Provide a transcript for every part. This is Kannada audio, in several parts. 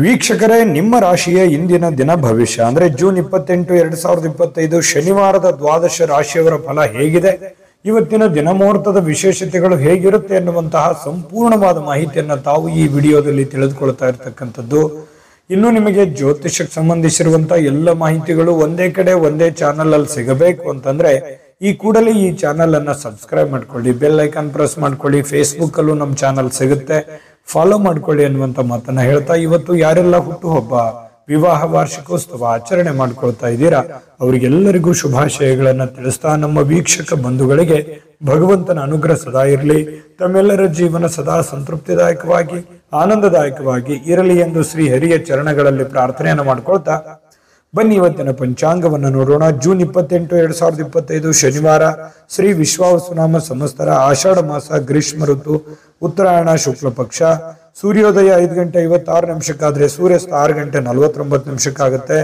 ವೀಕ್ಷಕರೇ, ನಿಮ್ಮ ರಾಶಿಯ ಇಂದಿನ ದಿನ ಭವಿಷ್ಯ ಅಂದ್ರೆ ಜೂನ್ 28, 2025 ಶನಿವಾರದ ದ್ವಾದಶ ರಾಶಿಯವರ ಫಲ ಹೇಗಿದೆ, ಇವತ್ತಿನ ದಿನ ಮುಹೂರ್ತದ ವಿಶೇಷತೆಗಳು ಹೇಗಿರುತ್ತೆ ಎನ್ನುವಂತಹ ಸಂಪೂರ್ಣವಾದ ಮಾಹಿತಿಯನ್ನ ತಾವು ಈ ವಿಡಿಯೋದಲ್ಲಿ ತಿಳಿದುಕೊಳ್ತಾ ಇರತಕ್ಕಂಥದ್ದು. ಇನ್ನು ನಿಮಗೆ ಜ್ಯೋತಿಷಕ್ಕೆ ಸಂಬಂಧಿಸಿರುವಂತಹ ಎಲ್ಲ ಮಾಹಿತಿಗಳು ಒಂದೇ ಕಡೆ ಒಂದೇ ಚಾನಲ್ ಅಲ್ಲಿ ಸಿಗಬೇಕು ಅಂತಂದ್ರೆ ಈ ಕೂಡಲೇ ಈ ಚಾನಲ್ ಅನ್ನ ಸಬ್ಸ್ಕ್ರೈಬ್ ಮಾಡ್ಕೊಳ್ಳಿ, ಬೆಲ್ ಐಕಾನ್ ಪ್ರೆಸ್ ಮಾಡ್ಕೊಳ್ಳಿ. ಫೇಸ್ಬುಕ್ ಅಲ್ಲೂ ನಮ್ಮ ಚಾನಲ್ ಸಿಗುತ್ತೆ, ಫಾಲೋ ಮಾಡ್ಕೊಳ್ಳಿ ಅನ್ನುವಂತ ಮಾತನ್ನ ಹೇಳ್ತಾ, ಇವತ್ತು ಯಾರೆಲ್ಲ ಹುಟ್ಟುಹಬ್ಬ, ವಿವಾಹ ವಾರ್ಷಿಕೋತ್ಸವ ಆಚರಣೆ ಮಾಡ್ಕೊಳ್ತಾ ಇದ್ದೀರಾ ಅವರಿಗೆಲ್ಲರಿಗೂ ಶುಭಾಶಯಗಳನ್ನ ತಿಳಿಸ್ತಾ, ನಮ್ಮ ವೀಕ್ಷಕ ಬಂಧುಗಳಿಗೆ ಭಗವಂತನ ಅನುಗ್ರಹ ಸದಾ ಇರಲಿ, ತಮ್ಮೆಲ್ಲರ ಜೀವನ ಸದಾ ಸಂತೃಪ್ತಿದಾಯಕವಾಗಿ ಆನಂದದಾಯಕವಾಗಿ ಇರಲಿ ಎಂದು ಶ್ರೀ ಹರಿಯ ಚರಣಗಳಲ್ಲಿ ಪ್ರಾರ್ಥನೆಯನ್ನು ಮಾಡ್ಕೊಳ್ತಾ ಬನ್ನಿ ಇವತ್ತಿನ ಪಂಚಾಂಗವನ್ನು ನೋಡೋಣ. ಜೂನ್ 28, 2025 ಶನಿವಾರ, ಶ್ರೀ ವಿಶ್ವಾವಸುನಾಮ ಸಂವತ್ಸರ, ಆಷಾಢ ಮಾಸ, ಗ್ರೀಷ್ಮ ಋತು, ಉತ್ತರಾಯಣ, ಶುಕ್ಲ ಪಕ್ಷ. ಸೂರ್ಯೋದಯ 5 ಗಂಟೆ 56 ನಿಮಿಷಕ್ಕಾದ್ರೆ ಸೂರ್ಯಾಸ್ತ 6 ಗಂಟೆ 49 ನಿಮಿಷಕ್ಕಾಗುತ್ತೆ.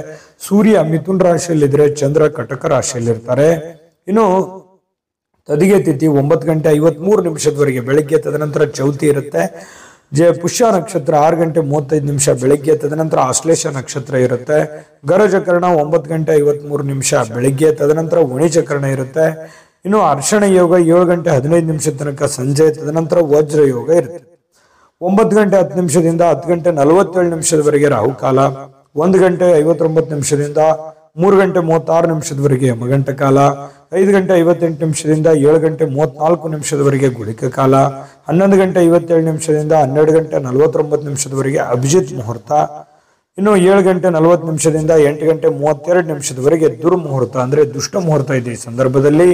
ಸೂರ್ಯ ಮಿಥುನ್ ರಾಶಿಯಲ್ಲಿದ್ರೆ ಚಂದ್ರ ಕಟಕ ರಾಶಿಯಲ್ಲಿರ್ತಾರೆ. ಇನ್ನು ತದಿಗೆ ತಿಥಿ 9 ಗಂಟೆ 53 ನಿಮಿಷದವರೆಗೆ ಬೆಳಿಗ್ಗೆ, ತದನಂತರ ಚೌತಿ ಇರುತ್ತೆ. ಪುಷ್ಯ ನಕ್ಷತ್ರ 6 ಗಂಟೆ 35 ನಿಮಿಷ ಬೆಳಿಗ್ಗೆ, ತದನಂತರ ಆಶ್ಲೇಷ ನಕ್ಷತ್ರ ಇರುತ್ತೆ. ಗರಜಕರಣ 9 ಗಂಟೆ 53 ನಿಮಿಷ ಬೆಳಿಗ್ಗೆ, ತದನಂತರ ವಣಿಜಕರಣ ಇರುತ್ತೆ. ಇನ್ನು ಅರ್ಶಣ ಯೋಗ 7 ಗಂಟೆ 15 ನಿಮಿಷ ತನಕ ಸಂಜೆ, ತದನಂತರ ವಜ್ರ ಯೋಗ ಇರುತ್ತೆ. 9 ಗಂಟೆ 10 ನಿಮಿಷದಿಂದ 10 ಗಂಟೆ 47 ನಿಮಿಷದವರೆಗೆ ರಾಹುಕಾಲ, 1 ಗಂಟೆ 59 ನಿಮಿಷದಿಂದ 3 ಗಂಟೆ 36 ನಿಮಿಷದವರೆಗೆ ಯಮಗಂಟ ಕಾಲ, 5 ಗಂಟೆ 58 ನಿಮಿಷದಿಂದ 7 ಗಂಟೆ 34 ನಿಮಿಷದವರೆಗೆ ಗುಳಿಕ ಕಾಲ, 11 ಗಂಟೆ 57 ನಿಮಿಷದಿಂದ 12 ಗಂಟೆ 49 ನಿಮಿಷದವರೆಗೆ ಅಭಿಜಿತ್ ಮುಹೂರ್ತ. ಇನ್ನು 7 ಗಂಟೆ 40 ನಿಮಿಷದಿಂದ 8 ಗಂಟೆ 32 ನಿಮಿಷದವರೆಗೆ ದುರ್ಮುಹೂರ್ತ ಅಂದ್ರೆ ದುಷ್ಟ ಮುಹೂರ್ತ ಇದೆ. ಈ ಸಂದರ್ಭದಲ್ಲಿ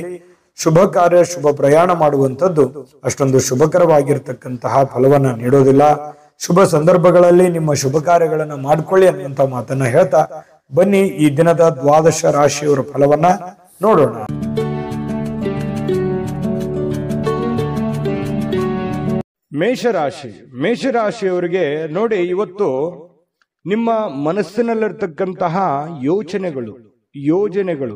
ಶುಭ ಕಾರ್ಯ, ಶುಭ ಪ್ರಯಾಣ ಮಾಡುವಂತದ್ದು ಅಷ್ಟೊಂದು ಶುಭಕರವಾಗಿರ್ತಕ್ಕಂತಹ ಫಲವನ್ನ ನೀಡೋದಿಲ್ಲ. ಶುಭ ಸಂದರ್ಭಗಳಲ್ಲಿ ನಿಮ್ಮ ಶುಭ ಕಾರ್ಯಗಳನ್ನ ಮಾಡ್ಕೊಳ್ಳಿ ಅನ್ನುವಂತ ಮಾತನ್ನ ಹೇಳ್ತಾ ಬನ್ನಿ ಈ ದಿನದ ದ್ವಾದಶ ರಾಶಿಯವರ ಫಲವನ್ನ ನೋಡೋಣ. ಮೇಷರಾಶಿ. ಮೇಷರಾಶಿಯವರಿಗೆ ನೋಡಿ, ಇವತ್ತು ನಿಮ್ಮ ಮನಸ್ಸಿನಲ್ಲಿರ್ತಕ್ಕಂತಹ ಯೋಜನೆಗಳು,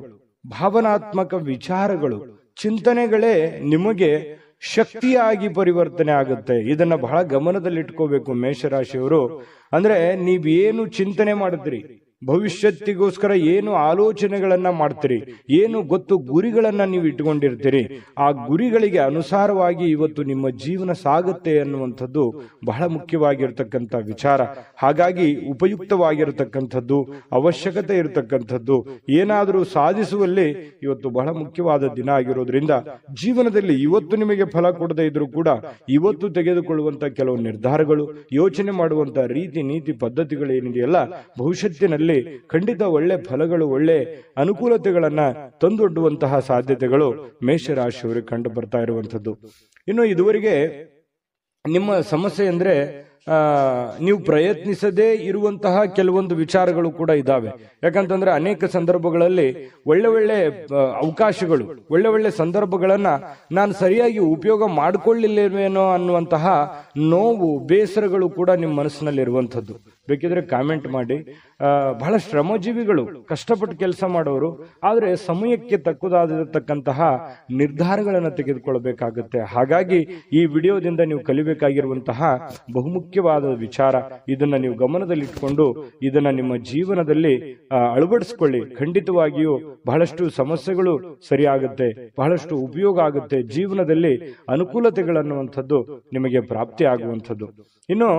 ಭಾವನಾತ್ಮಕ ವಿಚಾರಗಳು, ಚಿಂತನೆಗಳೇ ನಿಮಗೆ ಶಕ್ತಿಯಾಗಿ ಪರಿವರ್ತನೆ ಆಗುತ್ತೆ. ಇದನ್ನ ಬಹಳ ಗಮನದಲ್ಲಿಟ್ಕೋಬೇಕು ಮೇಷರಾಶಿಯವರು. ಅಂದ್ರೆ ನೀವೇನು ಚಿಂತನೆ ಮಾಡಿದ್ರಿ, ಭವಿಷ್ಯತ್ತಿಗೋಸ್ಕರ ಏನು ಆಲೋಚನೆಗಳನ್ನ ಮಾಡ್ತೀರಿ, ಏನು ಗೊತ್ತು ಗುರಿಗಳನ್ನ ನೀವು ಇಟ್ಕೊಂಡಿರ್ತೀರಿ, ಆ ಗುರಿಗಳಿಗೆ ಅನುಸಾರವಾಗಿ ಇವತ್ತು ನಿಮ್ಮ ಜೀವನ ಸಾಗುತ್ತೆ ಅನ್ನುವಂಥದ್ದು ಬಹಳ ಮುಖ್ಯವಾಗಿರ್ತಕ್ಕಂಥ ವಿಚಾರ. ಹಾಗಾಗಿ ಉಪಯುಕ್ತವಾಗಿರತಕ್ಕಂಥದ್ದು, ಅವಶ್ಯಕತೆ ಇರತಕ್ಕಂಥದ್ದು, ಏನಾದರೂ ಸಾಧಿಸುವಲ್ಲಿ ಇವತ್ತು ಬಹಳ ಮುಖ್ಯವಾದ ದಿನ ಆಗಿರೋದ್ರಿಂದ ಜೀವನದಲ್ಲಿ ಇವತ್ತು ನಿಮಗೆ ಫಲ ಕೊಡದೇ ಇದ್ರೂ ಕೂಡ ಇವತ್ತು ತೆಗೆದುಕೊಳ್ಳುವಂತ ಕೆಲವು ನಿರ್ಧಾರಗಳು, ಯೋಚನೆ ಮಾಡುವಂತ ರೀತಿ ನೀತಿ ಪದ್ಧತಿಗಳು ಏನಿದೆಯಲ್ಲ, ಭವಿಷ್ಯತ್ತಿನಲ್ಲಿ ಖಂಡಿತ ಒಳ್ಳೆ ಫಲಗಳು, ಒಳ್ಳೆ ಅನುಕೂಲತೆಗಳನ್ನ ತಂದೊಡ್ಡುವಂತಹ ಸಾಧ್ಯತೆಗಳು ಮೇಷರಾಶಿಯವರಿಗೆ ಕಂಡು ಬರ್ತಾ ಇರುವಂತದ್ದು. ಇನ್ನು ಇದುವರೆಗೆ ನಿಮ್ಮ ಸಮಸ್ಯೆ ಅಂದ್ರೆ ನೀವು ಪ್ರಯತ್ನಿಸದೇ ಇರುವಂತಹ ಕೆಲವೊಂದು ವಿಚಾರಗಳು ಕೂಡ ಇದಾವೆ. ಯಾಕಂತಂದ್ರೆ ಅನೇಕ ಸಂದರ್ಭಗಳಲ್ಲಿ ಒಳ್ಳೆ ಅವಕಾಶಗಳು, ಒಳ್ಳೆ ಸಂದರ್ಭಗಳನ್ನ ನಾನು ಸರಿಯಾಗಿ ಉಪಯೋಗ ಮಾಡಿಕೊಳ್ಳಿಲ್ಲೇನೋ ಅನ್ನುವಂತಹ ನೋವು, ಬೇಸರಗಳು ಕೂಡ ನಿಮ್ಮ ಮನಸ್ಸಿನಲ್ಲಿ ಇರುವಂತದ್ದು. ಬೇಕಿದ್ರೆ ಕಾಮೆಂಟ್ ಮಾಡಿ. ಬಹಳ ಶ್ರಮಜೀವಿಗಳು, ಕಷ್ಟಪಟ್ಟು ಕೆಲಸ ಮಾಡೋರು, ಆದ್ರೆ ಸಮಯಕ್ಕೆ ತಕ್ಕುದಾಗಿರತಕ್ಕಂತಹ ನಿರ್ಧಾರಗಳನ್ನು ತೆಗೆದುಕೊಳ್ಳಬೇಕಾಗುತ್ತೆ. ಹಾಗಾಗಿ ಈ ವಿಡಿಯೋದಿಂದ ನೀವು ಕಲಿಬೇಕಾಗಿರುವಂತಹ ಬಹುಮುಖ್ಯವಾದ ವಿಚಾರ, ಇದನ್ನ ನೀವು ಗಮನದಲ್ಲಿಟ್ಕೊಂಡು ಇದನ್ನ ನಿಮ್ಮ ಜೀವನದಲ್ಲಿ ಅಳವಡಿಸ್ಕೊಳ್ಳಿ. ಖಂಡಿತವಾಗಿಯೂ ಬಹಳಷ್ಟು ಸಮಸ್ಯೆಗಳು ಸರಿಯಾಗುತ್ತೆ, ಬಹಳಷ್ಟು ಉಪಯೋಗ ಆಗುತ್ತೆ, ಜೀವನದಲ್ಲಿ ಅನುಕೂಲತೆಗಳನ್ನುವಂಥದ್ದು ನಿಮಗೆ ಪ್ರಾಪ್ತಿ ಆಗುವಂಥದ್ದು. ಇನ್ನು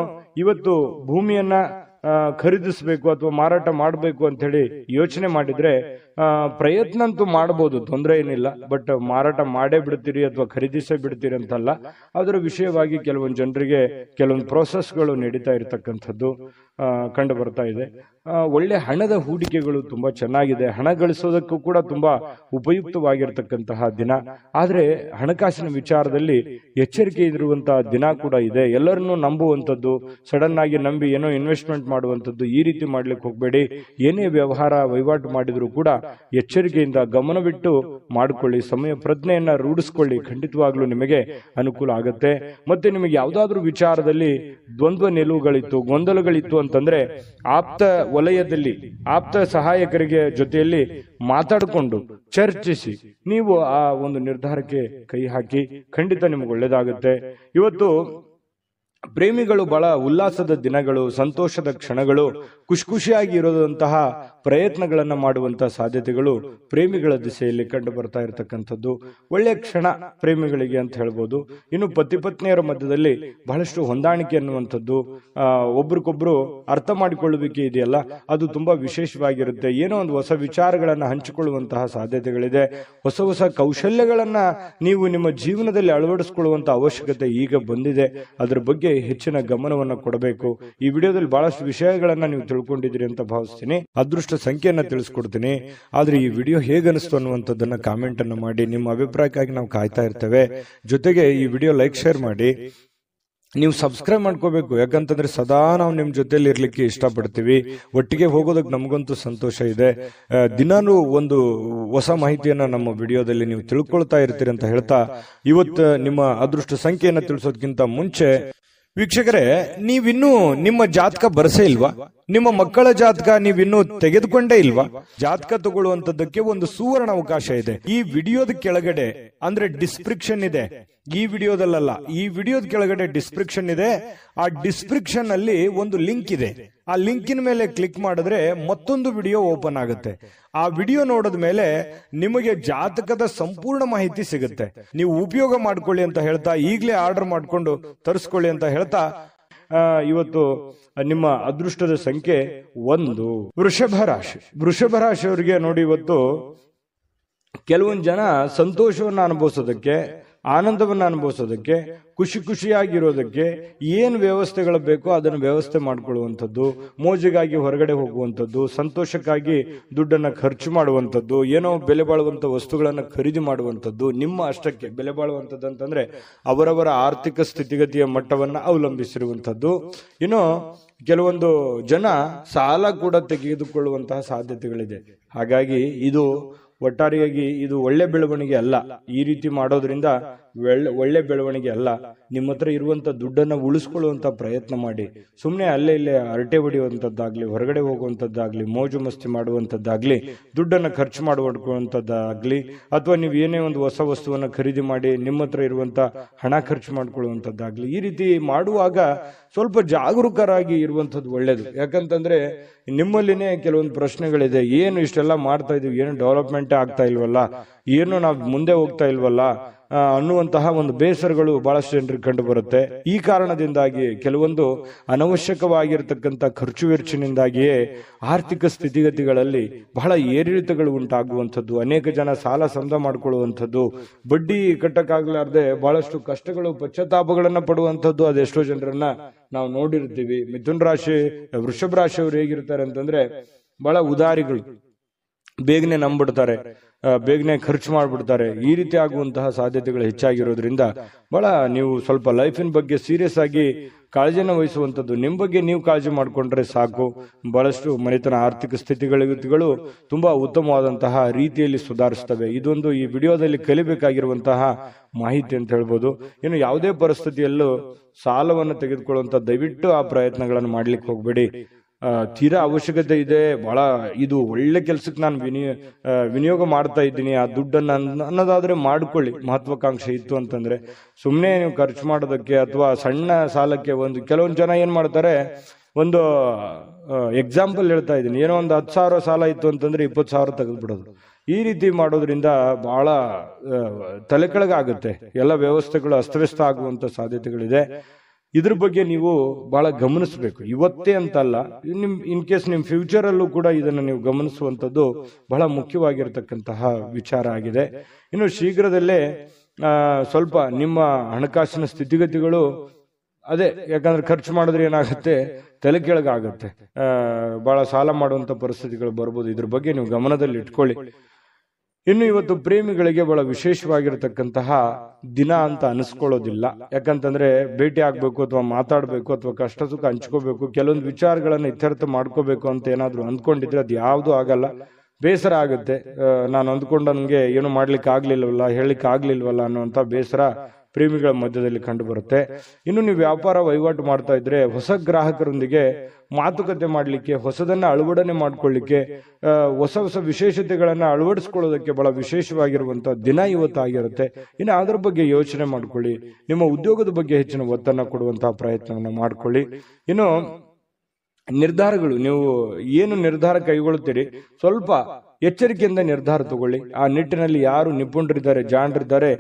ಇವತ್ತು ಭೂಮಿಯನ್ನ ಖರೀದಿಸಬೇಕು ಅಥವಾ ಮಾರಾಟ ಮಾಡಬೇಕು ಅಂತ ಹೇಳಿ ಯೋಚನೆ ಮಾಡಿದ್ರೆ ಪ್ರಯತ್ನ ಅಂತೂ ಮಾಡಬಹುದು, ತೊಂದರೆ ಏನಿಲ್ಲ. ಬಟ್ ಮಾರಾಟ ಮಾಡೇ ಬಿಡ್ತೀರಿ ಅಥವಾ ಖರೀದಿಸೇ ಬಿಡ್ತೀರಿ ಅಂತಲ್ಲ. ಅದರ ವಿಷಯವಾಗಿ ಕೆಲವೊಂದು ಜನರಿಗೆ ಕೆಲವೊಂದು ಪ್ರೋಸೆಸ್ಗಳು ನಡೀತಾ ಇರತಕ್ಕಂಥದ್ದು ಕಂಡು ಬರ್ತಾ ಇದೆ. ಒಳ್ಳೆ ಹಣದ ಹೂಡಿಕೆಗಳು ತುಂಬಾ ಚೆನ್ನಾಗಿದೆ, ಹಣ ಗಳಿಸೋದಕ್ಕೂ ಕೂಡ ತುಂಬಾ ಉಪಯುಕ್ತವಾಗಿರ್ತಕ್ಕಂತಹ ದಿನ. ಆದ್ರೆ ಹಣಕಾಸಿನ ವಿಚಾರದಲ್ಲಿ ಎಚ್ಚರಿಕೆ ಇರುವಂತಹ ದಿನ ಕೂಡ ಇದೆ. ಎಲ್ಲರನ್ನೂ ನಂಬುವಂಥದ್ದು, ಸಡನ್ ಆಗಿ ನಂಬಿ ಏನೋ ಇನ್ವೆಸ್ಟ್ಮೆಂಟ್ ಮಾಡುವಂಥದ್ದು, ಈ ರೀತಿ ಮಾಡ್ಲಿಕ್ಕೆ ಹೋಗ್ಬೇಡಿ. ಏನೇ ವಹಿವಾಟು ಮಾಡಿದ್ರು ಕೂಡ ಎಚ್ಚರಿಕೆಯಿಂದ ಗಮನವಿಟ್ಟು ಮಾಡಿಕೊಳ್ಳಿ, ಸಮಯ ಪ್ರಜ್ಞೆಯನ್ನ ರೂಢಿಸ್ಕೊಳ್ಳಿ. ಖಂಡಿತವಾಗ್ಲೂ ನಿಮಗೆ ಅನುಕೂಲ ಆಗುತ್ತೆ. ಮತ್ತೆ ನಿಮಗೆ ಯಾವುದಾದ್ರೂ ವಿಚಾರದಲ್ಲಿ ದ್ವಂದ್ವ ನಿಲುವುಗಳಿತ್ತು, ಗೊಂದಲಗಳಿತ್ತು ಅಂತಂದ್ರೆ ಆಪ್ತ ವಲಯದಲ್ಲಿ ಆಪ್ತ ಸಹಾಯಕರಿಗೆ ಜೊತೆಯಲ್ಲಿ ಮಾತಾಡಿಕೊಂಡು ಚರ್ಚಿಸಿ ನೀವು ಆ ಒಂದು ನಿರ್ಧಾರಕ್ಕೆ ಕೈ ಹಾಕಿ. ಖಂಡಿತ ನಿಮ್ಗೆ ಒಳ್ಳೇದಾಗುತ್ತೆ. ಇವತ್ತು ಪ್ರೇಮಿಗಳು ಬಹಳ ಉಲ್ಲಾಸದ ದಿನಗಳು, ಸಂತೋಷದ ಕ್ಷಣಗಳು, ಖುಷಿಯಾಗಿ ಇರೋದಂತಹ ಪ್ರಯತ್ನಗಳನ್ನ ಮಾಡುವಂತಹ ಸಾಧ್ಯತೆಗಳು ಪ್ರೇಮಿಗಳ ದಿಸೆಯಲ್ಲಿ ಕಂಡು ಬರ್ತಾ ಇರತಕ್ಕಂಥದ್ದು ಒಳ್ಳೆಯ ಕ್ಷಣ ಪ್ರೇಮಿಗಳಿಗೆ ಅಂತ ಹೇಳ್ಬೋದು. ಇನ್ನು ಪತಿ ಪತ್ನಿಯರ ಮಧ್ಯದಲ್ಲಿ ಬಹಳಷ್ಟು ಹೊಂದಾಣಿಕೆ ಅನ್ನುವಂಥದ್ದು, ಒಬ್ರಿಗೊಬ್ರು ಅರ್ಥ ಮಾಡಿಕೊಳ್ಳುವಿಕೆ ಇದೆಯಲ್ಲ, ಅದು ತುಂಬಾ ವಿಶೇಷವಾಗಿರುತ್ತೆ. ಏನೋ ಒಂದು ಹೊಸ ವಿಚಾರಗಳನ್ನ ಹಂಚಿಕೊಳ್ಳುವಂತಹ ಸಾಧ್ಯತೆಗಳಿದೆ. ಹೊಸ ಹೊಸ ಕೌಶಲ್ಯಗಳನ್ನ ನೀವು ನಿಮ್ಮ ಜೀವನದಲ್ಲಿ ಅಳವಡಿಸಿಕೊಳ್ಳುವಂತ ಅವಶ್ಯಕತೆ ಈಗ ಬಂದಿದೆ. ಅದರ ಬಗ್ಗೆ ಹೆಚ್ಚಿನ ಗಮನವನ್ನು ಕೊಡಬೇಕು. ಈ ವಿಡಿಯೋದಲ್ಲಿ ಬಹಳಷ್ಟು ವಿಷಯಗಳನ್ನ ನೀವು ತಿಳ್ಕೊಂಡಿದ್ದೀರಿ ಅಂತ ಭಾವಿಸ್ತೀನಿ. ಅದೃಷ್ಟ ಸಂಖ್ಯೆಯನ್ನ ತಿಳಿಸ್ಕೊಡ್ತೀನಿ. ಆದ್ರೆ ಈ ವಿಡಿಯೋ ಹೇಗನಿಸ್ತು ಅನ್ನುವಂಥದ್ದನ್ನ ಕಾಮೆಂಟ್ ಅನ್ನು ಮಾಡಿ. ನಿಮ್ಮ ಅಭಿಪ್ರಾಯಕ್ಕಾಗಿ ನಾವು ಕಾಯ್ತಾ ಇರ್ತೇವೆ. ಜೊತೆಗೆ ಈ ವಿಡಿಯೋ ಲೈಕ್, ಶೇರ್ ಮಾಡಿ. ನೀವು ಸಬ್ಸ್ಕ್ರೈಬ್ ಮಾಡ್ಕೋಬೇಕು, ಯಾಕಂತಂದ್ರೆ ಸದಾ ನಾವು ನಿಮ್ ಜೊತೆಲಿ ಇರ್ಲಿಕ್ಕೆ ಇಷ್ಟಪಡ್ತೀವಿ. ಒಟ್ಟಿಗೆ ಹೋಗೋದಕ್ಕೆ ನಮಗಂತೂ ಸಂತೋಷ ಇದೆ. ದಿನಾನು ಒಂದು ಹೊಸ ಮಾಹಿತಿಯನ್ನ ನಮ್ಮ ವಿಡಿಯೋದಲ್ಲಿ ನೀವು ತಿಳ್ಕೊಳ್ತಾ ಇರ್ತೀರಿ ಅಂತ ಹೇಳ್ತಾ, ಇವತ್ತು ನಿಮ್ಮ ಅದೃಷ್ಟ ಸಂಖ್ಯೆಯನ್ನ ತಿಳಿಸೋದಕ್ಕಿಂತ ಮುಂಚೆ ವೀಕ್ಷಕರೇ, ನೀವಿನ್ನೂ ನಿಮ್ಮ ಜಾತಕ ಬರಸೇ ಇಲ್ವಾ? ನಿಮ್ಮ ಮಕ್ಕಳ ಜಾತಕ ನೀವಿನ್ನೂ ತೆಗೆದುಕೊಂಡೇ ಇಲ್ವಾ? ಜಾತಕ ತಗೊಳ್ಳುವಂತದ್ದಕ್ಕೆ ಒಂದು ಸುವರ್ಣ ಅವಕಾಶ ಇದೆ. ಈ ವಿಡಿಯೋದ ಕೆಳಗಡೆ ಅಂದ್ರೆ ಡಿಸ್ಕ್ರಿಪ್ಷನ್ ಇದೆ. ಈ ವಿಡಿಯೋದಲ್ಲ, ಈ ವಿಡಿಯೋದ ಕೆಳಗಡೆ ಡಿಸ್ಕ್ರಿಪ್ಷನ್ ಇದೆ. ಆ ಡಿಸ್ಕ್ರಿಪ್ಷನ್ ಅಲ್ಲಿ ಒಂದು ಲಿಂಕ್ ಇದೆ. ಆ ಲಿಂಕಿನ ಮೇಲೆ ಕ್ಲಿಕ್ ಮಾಡಿದ್ರೆ ಮತ್ತೊಂದು ವಿಡಿಯೋ ಓಪನ್ ಆಗುತ್ತೆ. ಆ ವಿಡಿಯೋ ನೋಡಿದ ಮೇಲೆ ನಿಮಗೆ ಜಾತಕದ ಸಂಪೂರ್ಣ ಮಾಹಿತಿ ಸಿಗುತ್ತೆ. ನೀವು ಉಪಯೋಗ ಮಾಡ್ಕೊಳ್ಳಿ ಅಂತ ಹೇಳ್ತಾ, ಈಗಲೇ ಆರ್ಡರ್ ಮಾಡ್ಕೊಂಡು ತರಿಸ್ಕೊಳ್ಳಿ ಅಂತ ಹೇಳ್ತಾ, ಇವತ್ತು ನಿಮ್ಮ ಅದೃಷ್ಟದ ಸಂಖ್ಯೆ 1 ವೃಷಭ ರಾಶಿ. ವೃಷಭ ರಾಶಿಯವರಿಗೆ ನೋಡಿ, ಇವತ್ತು ಕೆಲವೊಂದು ಜನ ಸಂತೋಷವನ್ನು ಅನುಭವಿಸೋದಕ್ಕೆ, ಆನಂದವನ್ನು ಅನುಭವಿಸೋದಕ್ಕೆ, ಖುಷಿಯಾಗಿರೋದಕ್ಕೆ ಏನ್ ವ್ಯವಸ್ಥೆಗಳು ಬೇಕೋ ಅದನ್ನು ವ್ಯವಸ್ಥೆ ಮಾಡ್ಕೊಳ್ಳುವಂಥದ್ದು, ಮೋಜಿಗಾಗಿ ಹೊರಗಡೆ ಹೋಗುವಂಥದ್ದು, ಸಂತೋಷಕ್ಕಾಗಿ ದುಡ್ಡನ್ನ ಖರ್ಚು ಮಾಡುವಂಥದ್ದು, ಏನೋ ಬೆಲೆ ಬಾಳುವಂತ ವಸ್ತುಗಳನ್ನ ಖರೀದಿ ಮಾಡುವಂಥದ್ದು, ನಿಮ್ಮ ಅಷ್ಟಕ್ಕೆ ಬೆಲೆ ಬಾಳುವಂಥದ್ದು ಅಂತಂದ್ರೆ ಅವರವರ ಆರ್ಥಿಕ ಸ್ಥಿತಿಗತಿಯ ಮಟ್ಟವನ್ನ ಅವಲಂಬಿಸಿರುವಂಥದ್ದು. ಇನ್ನು ಕೆಲವೊಂದು ಜನ ಸಾಲ ಕೂಡ ತೆಗೆದುಕೊಳ್ಳುವಂತಹ ಸಾಧ್ಯತೆಗಳಿದೆ. ಹಾಗಾಗಿ ಇದು ಒಟ್ಟಾರೆಯಾಗಿ ಇದು ಒಳ್ಳೆ ಬೆಳವಣಿಗೆ ಅಲ್ಲ. ಈ ರೀತಿ ಮಾಡೋದ್ರಿಂದ ಒಳ್ಳೆ ಬೆಳವಣಿಗೆ ಅಲ್ಲ. ನಿಮ್ಮ ಹತ್ರ ಇರುವಂತ ದುಡ್ಡನ್ನ ಉಳಿಸ್ಕೊಳ್ಳುವಂತ ಪ್ರಯತ್ನ ಮಾಡಿ. ಸುಮ್ಮನೆ ಅಲ್ಲೇ ಇಲ್ಲೇ ಹರಟೆ ಹೊಡೆಯುವಂತದ್ದಾಗ್ಲಿ, ಹೊರಗಡೆ ಹೋಗುವಂತದ್ದಾಗ್ಲಿ, ಮೋಜು ಮಸ್ತಿ ಮಾಡುವಂತದ್ದಾಗ್ಲಿ, ದುಡ್ಡನ್ನ ಖರ್ಚು ಮಾಡುವಂತದ್ದಾಗ್ಲಿ, ಅಥವಾ ನೀವು ಏನೇ ಒಂದು ಹೊಸ ವಸ್ತುವನ್ನ ಖರೀದಿ ಮಾಡಿ ನಿಮ್ಮ ಹತ್ರ ಇರುವಂತ ಹಣ ಖರ್ಚು ಮಾಡ್ಕೊಳ್ಳುವಂತದ್ದಾಗ್ಲಿ, ಈ ರೀತಿ ಮಾಡುವಾಗ ಸ್ವಲ್ಪ ಜಾಗರೂಕರಾಗಿ ಇರುವಂತದ್ದು ಒಳ್ಳೇದು. ಯಾಕಂತಂದ್ರೆ ನಿಮ್ಮಲ್ಲಿನೇ ಕೆಲವೊಂದು ಪ್ರಶ್ನೆಗಳಿದೆ. ಏನು ಇಷ್ಟೆಲ್ಲ ಮಾಡ್ತಾ ಇದೀವಿ, ಏನು ಡೆವಲಪ್ಮೆಂಟ್ ಆಗ್ತಾ ಇಲ್ವಲ್ಲ, ಏನು ನಾವು ಮುಂದೆ ಹೋಗ್ತಾ ಇಲ್ವಲ್ಲ ಅನ್ನುವಂತಹ ಒಂದು ಬೇಸರಗಳು ಬಹಳಷ್ಟು ಜನರಿಗೆ ಕಂಡು ಬರುತ್ತೆ. ಈ ಕಾರಣದಿಂದಾಗಿ ಕೆಲವೊಂದು ಅನವಶ್ಯಕವಾಗಿರ್ತಕ್ಕಂಥ ಖರ್ಚು ವೆಚ್ಚನಿಂದಾಗಿಯೇ ಆರ್ಥಿಕ ಸ್ಥಿತಿಗತಿಗಳಲ್ಲಿ ಬಹಳ ಏರಿಳಿತಗಳು ಉಂಟಾಗುವಂಥದ್ದು, ಅನೇಕ ಜನ ಸಾಲ ಸಮದ ಮಾಡಿಕೊಳ್ಳುವಂಥದ್ದು, ಬಡ್ಡಿ ಕಟ್ಟಕ್ಕಾಗಲಾರ್ದೆ ಬಹಳಷ್ಟು ಕಷ್ಟಗಳು, ಪಶ್ಚಾತ್ತಾಪಗಳನ್ನ ಪಡುವಂಥದ್ದು ಅದೆಷ್ಟೋ ಜನರನ್ನ ನಾವು ನೋಡಿರ್ತೀವಿ. ಮಿಥುನ್ ರಾಶಿ, ವೃಷಭ ರಾಶಿಯವರು ಹೇಗಿರ್ತಾರೆ ಅಂತಂದ್ರೆ ಬಹಳ ಉದಾರಿಗಳು, ಬೇಗನೆ ನಂಬಿಡ್ತಾರೆ, ಬೇಗನೆ ಖರ್ಚು ಮಾಡ್ಬಿಡ್ತಾರೆ. ಈ ರೀತಿ ಆಗುವಂತಹ ಸಾಧ್ಯತೆಗಳು ಹೆಚ್ಚಾಗಿರೋದ್ರಿಂದ ಬಹಳ ನೀವು ಸ್ವಲ್ಪ ಲೈಫಿನ ಬಗ್ಗೆ ಸೀರಿಯಸ್ ಆಗಿ ಕಾಳಜಿಯನ್ನು ವಹಿಸುವಂಥದ್ದು. ನಿಮ್ಮ ಬಗ್ಗೆ ನೀವು ಕಾಳಜಿ ಮಾಡ್ಕೊಂಡ್ರೆ ಸಾಕು. ಬಹಳಷ್ಟು ಮನೆತನ ಆರ್ಥಿಕ ಸ್ಥಿತಿಗಳು ತುಂಬಾ ಉತ್ತಮವಾದಂತಹ ರೀತಿಯಲ್ಲಿ ಸುಧಾರಿಸ್ತವೆ. ಇದೊಂದು ಈ ವಿಡಿಯೋದಲ್ಲಿ ಕಲಿಬೇಕಾಗಿರುವಂತಹ ಮಾಹಿತಿ ಅಂತ ಹೇಳ್ಬೋದು. ಇನ್ನು ಯಾವುದೇ ಪರಿಸ್ಥಿತಿಯಲ್ಲೂ ಸಾಲವನ್ನು ತೆಗೆದುಕೊಳ್ಳುವಂತ ದಯವಿಟ್ಟು ಆ ಪ್ರಯತ್ನಗಳನ್ನು ಮಾಡ್ಲಿಕ್ಕೆ ಹೋಗ್ಬೇಡಿ. ತೀರಾ ಅವಶ್ಯಕತೆ ಇದೆ, ಬಹಳ ಇದು ಒಳ್ಳೆ ಕೆಲ್ಸಕ್ಕೆ ನಾನು ವಿನಿಯೋಗ ಮಾಡ್ತಾ ಇದ್ದೀನಿ, ಆ ದುಡ್ಡನ್ನ ಅನ್ನೋದಾದ್ರೆ ಮಾಡ್ಕೊಳ್ಳಿ. ಮಹತ್ವಾಕಾಂಕ್ಷೆ ಇತ್ತು ಅಂತಂದ್ರೆ ಸುಮ್ಮನೆ ನೀವು ಖರ್ಚು ಮಾಡೋದಕ್ಕೆ ಅಥವಾ ಸಣ್ಣ ಸಾಲಕ್ಕೆ ಕೆಲವೊಂದು ಜನ ಏನ್ ಮಾಡ್ತಾರೆ, ಒಂದು ಎಕ್ಸಾಂಪಲ್ ಹೇಳ್ತಾ ಇದ್ದೀನಿ, ಏನೋ ಒಂದು 10,000 ಸಾಲ ಇತ್ತು ಅಂತಂದ್ರೆ 20,000 ತೆಗೆದ್ಬಿಡೋದು. ಈ ರೀತಿ ಮಾಡೋದ್ರಿಂದ ಬಹಳ ತಲೆ ಕೆಳಗಾಗುತ್ತೆ. ಎಲ್ಲ ವ್ಯವಸ್ಥೆಗಳು ಅಸ್ತವ್ಯಸ್ತ ಆಗುವಂತ ಸಾಧ್ಯತೆಗಳಿದೆ. ಇದ್ರ ಬಗ್ಗೆ ನೀವು ಬಹಳ ಗಮನಿಸಬೇಕು. ಇವತ್ತೇ ಅಂತಲ್ಲ, ಇನ್ ಕೇಸ್ ನಿಮ್ ಫ್ಯೂಚರ್ ಅಲ್ಲೂ ಕೂಡ ಇದನ್ನ ನೀವು ಗಮನಿಸುವಂತದ್ದು ಬಹಳ ಮುಖ್ಯವಾಗಿರ್ತಕ್ಕಂತಹ ವಿಚಾರ ಆಗಿದೆ. ಇನ್ನು ಶೀಘ್ರದಲ್ಲೇ ಸ್ವಲ್ಪ ನಿಮ್ಮ ಹಣಕಾಸಿನ ಸ್ಥಿತಿಗತಿಗಳು ಅದೇ, ಯಾಕಂದ್ರೆ ಖರ್ಚು ಮಾಡಿದ್ರೆ ಏನಾಗುತ್ತೆ, ತಲೆ ಕೆಳಗಾಗುತ್ತೆ, ಬಹಳ ಸಾಲ ಮಾಡುವಂತ ಪರಿಸ್ಥಿತಿಗಳು ಬರ್ಬೋದು. ಇದ್ರ ಬಗ್ಗೆ ನೀವು ಗಮನದಲ್ಲಿ ಇಟ್ಕೊಳ್ಳಿ. ಇನ್ನು ಇವತ್ತು ಪ್ರೇಮಿಗಳಿಗೆ ಬಹಳ ವಿಶೇಷವಾಗಿರತಕ್ಕಂತಹ ದಿನ ಅಂತ ಅನಿಸ್ಕೊಳ್ಳೋದಿಲ್ಲ. ಯಾಕಂತಂದ್ರೆ ಭೇಟಿ ಆಗ್ಬೇಕು ಅಥವಾ ಮಾತಾಡ್ಬೇಕು ಅಥವಾ ಕಷ್ಟ ಸುಖ ಹಂಚ್ಕೋಬೇಕು, ಕೆಲವೊಂದು ವಿಚಾರಗಳನ್ನ ಇತ್ಯರ್ಥ ಮಾಡ್ಕೋಬೇಕು ಅಂತ ಏನಾದ್ರು ಅಂದ್ಕೊಂಡಿದ್ರೆ ಅದು ಯಾವ್ದು ಆಗಲ್ಲ. ಬೇಸರ ಆಗುತ್ತೆ. ನಾನು ಅಂದ್ಕೊಂಡ ನನಗೆ ಏನು ಮಾಡ್ಲಿಕ್ಕೆ ಆಗ್ಲಿಲ್ವಲ್ಲ, ಹೇಳಿಕ್ ಆಗ್ಲಿಲ್ವಲ್ಲ ಅನ್ನುವಂತ ಬೇಸರ ಪ್ರೇಮಿಗಳ ಮಧ್ಯದಲ್ಲಿ ಕಂಡು ಬರುತ್ತೆ. ಇನ್ನು ನೀವು ವ್ಯಾಪಾರ ವಹಿವಾಟು ಮಾಡ್ತಾ ಇದ್ರೆ ಹೊಸ ಗ್ರಾಹಕರೊಂದಿಗೆ ಮಾತುಕತೆ ಮಾಡಲಿಕ್ಕೆ, ಹೊಸದನ್ನ ಅಳವಡನೆ ಮಾಡ್ಕೊಳ್ಳಿಕ್ಕೆ, ಹೊಸ ಹೊಸ ವಿಶೇಷತೆಗಳನ್ನ ಅಳವಡಿಸ್ಕೊಳ್ಳೋದಕ್ಕೆ ಬಹಳ ವಿಶೇಷವಾಗಿರುವಂತಹ ದಿನ ಇವತ್ತಾಗಿರುತ್ತೆ. ಇನ್ನು ಅದರ ಬಗ್ಗೆ ಯೋಚನೆ ಮಾಡ್ಕೊಳ್ಳಿ. ನಿಮ್ಮ ಉದ್ಯೋಗದ ಬಗ್ಗೆ ಹೆಚ್ಚಿನ ಒತ್ತನ್ನು ಕೊಡುವಂತಹ ಪ್ರಯತ್ನವನ್ನ ಮಾಡ್ಕೊಳ್ಳಿ. ಇನ್ನು ನಿರ್ಧಾರಗಳು, ನೀವು ಏನು ನಿರ್ಧಾರ ಕೈಗೊಳ್ಳುತ್ತೀರಿ ಸ್ವಲ್ಪ ಎಚ್ಚರಿಕೆಯಿಂದ ನಿರ್ಧಾರ ತಗೊಳ್ಳಿ. ಆ ನಿಟ್ಟಿನಲ್ಲಿ ಯಾರು ನಿಪುಣರಿದ್ದಾರೆ, ಜಾಣರಿದ್ದಾರೆ,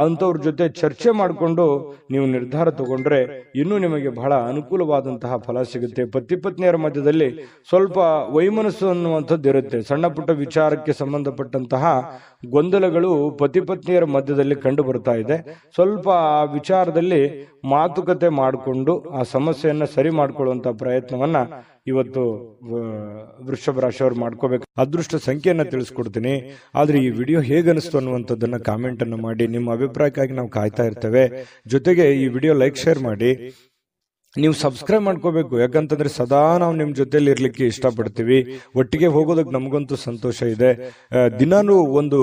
ಅಂಥವ್ರ ಜೊತೆ ಚರ್ಚೆ ಮಾಡಿಕೊಂಡು ನೀವು ನಿರ್ಧಾರ ತಗೊಂಡ್ರೆ ಇನ್ನೂ ನಿಮಗೆ ಬಹಳ ಅನುಕೂಲವಾದಂತಹ ಫಲ ಸಿಗುತ್ತೆ. ಪತಿ ಪತ್ನಿಯರ ಮಧ್ಯದಲ್ಲಿ ಸ್ವಲ್ಪ ವೈಮನಸ್ಸು ಅನ್ನುವಂಥದ್ದು ಇರುತ್ತೆ. ಸಣ್ಣ ಪುಟ್ಟ ವಿಚಾರಕ್ಕೆ ಸಂಬಂಧಪಟ್ಟಂತಹ ಗೊಂದಲಗಳು ಪತಿ ಪತ್ನಿಯರ ಮಧ್ಯದಲ್ಲಿ ಕಂಡು ಬರ್ತಾ ಇದೆ. ಸ್ವಲ್ಪ ಆ ವಿಚಾರದಲ್ಲಿ ಮಾತುಕತೆ ಮಾಡಿಕೊಂಡು ಆ ಸಮಸ್ಯೆಯನ್ನ ಸರಿ ಮಾಡ್ಕೊಳ್ಳುವಂತಹ ಪ್ರಯತ್ನವನ್ನ ಇವತ್ತು ವೃಷಭ ರಾಶಿಯವರು ಮಾಡ್ಕೋಬೇಕು. ಅದೃಷ್ಟ ಸಂಖ್ಯೆಯನ್ನ ತಿಳಿಸ್ಕೊಡ್ತೀನಿ. ಆದ್ರೆ ಈ ವಿಡಿಯೋ ಹೇಗನಿಸ್ತು ಅನ್ನುವಂಥದ್ದನ್ನ ಕಾಮೆಂಟ್ ಅನ್ನು ಮಾಡಿ. ನಿಮ್ಮ ಅಭಿಪ್ರಾಯಕ್ಕಾಗಿ ನಾವು ಕಾಯ್ತಾ ಇರ್ತೇವೆ. ಜೊತೆಗೆ ಈ ವಿಡಿಯೋ ಲೈಕ್, ಶೇರ್ ಮಾಡಿ. ನೀವು ಸಬ್ಸ್ಕ್ರೈಬ್ ಮಾಡ್ಕೋಬೇಕು. ಯಾಕಂತಂದ್ರೆ ಸದಾ ನಾವು ನಿಮ್ ಜೊತೆಲಿ ಇರ್ಲಿಕ್ಕೆ ಇಷ್ಟಪಡ್ತೀವಿ. ಒಟ್ಟಿಗೆ ಹೋಗೋದಕ್ಕೆ ನಮಗಂತೂ ಸಂತೋಷ ಇದೆ. ದಿನಾನು ಒಂದು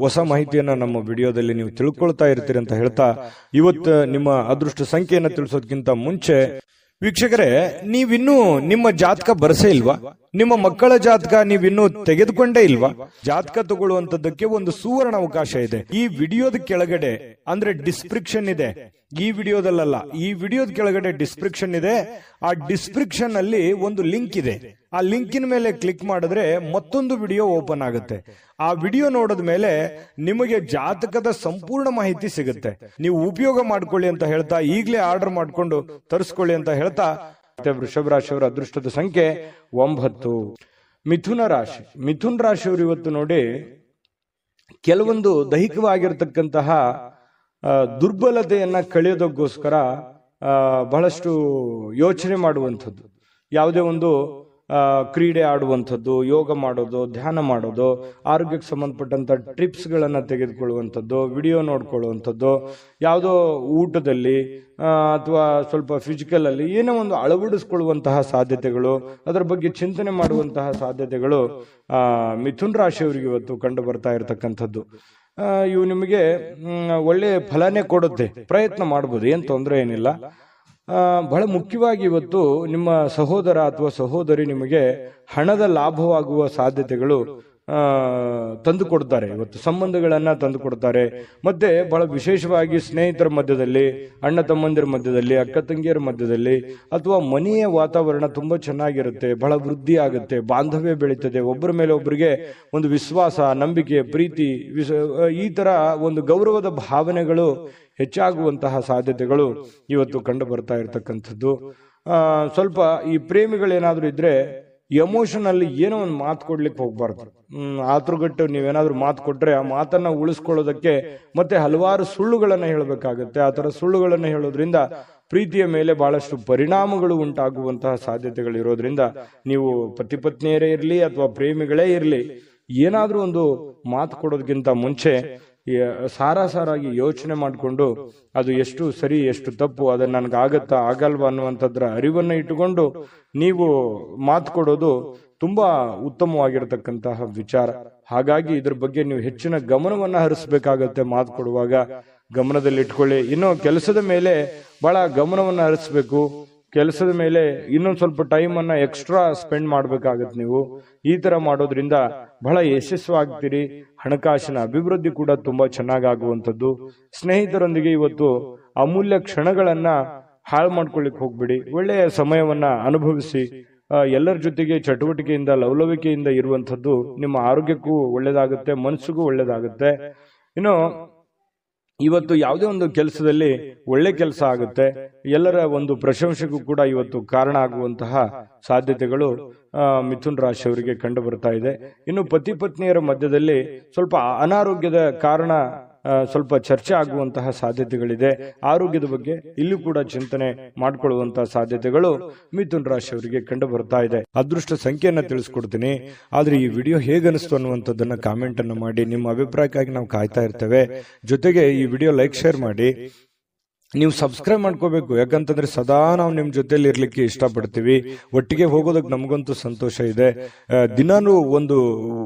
ಹೊಸ ಮಾಹಿತಿಯನ್ನ ನಮ್ಮ ವಿಡಿಯೋದಲ್ಲಿ ನೀವು ತಿಳ್ಕೊಳ್ತಾ ಇರ್ತೀರಿ ಅಂತ ಹೇಳ್ತಾ, ಇವತ್ತು ನಿಮ್ಮ ಅದೃಷ್ಟ ಸಂಖ್ಯೆಯನ್ನ ತಿಳಿಸೋದಕ್ಕಿಂತ ಮುಂಚೆ ವೀಕ್ಷಕರೇ, ನೀವಿನ್ನೂ ನಿಮ್ಮ ಜಾತಕ ಬರಸೇ ಇಲ್ವಾ? ನಿಮ್ಮ ಮಕ್ಕಳ ಜಾತಕ ನೀವಿನ್ನೂ ತೆಗೆದುಕೊಂಡೇ ಇಲ್ವಾ? ಜಾತಕ ತಗೊಳ್ಳುವಂತದ್ದಕ್ಕೆ ಒಂದು ಸುವರ್ಣ ಅವಕಾಶ ಇದೆ. ಈ ವಿಡಿಯೋದ ಕೆಳಗಡೆ ಅಂದ್ರೆ ಡಿಸ್ಕ್ರಿಪ್ಷನ್ ಇದೆ. ಈ ವಿಡಿಯೋದಲ್ಲ, ಈ ವಿಡಿಯೋದ ಕೆಳಗಡೆ ಡಿಸ್ಕ್ರಿಪ್ಷನ್ ಇದೆ. ಆ ಡಿಸ್ಕ್ರಿಪ್ಷನ್ ಅಲ್ಲಿ ಒಂದು ಲಿಂಕ್ ಇದೆ. ಆ ಲಿಂಕಿನ ಮೇಲೆ ಕ್ಲಿಕ್ ಮಾಡಿದ್ರೆ ಮತ್ತೊಂದು ವಿಡಿಯೋ ಓಪನ್ ಆಗುತ್ತೆ. ಆ ವಿಡಿಯೋ ನೋಡಿದ ಮೇಲೆ ನಿಮಗೆ ಜಾತಕದ ಸಂಪೂರ್ಣ ಮಾಹಿತಿ ಸಿಗುತ್ತೆ. ನೀವು ಉಪಯೋಗ ಮಾಡ್ಕೊಳ್ಳಿ ಅಂತ ಹೇಳ್ತಾ, ಈಗಲೇ ಆರ್ಡರ್ ಮಾಡ್ಕೊಂಡು ತರಿಸ್ಕೊಳ್ಳಿ ಅಂತ ಹೇಳ್ತಾ, ವೃಷಭ ರಾಶಿಯವರ ಅದೃಷ್ಟದ ಸಂಖ್ಯೆ 9. ಮಿಥುನ ರಾಶಿ. ಮಿಥುನ ರಾಶಿಯವರು ಇವತ್ತು ನೋಡಿ ಕೆಲವೊಂದು ದೈಹಿಕವಾಗಿರ್ತಕ್ಕಂತಹ ದುರ್ಬಲತೆಯನ್ನ ಕಳೆಯೋದಕ್ಕೋಸ್ಕರ ಬಹಳಷ್ಟು ಯೋಚನೆ ಮಾಡುವಂಥದ್ದು, ಯಾವುದೇ ಒಂದು ಕ್ರೀಡೆ ಆಡುವಂಥದ್ದು, ಯೋಗ ಮಾಡೋದು, ಧ್ಯಾನ ಮಾಡೋದು, ಆರೋಗ್ಯಕ್ಕೆ ಸಂಬಂಧಪಟ್ಟಂತ ಟ್ರಿಪ್ಸ್ ಗಳನ್ನ ತೆಗೆದುಕೊಳ್ಳುವಂಥದ್ದು, ವಿಡಿಯೋ ನೋಡ್ಕೊಳ್ಳುವಂಥದ್ದು, ಯಾವುದೋ ಊಟದಲ್ಲಿ ಅಥವಾ ಸ್ವಲ್ಪ ಫಿಸಿಕಲ್ ಅಲ್ಲಿ ಏನೋ ಒಂದು ಅಳವಡಿಸ್ಕೊಳ್ಳುವಂತಹ ಸಾಧ್ಯತೆಗಳು, ಅದರ ಬಗ್ಗೆ ಚಿಂತನೆ ಮಾಡುವಂತಹ ಸಾಧ್ಯತೆಗಳು ಮಿಥುನ್ ರಾಶಿಯವರಿಗೆ ಇವತ್ತು ಕಂಡು ಬರ್ತಾ ಇರತಕ್ಕಂಥದ್ದು. ಇವು ನಿಮಗೆ ಒಳ್ಳೆ ಫಲನೇ ಕೊಡುತ್ತೆ. ಪ್ರಯತ್ನ ಮಾಡ್ಬೋದು, ಏನ್ ತೊಂದರೆ ಏನಿಲ್ಲ. ಬಹಳ ಮುಖ್ಯವಾಗಿ ಇವತ್ತು ನಿಮ್ಮ ಸಹೋದರ ಅಥವಾ ಸಹೋದರಿ ನಿಮಗೆ ಹಣದ ಲಾಭವಾಗುವ ಸಾಧ್ಯತೆಗಳು ತಂದು ಕೊಡ್ತಾರೆ. ಇವತ್ತು ಸಂಬಂಧಗಳನ್ನ ತಂದು ಕೊಡ್ತಾರೆ. ಮತ್ತೆ ಬಹಳ ವಿಶೇಷವಾಗಿ ಸ್ನೇಹಿತರ ಮಧ್ಯದಲ್ಲಿ, ಅಣ್ಣ ತಮ್ಮಂದಿರ ಮಧ್ಯದಲ್ಲಿ, ಅಕ್ಕ ತಂಗಿಯರ ಮಧ್ಯದಲ್ಲಿ, ಅಥವಾ ಮನೆಯ ವಾತಾವರಣ ತುಂಬಾ ಚೆನ್ನಾಗಿರುತ್ತೆ. ಬಹಳ ವೃದ್ಧಿ ಆಗುತ್ತೆ, ಬಾಂಧವ್ಯ ಬೆಳೀತದೆ. ಒಬ್ಬರ ಮೇಲೆ ಒಬ್ಬರಿಗೆ ಒಂದು ವಿಶ್ವಾಸ, ನಂಬಿಕೆ, ಪ್ರೀತಿ, ಈ ತರ ಒಂದು ಗೌರವದ ಭಾವನೆಗಳು ಹೆಚ್ಚಾಗುವಂತಹ ಸಾಧ್ಯತೆಗಳು ಇವತ್ತು ಕಂಡು ಬರ್ತಾ ಇರತಕ್ಕಂಥದ್ದು. ಸ್ವಲ್ಪ ಈ ಪ್ರೇಮಿಗಳೇನಾದ್ರೂ ಇದ್ರೆ ಎಮೋಷನ್ ಏನೋ ಒಂದು ಮಾತು ಕೊಡ್ಲಿಕ್ಕೆ ಹೋಗ್ಬಾರ್ದು. ಆತುರಗಟ್ಟು ನೀವೇನಾದ್ರೂ ಮಾತು ಕೊಟ್ರೆ ಆ ಮಾತನ್ನ ಉಳಿಸ್ಕೊಳ್ಳೋದಕ್ಕೆ ಮತ್ತೆ ಹಲವಾರು ಸುಳ್ಳುಗಳನ್ನ ಹೇಳಬೇಕಾಗತ್ತೆ. ಆ ತರ ಸುಳ್ಳುಗಳನ್ನ ಹೇಳೋದ್ರಿಂದ ಪ್ರೀತಿಯ ಮೇಲೆ ಬಹಳಷ್ಟು ಪರಿಣಾಮಗಳು ಉಂಟಾಗುವಂತಹ ಸಾಧ್ಯತೆಗಳು ಇರೋದ್ರಿಂದ ನೀವು ಪತಿ ಪತ್ನಿಯರೇ ಇರ್ಲಿ ಅಥವಾ ಪ್ರೇಮಿಗಳೇ ಇರ್ಲಿ, ಏನಾದ್ರೂ ಒಂದು ಮಾತು ಕೊಡೋದಕ್ಕಿಂತ ಮುಂಚೆ ಸಾರಾಗಿ ಯೋಚನೆ ಮಾಡಿಕೊಂಡು ಅದು ಎಷ್ಟು ಸರಿ ಎಷ್ಟು ತಪ್ಪು, ಅದನ್ನ ನನ್ಗೆ ಆಗತ್ತಾ ಆಗಲ್ವಾ ಅನ್ನುವಂಥದ್ರ ಅರಿವನ್ನ ಇಟ್ಟುಕೊಂಡು ನೀವು ಮಾತು ಕೊಡೋದು ತುಂಬಾ ಉತ್ತಮವಾಗಿರತಕ್ಕಂತಹ ವಿಚಾರ. ಹಾಗಾಗಿ ಇದ್ರ ಬಗ್ಗೆ ನೀವು ಹೆಚ್ಚಿನ ಗಮನವನ್ನ ಹರಿಸಬೇಕಾಗತ್ತೆ. ಮಾತು ಕೊಡುವಾಗ ಗಮನದಲ್ಲಿ ಇಟ್ಕೊಳ್ಳಿ. ಇನ್ನು ಕೆಲಸದ ಮೇಲೆ ಬಹಳ ಗಮನವನ್ನ ಹರಿಸಬೇಕು. ಕೆಲಸದ ಮೇಲೆ ಇನ್ನೊಂದು ಸ್ವಲ್ಪ ಟೈಮ್ ಅನ್ನ ಎಕ್ಸ್ಟ್ರಾ ಸ್ಪೆಂಡ್ ಮಾಡ್ಬೇಕಾಗತ್ತೆ. ನೀವು ಈ ತರ ಮಾಡೋದ್ರಿಂದ ಬಹಳ ಯಶಸ್ವಾಗ್ತೀರಿ. ಹಣಕಾಸಿನ ಅಭಿವೃದ್ಧಿ ಕೂಡ ತುಂಬಾ ಚೆನ್ನಾಗಾಗುವಂಥದ್ದು. ಸ್ನೇಹಿತರೊಂದಿಗೆ ಇವತ್ತು ಅಮೂಲ್ಯ ಕ್ಷಣಗಳನ್ನ ಹಾಳು ಮಾಡ್ಕೊಳ್ಳಿಕ್ ಹೋಗ್ಬಿಡಿ. ಒಳ್ಳೆಯ ಸಮಯವನ್ನ ಅನುಭವಿಸಿ. ಎಲ್ಲರ ಜೊತೆಗೆ ಚಟುವಟಿಕೆಯಿಂದ, ಲವಲವಿಕೆಯಿಂದ ಇರುವಂಥದ್ದು ನಿಮ್ಮ ಆರೋಗ್ಯಕ್ಕೂ ಒಳ್ಳೇದಾಗುತ್ತೆ, ಮನಸ್ಸಿಗೂ ಒಳ್ಳೇದಾಗುತ್ತೆ. ಇನ್ನು ಇವತ್ತು ಯಾವುದೇ ಒಂದು ಕೆಲಸದಲ್ಲಿ ಒಳ್ಳೆ ಕೆಲಸ ಆಗುತ್ತೆ. ಎಲ್ಲರ ಒಂದು ಪ್ರಶಂಸೆಗೂ ಕೂಡ ಇವತ್ತು ಕಾರಣ ಆಗುವಂತಹ ಸಾಧ್ಯತೆಗಳು ಮಿಥುನ್ ರಾಶಿಯವರಿಗೆ ಕಂಡು ಬರ್ತಾ ಇದೆ. ಇನ್ನು ಪತಿ ಪತ್ನಿಯರ ಮಧ್ಯದಲ್ಲಿ ಸ್ವಲ್ಪ ಅನಾರೋಗ್ಯದ ಕಾರಣ ಸ್ವಲ್ಪ ಚರ್ಚೆ ಆಗುವಂತಹ ಸಾಧ್ಯತೆಗಳಿದೆ. ಆರೋಗ್ಯದ ಬಗ್ಗೆ ಇಲ್ಲೂ ಕೂಡ ಚಿಂತನೆ ಮಾಡಿಕೊಳ್ಳುವಂತಹ ಸಾಧ್ಯತೆಗಳು ಮಿಥುನ್ ರಾಶಿಯವರಿಗೆ ಕಂಡು ಬರ್ತಾ ಇದೆ. ಅದೃಷ್ಟ ಸಂಖ್ಯೆಯನ್ನ ತಿಳಿಸ್ಕೊಡ್ತೀನಿ. ಆದ್ರೆ ಈ ವಿಡಿಯೋ ಹೇಗನಿಸ್ತು ಅನ್ನುವಂಥದ್ದನ್ನ ಕಾಮೆಂಟ್ ಅನ್ನು ಮಾಡಿ. ನಿಮ್ಮ ಅಭಿಪ್ರಾಯಕ್ಕಾಗಿ ನಾವು ಕಾಯ್ತಾ ಇರ್ತೇವೆ. ಜೊತೆಗೆ ಈ ವಿಡಿಯೋ ಲೈಕ್, ಶೇರ್ ಮಾಡಿ. ನೀವು ಸಬ್ಸ್ಕ್ರೈಬ್ ಮಾಡ್ಕೋಬೇಕು. ಯಾಕಂತಂದ್ರೆ ಸದಾ ನಾವು ನಿಮ್ ಜೊತೆಲಿ ಇರ್ಲಿಕ್ಕೆ ಇಷ್ಟಪಡ್ತೀವಿ. ಒಟ್ಟಿಗೆ ಹೋಗೋದಕ್ಕೆ ನಮಗಂತೂ ಸಂತೋಷ ಇದೆ. ದಿನಾನು ಒಂದು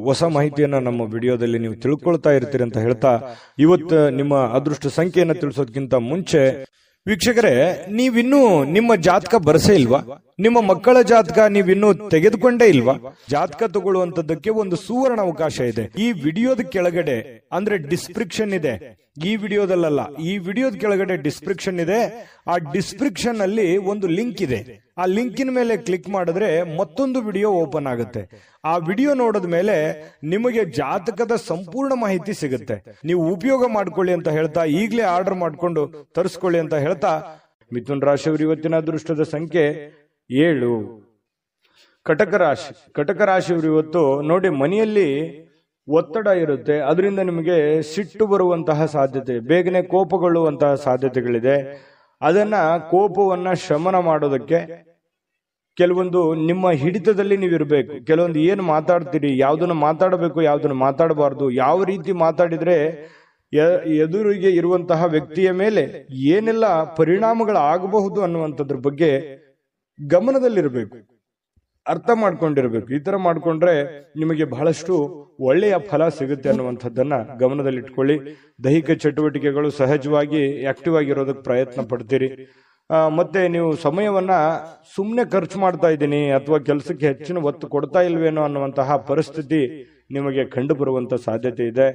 ಹೊಸ ಮಾಹಿತಿಯನ್ನ ನಮ್ಮ ವಿಡಿಯೋದಲ್ಲಿ ನೀವು ತಿಳ್ಕೊಳ್ತಾ ಇರ್ತೀರಿ ಅಂತ ಹೇಳ್ತಾ, ಇವತ್ತು ನಿಮ್ಮ ಅದೃಷ್ಟ ಸಂಖ್ಯೆಯನ್ನ ತಿಳಿಸೋದಕ್ಕಿಂತ ಮುಂಚೆ ವೀಕ್ಷಕರೇ, ನೀವಿನ್ನೂ ನಿಮ್ಮ ಜಾತಕ ಬರಸೇ ಇಲ್ವಾ? ನಿಮ್ಮ ಮಕ್ಕಳ ಜಾತಕ ನೀವಿನ್ನೂ ತೆಗೆದುಕೊಂಡೇ ಇಲ್ವಾ? ಜಾತಕ ತಗೊಳ್ಳುವಂತದ್ದಕ್ಕೆ ಒಂದು ಸುವರ್ಣ ಅವಕಾಶ ಇದೆ. ಈ ವಿಡಿಯೋದ ಕೆಳಗಡೆ ಅಂದ್ರೆ ಡಿಸ್ಕ್ರಿಪ್ಷನ್ ಇದೆ. ಈ ವಿಡಿಯೋದಲ್ಲ, ಈ ವಿಡಿಯೋದ ಕೆಳಗಡೆ ಡಿಸ್ಕ್ರಿಪ್ಷನ್ ಇದೆ. ಆ ಡಿಸ್ಕ್ರಿಪ್ಷನ್ ಅಲ್ಲಿ ಒಂದು ಲಿಂಕ್ ಇದೆ. ಆ ಲಿಂಕಿನ ಮೇಲೆ ಕ್ಲಿಕ್ ಮಾಡಿದ್ರೆ ಮತ್ತೊಂದು ವಿಡಿಯೋ ಓಪನ್ ಆಗುತ್ತೆ. ಆ ವಿಡಿಯೋ ನೋಡಿದ ಮೇಲೆ ನಿಮಗೆ ಜಾತಕದ ಸಂಪೂರ್ಣ ಮಾಹಿತಿ ಸಿಗುತ್ತೆ. ನೀವು ಉಪಯೋಗ ಮಾಡ್ಕೊಳ್ಳಿ ಅಂತ ಹೇಳ್ತಾ, ಈಗಲೇ ಆರ್ಡರ್ ಮಾಡ್ಕೊಂಡು ತರಿಸ್ಕೊಳ್ಳಿ ಅಂತ ಹೇಳ್ತಾ, ಮಿಥುನ್ ರಾಶಿಯವರು ಇವತ್ತಿನ ಅದೃಷ್ಟದ ಸಂಖ್ಯೆ 7. ಕಟಕ ರಾಶಿಯವರು ಇವತ್ತು ನೋಡಿ, ಮನೆಯಲ್ಲಿ ಒತ್ತಡ ಇರುತ್ತೆ, ಅದರಿಂದ ನಿಮಗೆ ಸಿಟ್ಟು ಬರುವಂತಹ ಸಾಧ್ಯತೆ, ಬೇಗನೆ ಕೋಪಗೊಳ್ಳುವಂತಹ ಸಾಧ್ಯತೆಗಳಿದೆ. ಅದನ್ನ ಕೋಪವನ್ನ ಶಮನ ಮಾಡೋದಕ್ಕೆ ಕೆಲವೊಂದು ನಿಮ್ಮ ಹಿಡಿತದಲ್ಲಿ ನೀವಿರಬೇಕು. ಕೆಲವೊಂದು ಏನು ಮಾತಾಡ್ತೀರಿ, ಯಾವ್ದನ್ನ ಮಾತಾಡಬೇಕು, ಯಾವ್ದನ್ನ ಮಾತಾಡಬಾರ್ದು, ಯಾವ ರೀತಿ ಮಾತಾಡಿದ್ರೆ ಎದುರಿಗೆ ಇರುವಂತಹ ವ್ಯಕ್ತಿಯ ಮೇಲೆ ಏನೆಲ್ಲ ಪರಿಣಾಮಗಳಾಗಬಹುದು ಅನ್ನುವಂಥದ್ರ ಬಗ್ಗೆ ಗಮನದಲ್ಲಿರಬೇಕು, ಅರ್ಥ ಮಾಡ್ಕೊಂಡಿರ್ಬೇಕು. ಈ ತರ ಮಾಡ್ಕೊಂಡ್ರೆ ನಿಮಗೆ ಬಹಳಷ್ಟು ಒಳ್ಳೆಯ ಫಲ ಸಿಗುತ್ತೆ ಅನ್ನುವಂಥದ್ದನ್ನ ಗಮನದಲ್ಲಿಟ್ಕೊಳ್ಳಿ. ದೈಹಿಕ ಚಟುವಟಿಕೆಗಳು ಸಹಜವಾಗಿ ಆಕ್ಟಿವ್ ಆಗಿರೋದಕ್ಕೆ ಪ್ರಯತ್ನ ಪಡ್ತೀರಿ. ಮತ್ತೆ ನೀವು ಸಮಯವನ್ನ ಸುಮ್ಮನೆ ಖರ್ಚು ಮಾಡ್ತಾ ಇದ್ದೀನಿ ಅಥವಾ ಕೆಲಸಕ್ಕೆ ಹೆಚ್ಚಿನ ಒತ್ತು ಕೊಡ್ತಾ ಇಲ್ವೇನೋ ಅನ್ನುವಂತಹ ಪರಿಸ್ಥಿತಿ ನಿಮಗೆ ಕಂಡು ಬರುವಂತ ಸಾಧ್ಯತೆ ಇದೆ.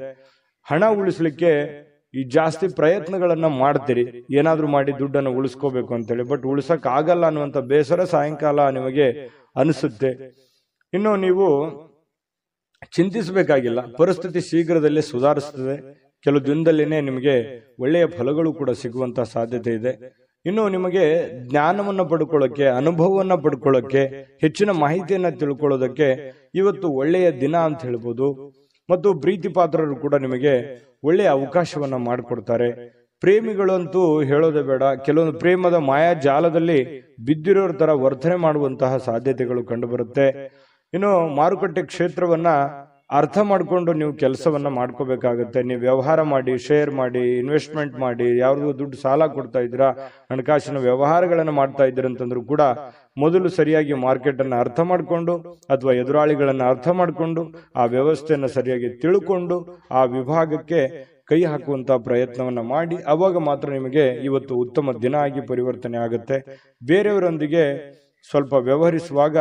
ಹಣ ಉಳಿಸ್ಲಿಕ್ಕೆ ಈ ಜಾಸ್ತಿ ಪ್ರಯತ್ನಗಳನ್ನ ಮಾಡ್ತೀರಿ, ಏನಾದ್ರೂ ಮಾಡಿ ದುಡ್ಡನ್ನು ಉಳಿಸ್ಕೋಬೇಕು ಅಂತೇಳಿ. ಬಟ್ ಉಳಿಸಕ್ ಆಗಲ್ಲ ಅನ್ನುವಂತ ಬೇಸರ ಸಾಯಂಕಾಲ ನಿಮಗೆ ಅನಿಸುತ್ತೆ. ಇನ್ನು ನೀವು ಚಿಂತಿಸಬೇಕಾಗಿಲ್ಲ, ಪರಿಸ್ಥಿತಿ ಶೀಘ್ರದಲ್ಲೇ ಸುಧಾರಿಸುತ್ತದೆ. ಕೆಲವು ದಿನದಲ್ಲಿನೇ ನಿಮಗೆ ಒಳ್ಳೆಯ ಫಲಗಳು ಕೂಡ ಸಿಗುವಂತ ಸಾಧ್ಯತೆ ಇದೆ. ಇನ್ನು ನಿಮಗೆ ಜ್ಞಾನವನ್ನ ಪಡ್ಕೊಳ್ಳೋಕೆ, ಅನುಭವವನ್ನ ಪಡ್ಕೊಳ್ಳೋಕೆ, ಹೆಚ್ಚಿನ ಮಾಹಿತಿಯನ್ನ ತಿಳ್ಕೊಳ್ಳೋದಕ್ಕೆ ಇವತ್ತು ಒಳ್ಳೆಯ ದಿನ ಅಂತ ಹೇಳ್ಬೋದು. ಮತ್ತು ಪ್ರೀತಿ ಪಾತ್ರರು ಕೂಡ ನಿಮಗೆ ಒಳ್ಳೆಯ ಅವಕಾಶವನ್ನ ಮಾಡಿಕೊಡ್ತಾರೆ. ಪ್ರೇಮಿಗಳಂತೂ ಹೇಳೋದೇ ಬೇಡ, ಕೆಲವೊಂದು ಪ್ರೇಮದ ಮಾಯಾ ಜಾಲದಲ್ಲಿ ಬಿದ್ದಿರೋರ ತರ ವರ್ತನೆ ಮಾಡುವಂತಹ ಸಾಧ್ಯತೆಗಳು ಕಂಡುಬರುತ್ತೆ. ಇನ್ನು ಮಾರುಕಟ್ಟೆ ಕ್ಷೇತ್ರವನ್ನ ಅರ್ಥ ಮಾಡಿಕೊಂಡು ನೀವು ಕೆಲಸವನ್ನ ಮಾಡ್ಕೋಬೇಕಾಗತ್ತೆ. ನೀವು ವ್ಯವಹಾರ ಮಾಡಿ, ಶೇರ್ ಮಾಡಿ, ಇನ್ವೆಸ್ಟ್ಮೆಂಟ್ ಮಾಡಿ, ಯಾವ್ದು ದುಡ್ಡು ಸಾಲ ಕೊಡ್ತಾ ಇದ್ದೀರಾ, ಹಣಕಾಸಿನ ವ್ಯವಹಾರಗಳನ್ನ ಮಾಡ್ತಾ ಇದ್ದೀರಾ ಅಂತಂದ್ರೂ ಕೂಡ ಮೊದಲು ಸರಿಯಾಗಿ ಮಾರ್ಕೆಟ್ ಅನ್ನ ಅರ್ಥ ಮಾಡಿಕೊಂಡು ಅಥವಾ ಎದುರಾಳಿಗಳನ್ನ ಅರ್ಥ ಮಾಡಿಕೊಂಡು ಆ ವ್ಯವಸ್ಥೆಯನ್ನ ಸರಿಯಾಗಿ ತಿಳ್ಕೊಂಡು ಆ ವಿಭಾಗಕ್ಕೆ ಕೈ ಹಾಕುವಂತ ಪ್ರಯತ್ನವನ್ನ ಮಾಡಿ, ಅವಾಗ ಮಾತ್ರ ನಿಮಗೆ ಇವತ್ತು ಉತ್ತಮ ದಿನ ಆಗಿ ಪರಿವರ್ತನೆ ಆಗುತ್ತೆ. ಬೇರೆಯವರೊಂದಿಗೆ ಸ್ವಲ್ಪ ವ್ಯವಹರಿಸುವಾಗ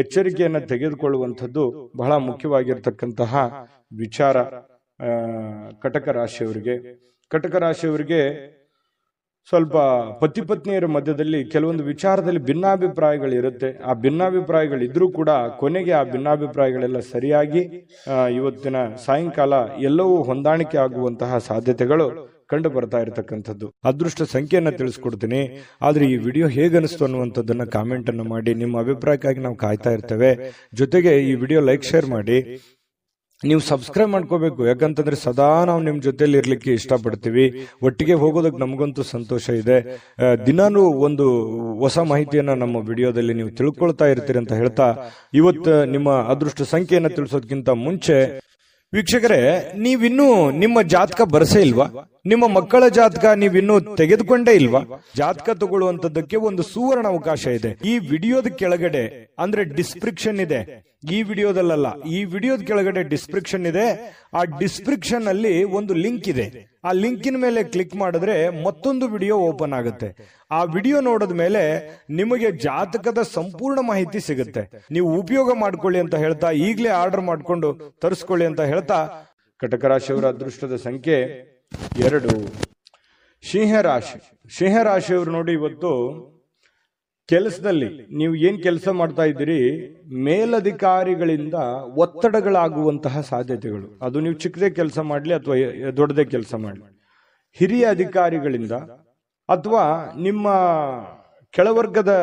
ಎಚ್ಚರಿಕೆಯನ್ನ ತೆಗೆದುಕೊಳ್ಳುವಂಥದ್ದು ಬಹಳ ಮುಖ್ಯವಾಗಿರ್ತಕ್ಕಂತಹ ವಿಚಾರ. ಕಟಕ ರಾಶಿಯವರಿಗೆ ಸ್ವಲ್ಪ ಪತಿ ಪತ್ನಿಯರ ಮಧ್ಯದಲ್ಲಿ ಕೆಲವೊಂದು ವಿಚಾರದಲ್ಲಿ ಭಿನ್ನಾಭಿಪ್ರಾಯಗಳಿರುತ್ತೆ. ಆ ಭಿನ್ನಾಭಿಪ್ರಾಯಗಳಿದ್ರೂ ಕೂಡ ಕೊನೆಗೆ ಆ ಭಿನ್ನಾಭಿಪ್ರಾಯಗಳೆಲ್ಲ ಸರಿಯಾಗಿ ಇವತ್ತಿನ ಸಾಯಂಕಾಲ ಎಲ್ಲವೂ ಹೊಂದಾಣಿಕೆ ಆಗುವಂತಹ ಸಾಧ್ಯತೆಗಳು ಕಂಡು ಬರ್ತಾ ಇರತಕ್ಕಂಥದ್ದು. ಅದೃಷ್ಟ ಸಂಖ್ಯೆಯನ್ನ ತಿಳಿಸ್ಕೊಡ್ತೀನಿ. ಆದ್ರೆ ಈ ವಿಡಿಯೋ ಹೇಗನಿಸ್ತು ಅನ್ನುವಂಥದ್ದನ್ನ ಕಾಮೆಂಟ್ ಅನ್ನು ಮಾಡಿ. ನಿಮ್ಮ ಅಭಿಪ್ರಾಯಕ್ಕಾಗಿ ನಾವು ಕಾಯ್ತಾ ಇರ್ತೇವೆ. ಜೊತೆಗೆ ಈ ವಿಡಿಯೋ ಲೈಕ್, ಶೇರ್ ಮಾಡಿ. ನೀವು ಸಬ್ಸ್ಕ್ರೈಬ್ ಮಾಡ್ಕೋಬೇಕು. ಯಾಕಂತಂದ್ರೆ ಸದಾ ನಾವು ನಿಮ್ ಜೊತೆಲಿ ಇರ್ಲಿಕ್ಕೆ ಇಷ್ಟಪಡ್ತೀವಿ. ಒಟ್ಟಿಗೆ ಹೋಗೋದಕ್ಕೆ ನಮಗಂತೂ ಸಂತೋಷ ಇದೆ. ದಿನಾನು ಒಂದು ಹೊಸ ಮಾಹಿತಿಯನ್ನ ನಮ್ಮ ವಿಡಿಯೋದಲ್ಲಿ ನೀವು ತಿಳ್ಕೊಳ್ತಾ ಇರ್ತೀರಿ ಅಂತ ಹೇಳ್ತಾ, ಇವತ್ತು ನಿಮ್ಮ ಅದೃಷ್ಟ ಸಂಖ್ಯೆಯನ್ನ ತಿಳಿಸೋದಕ್ಕಿಂತ ಮುಂಚೆ ವೀಕ್ಷಕರೇ, ನೀವಿನ್ನೂ ನಿಮ್ಮ ಜಾತಕ ಬರಸೇ ಇಲ್ವಾ? ನಿಮ್ಮ ಮಕ್ಕಳ ಜಾತಕ ನೀವಿನ್ನೂ ತೆಗೆದುಕೊಂಡೇ ಇಲ್ವಾ? ಜಾತಕ ತಗೊಳ್ಳುವಂತದ್ದಕ್ಕೆ ಒಂದು ಸುವರ್ಣ ಅವಕಾಶ ಇದೆ. ಈ ವಿಡಿಯೋದ ಕೆಳಗಡೆ ಅಂದ್ರೆ ಡಿಸ್ಕ್ರಿಪ್ಷನ್ ಇದೆ. ಈ ವಿಡಿಯೋದಲ್ಲ, ಈ ವಿಡಿಯೋದ ಕೆಳಗಡೆ ಡಿಸ್ಕ್ರಿಪ್ಷನ್ ಇದೆ. ಆ ಡಿಸ್ಕ್ರಿಪ್ಷನ್ ಅಲ್ಲಿ ಒಂದು ಲಿಂಕ್ ಇದೆ. ಆ ಲಿಂಕಿನ ಮೇಲೆ ಕ್ಲಿಕ್ ಮಾಡಿದ್ರೆ ಮತ್ತೊಂದು ವಿಡಿಯೋ ಓಪನ್ ಆಗುತ್ತೆ. ಆ ವಿಡಿಯೋ ನೋಡಿದ ಮೇಲೆ ನಿಮಗೆ ಜಾತಕದ ಸಂಪೂರ್ಣ ಮಾಹಿತಿ ಸಿಗುತ್ತೆ. ನೀವು ಉಪಯೋಗ ಮಾಡ್ಕೊಳ್ಳಿ ಅಂತ ಹೇಳ್ತಾ, ಈಗಲೇ ಆರ್ಡರ್ ಮಾಡ್ಕೊಂಡು ತರಿಸ್ಕೊಳ್ಳಿ ಅಂತ ಹೇಳ್ತಾ, ಕಟಕ ರಾಶಿಯವರ ಅದೃಷ್ಟದ ಸಂಖ್ಯೆ 2. ಸಿಂಹರಾಶಿಯವರು ನೋಡಿ, ಇವತ್ತು ಕೆಲಸದಲ್ಲಿ ನೀವು ಏನ್ ಕೆಲಸ ಮಾಡ್ತಾ ಇದ್ದೀರಿ, ಮೇಲಧಿಕಾರಿಗಳಿಂದ ಒತ್ತಡಗಳಾಗುವಂತಹ ಸಾಧ್ಯತೆಗಳು. ಅದು ನೀವು ಚಿಕ್ಕದೇ ಕೆಲಸ ಮಾಡ್ಲಿ ಅಥವಾ ದೊಡ್ಡದೇ ಕೆಲಸ ಮಾಡ್ಲಿ, ಹಿರಿಯ ಅಧಿಕಾರಿಗಳಿಂದ ಅಥವಾ ನಿಮ್ಮ ಕೆಳವರ್ಗದ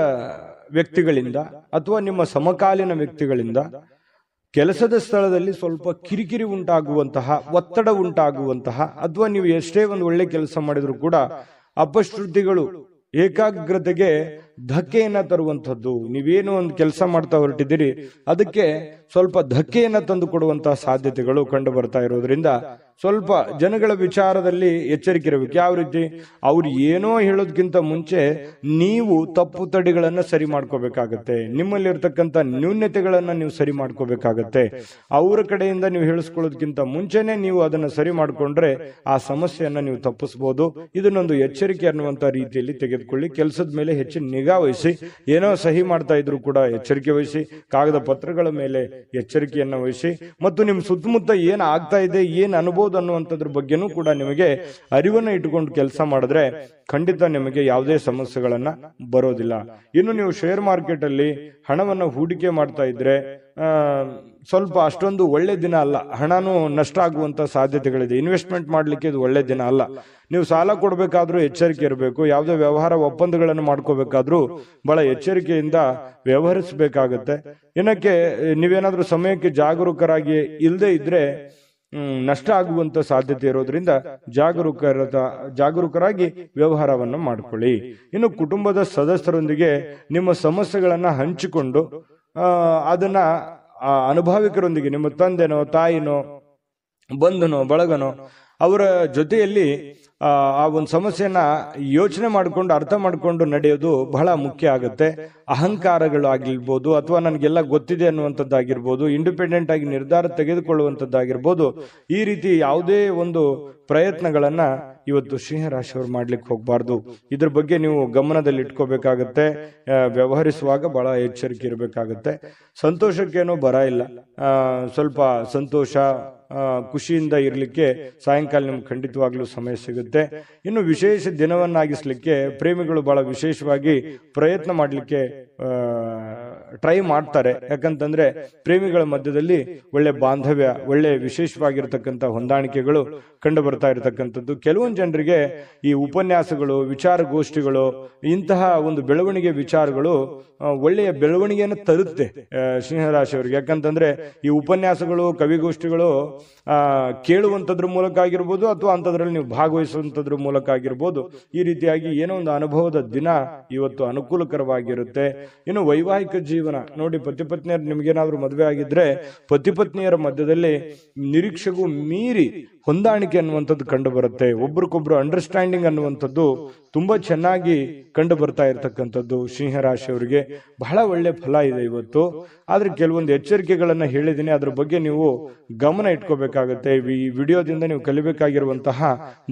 ವ್ಯಕ್ತಿಗಳಿಂದ ಅಥವಾ ನಿಮ್ಮ ಸಮಕಾಲೀನ ವ್ಯಕ್ತಿಗಳಿಂದ ಕೆಲಸದ ಸ್ಥಳದಲ್ಲಿ ಸ್ವಲ್ಪ ಕಿರಿಕಿರಿ ಉಂಟಾಗುವಂತಹ, ಒತ್ತಡ ಉಂಟಾಗುವಂತಹ, ಅಥವಾ ನೀವು ಎಷ್ಟೇ ಒಂದು ಒಳ್ಳೆ ಕೆಲಸ ಮಾಡಿದ್ರು ಕೂಡ ಅಪಶ್ರುತಿಗಳು, ಏಕಾಗ್ರತೆಗೆ ಧಕ್ಕೆಯನ್ನ ತರುವಂತಹದ್ದು. ನೀವೇನು ಒಂದು ಕೆಲಸ ಮಾಡ್ತಾ ಹೊರಟಿದ್ದೀರಿ ಅದಕ್ಕೆ ಸ್ವಲ್ಪ ಧಕ್ಕೆಯನ್ನ ತಂದು ಕೊಡುವಂತಹ ಸಾಧ್ಯತೆಗಳು ಕಂಡು ಬರ್ತಾ ಇರೋದ್ರಿಂದ ಸ್ವಲ್ಪ ಜನಗಳ ವಿಚಾರದಲ್ಲಿ ಎಚ್ಚರಿಕೆ ಇರಬೇಕು. ಯಾವ ರೀತಿ? ಅವ್ರು ಏನೋ ಹೇಳೋದಕ್ಕಿಂತ ಮುಂಚೆ ನೀವು ತಪ್ಪು ತಡೆಗಳನ್ನ ಸರಿ ಮಾಡ್ಕೋಬೇಕಾಗತ್ತೆ. ನಿಮ್ಮಲ್ಲಿರ್ತಕ್ಕಂಥ ನ್ಯೂನ್ಯತೆಗಳನ್ನ ನೀವು ಸರಿ ಮಾಡ್ಕೋಬೇಕಾಗತ್ತೆ. ಅವರ ಕಡೆಯಿಂದ ನೀವು ಹೇಳಿಸ್ಕೊಳ್ಳೋದಕ್ಕಿಂತ ಮುಂಚೆನೆ ನೀವು ಅದನ್ನ ಸರಿ ಮಾಡ್ಕೊಂಡ್ರೆ ಆ ಸಮಸ್ಯೆಯನ್ನ ನೀವು ತಪ್ಪಿಸಬಹುದು. ಇದನ್ನೊಂದು ಎಚ್ಚರಿಕೆ ಅನ್ನುವಂತ ರೀತಿಯಲ್ಲಿ ತೆಗೆದುಕೊಳ್ಳಿ. ಕೆಲಸದ ಮೇಲೆ ಹೆಚ್ಚಿನ ನಿಗಾ ವಹಿಸಿ. ಏನೋ ಸಹಿ ಮಾಡ್ತಾ ಇದ್ರು ಕೂಡ ಎಚ್ಚರಿಕೆ ವಹಿಸಿ. ಕಾಗದ ಪತ್ರಗಳ ಮೇಲೆ ಎಚ್ಚರಿಕೆಯನ್ನ ವಹಿಸಿ. ಮತ್ತು ನಿಮ್ ಸುತ್ತಮುತ್ತ ಏನ್ ಆಗ್ತಾ ಇದೆ, ಏನ್ ಅನುಭವ ಅನ್ನುವಂಥದ್ರ ಬಗ್ಗೆನೂ ಕೂಡ ನಿಮಗೆ ಅರಿವನ್ನ ಇಟ್ಟುಕೊಂಡು ಕೆಲಸ ಮಾಡಿದ್ರೆ ಖಂಡಿತ ನಿಮಗೆ ಯಾವುದೇ ಸಮಸ್ಯೆಗಳನ್ನ ಬರೋದಿಲ್ಲ. ಇನ್ನು ನೀವು ಶೇರ್ ಮಾರ್ಕೆಟ್ ಅಲ್ಲಿ ಹಣವನ್ನ ಹೂಡಿಕೆ ಮಾಡ್ತಾ ಇದ್ರೆ ಸ್ವಲ್ಪ ಅಷ್ಟೊಂದು ಒಳ್ಳೆ ದಿನ ಅಲ್ಲ. ಹಣನೂ ನಷ್ಟ ಆಗುವಂತ ಸಾಧ್ಯತೆಗಳಿದೆ. ಇನ್ವೆಸ್ಟ್ಮೆಂಟ್ ಮಾಡ್ಲಿಕ್ಕೆ ಇದು ಒಳ್ಳೆ ದಿನ ಅಲ್ಲ. ನೀವು ಸಾಲ ಕೊಡಬೇಕಾದ್ರೂ ಎಚ್ಚರಿಕೆ ಇರಬೇಕು. ಯಾವುದೇ ವ್ಯವಹಾರ ಒಪ್ಪಂದಗಳನ್ನು ಮಾಡ್ಕೋಬೇಕಾದ್ರೂ ಬಹಳ ಎಚ್ಚರಿಕೆಯಿಂದ ವ್ಯವಹರಿಸಬೇಕಾಗತ್ತೆ. ಏನಕ್ಕೆ? ನೀವೇನಾದ್ರೂ ಸಮಯಕ್ಕೆ ಜಾಗರೂಕರಾಗಿ ಇಲ್ಲದೆ ಇದ್ರೆ ನಷ್ಟ ಆಗುವಂತ ಸಾಧ್ಯತೆ ಇರೋದ್ರಿಂದ ಜಾಗರೂಕರಾಗಿ ವ್ಯವಹಾರವನ್ನು ಮಾಡ್ಕೊಳ್ಳಿ. ಇನ್ನು ಕುಟುಂಬದ ಸದಸ್ಯರೊಂದಿಗೆ ನಿಮ್ಮ ಸಮಸ್ಯೆಗಳನ್ನ ಹಂಚಿಕೊಂಡು ಅದನ್ನ ಅನುಭವಿಕರೊಂದಿಗೆ, ನಿಮ್ಮ ತಂದೆನೋ ತಾಯಿನೋ ಬಂಧುನೋ ಬಳಗನೋ ಅವರ ಜೊತೆಯಲ್ಲಿ ಆ ಒಂದು ಸಮಸ್ಯೆಯನ್ನ ಯೋಚನೆ ಮಾಡಿಕೊಂಡು ಅರ್ಥ ಮಾಡಿಕೊಂಡು ನಡೆಯೋದು ಬಹಳ ಮುಖ್ಯ ಆಗುತ್ತೆ. ಅಹಂಕಾರಗಳು ಆಗಿರ್ಬೋದು ಅಥವಾ ನನಗೆಲ್ಲ ಗೊತ್ತಿದೆ ಅನ್ನುವಂಥದ್ದಾಗಿರ್ಬೋದು, ಇಂಡಿಪೆಂಡೆಂಟ್ ಆಗಿ ನಿರ್ಧಾರ ತೆಗೆದುಕೊಳ್ಳುವಂಥದ್ದಾಗಿರ್ಬೋದು, ಈ ರೀತಿ ಯಾವುದೇ ಒಂದು ಪ್ರಯತ್ನಗಳನ್ನ ಇವತ್ತು ಸಿಂಹರಾಶಿಯವರು ಮಾಡ್ಲಿಕ್ಕೆ ಹೋಗ್ಬಾರ್ದು. ಇದ್ರ ಬಗ್ಗೆ ನೀವು ಗಮನದಲ್ಲಿ ಇಟ್ಕೋಬೇಕಾಗತ್ತೆ. ವ್ಯವಹರಿಸುವಾಗ ಬಹಳ ಎಚ್ಚರಿಕೆ ಇರಬೇಕಾಗತ್ತೆ. ಸಂತೋಷಕ್ಕೇನೋ ಬರ ಇಲ್ಲ. ಸ್ವಲ್ಪ ಸಂತೋಷ ಖುಷಿಯಿಂದ ಇರ್ಲಿಕ್ಕೆ ಸಾಯಂಕಾಲ ನಿಮ್ಗೆ ಖಂಡಿತವಾಗ್ಲೂ ಸಮಯ ಸಿಗುತ್ತೆ. ಇನ್ನು ವಿಶೇಷ ದಿನವನ್ನಾಗಿಸ್ಲಿಕ್ಕೆ ಪ್ರೇಮಿಗಳು ಬಹಳ ವಿಶೇಷವಾಗಿ ಪ್ರಯತ್ನ ಮಾಡ್ಲಿಕ್ಕೆ ಟ್ರೈ ಮಾಡ್ತಾರೆ. ಯಾಕಂತಂದ್ರೆ ಪ್ರೇಮಿಗಳ ಮಧ್ಯದಲ್ಲಿ ಒಳ್ಳೆ ಬಾಂಧವ್ಯ, ಒಳ್ಳೆ ವಿಶೇಷವಾಗಿರ್ತಕ್ಕಂಥ ಹೊಂದಾಣಿಕೆಗಳು ಕಂಡು ಬರ್ತಾ ಇರತಕ್ಕಂಥದ್ದು. ಕೆಲವೊಂದು ಜನರಿಗೆ ಈ ಉಪನ್ಯಾಸಗಳು, ವಿಚಾರಗೋಷ್ಠಿಗಳು, ಇಂತಹ ಒಂದು ಬೆಳವಣಿಗೆ ವಿಚಾರಗಳು ಒಳ್ಳೆಯ ಬೆಳವಣಿಗೆಯನ್ನು ತರುತ್ತೆ ಸಿಂಹರಾಶಿಯವರಿಗೆ. ಯಾಕಂತಂದ್ರೆ ಈ ಉಪನ್ಯಾಸಗಳು, ಕವಿಗೋಷ್ಠಿಗಳು ಕೇಳುವಂತದ್ರ ಮೂಲಕ ಆಗಿರ್ಬೋದು ಅಥವಾ ಅಂತದ್ರಲ್ಲಿ ನೀವು ಭಾಗವಹಿಸುವಂತದ್ರ ಮೂಲಕ ಆಗಿರ್ಬೋದು, ಈ ರೀತಿಯಾಗಿ ಏನೋ ಒಂದು ಅನುಭವದ ದಿನ ಇವತ್ತು ಅನುಕೂಲಕರವಾಗಿರುತ್ತೆ. ಇನ್ನು ವೈವಾಹಿಕ ಜೀವನ ನೋಡಿ, ಪತಿ ಪತ್ನಿಯರು ನಿಮ್ಗೇನಾದ್ರೂ ಮದುವೆ ಆಗಿದ್ರೆ ಪತಿ ಪತ್ನಿಯರ ಮಧ್ಯದಲ್ಲಿ ನಿರೀಕ್ಷೆಗೂ ಮೀರಿ ಹೊಂದಾಣಿಕೆ ಅನ್ನುವಂಥದ್ದು ಕಂಡು ಬರುತ್ತೆ. ಒಬ್ರಿಗೊಬ್ರು ಅಂಡರ್ಸ್ಟ್ಯಾಂಡಿಂಗ್ ಅನ್ನುವಂಥದ್ದು ತುಂಬಾ ಚೆನ್ನಾಗಿ ಕಂಡು ಬರ್ತಾ ಇರತಕ್ಕಂಥದ್ದು ಸಿಂಹರಾಶಿಯವರಿಗೆ ಬಹಳ ಒಳ್ಳೆ ಫಲ ಇದೆ ಇವತ್ತು. ಆದ್ರೆ ಕೆಲವೊಂದು ಎಚ್ಚರಿಕೆಗಳನ್ನ ಹೇಳಿದ್ದೀನಿ, ಅದ್ರ ಬಗ್ಗೆ ನೀವು ಗಮನ ಇಟ್ಕೋಬೇಕಾಗತ್ತೆ. ಈ ವಿಡಿಯೋದಿಂದ ನೀವು ಕಲಿಬೇಕಾಗಿರುವಂತಹ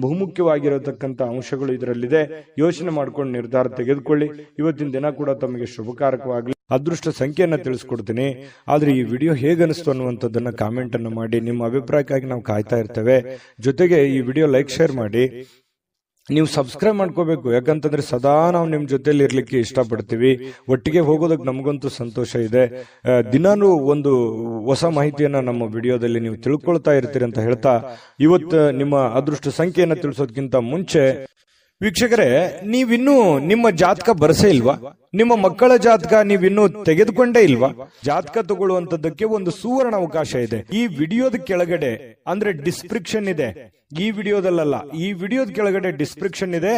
ಬಹುಮುಖ್ಯವಾಗಿರತಕ್ಕಂಥ ಅಂಶಗಳು ಇದರಲ್ಲಿದೆ. ಯೋಚನೆ ಮಾಡ್ಕೊಂಡು ನಿರ್ಧಾರ ತೆಗೆದುಕೊಳ್ಳಿ. ಇವತ್ತಿನ ದಿನ ಕೂಡ ತಮಗೆ ಶುಭಕಾರಕವಾಗಲಿ. ಅದೃಷ್ಟ ಸಂಖ್ಯೆಯನ್ನ ತಿಳಿಸ್ಕೊಡ್ತೀನಿ. ಆದ್ರೆ ಈ ವಿಡಿಯೋ ಹೇಗನಿಸ್ತು ಅನ್ನುವಂಥದ್ದನ್ನ ಕಾಮೆಂಟ್ ಅನ್ನು ಮಾಡಿ. ನಿಮ್ಮ ಅಭಿಪ್ರಾಯಕ್ಕಾಗಿ ನಾವು ಕಾಯ್ತಾ ಇರ್ತೇವೆ. ಜೊತೆಗೆ ಈ ವಿಡಿಯೋ ಲೈಕ್, ಶೇರ್ ಮಾಡಿ. ನೀವು ಸಬ್ಸ್ಕ್ರೈಬ್ ಮಾಡ್ಕೋಬೇಕು. ಯಾಕಂತಂದ್ರೆ ಸದಾ ನಾವು ನಿಮ್ ಜೊತೆಲಿ ಇರ್ಲಿಕ್ಕೆ ಇಷ್ಟಪಡ್ತೀವಿ. ಒಟ್ಟಿಗೆ ಹೋಗೋದಕ್ಕೆ ನಮಗಂತೂ ಸಂತೋಷ ಇದೆ. ದಿನಾನು ಒಂದು ಹೊಸ ಮಾಹಿತಿಯನ್ನ ನಮ್ಮ ವಿಡಿಯೋದಲ್ಲಿ ನೀವು ತಿಳ್ಕೊಳ್ತಾ ಇರ್ತೀರಿ ಅಂತ ಹೇಳ್ತಾ, ಇವತ್ತು ನಿಮ್ಮ ಅದೃಷ್ಟ ಸಂಖ್ಯೆಯನ್ನ ತಿಳಿಸೋದಕ್ಕಿಂತ ಮುಂಚೆ ವೀಕ್ಷಕರೇ, ನೀವಿನ್ನೂ ನಿಮ್ಮ ಜಾತಕ ಬರಸೇ ಇಲ್ವಾ? ನಿಮ್ಮ ಮಕ್ಕಳ ಜಾತಕ ನೀವಿನ್ನೂ ತೆಗೆದುಕೊಂಡೇ ಇಲ್ವಾ? ಜಾತಕ ತಗೊಳ್ಳುವಂತದ್ದಕ್ಕೆ ಒಂದು ಸುವರ್ಣ ಅವಕಾಶ ಇದೆ. ಈ ವಿಡಿಯೋದ ಕೆಳಗಡೆ ಅಂದ್ರೆ ಡಿಸ್ಕ್ರಿಪ್ಷನ್ ಇದೆ. ಈ ವಿಡಿಯೋದಲ್ಲ, ಈ ವಿಡಿಯೋದ ಕೆಳಗಡೆ ಡಿಸ್ಕ್ರಿಪ್ಷನ್ ಇದೆ.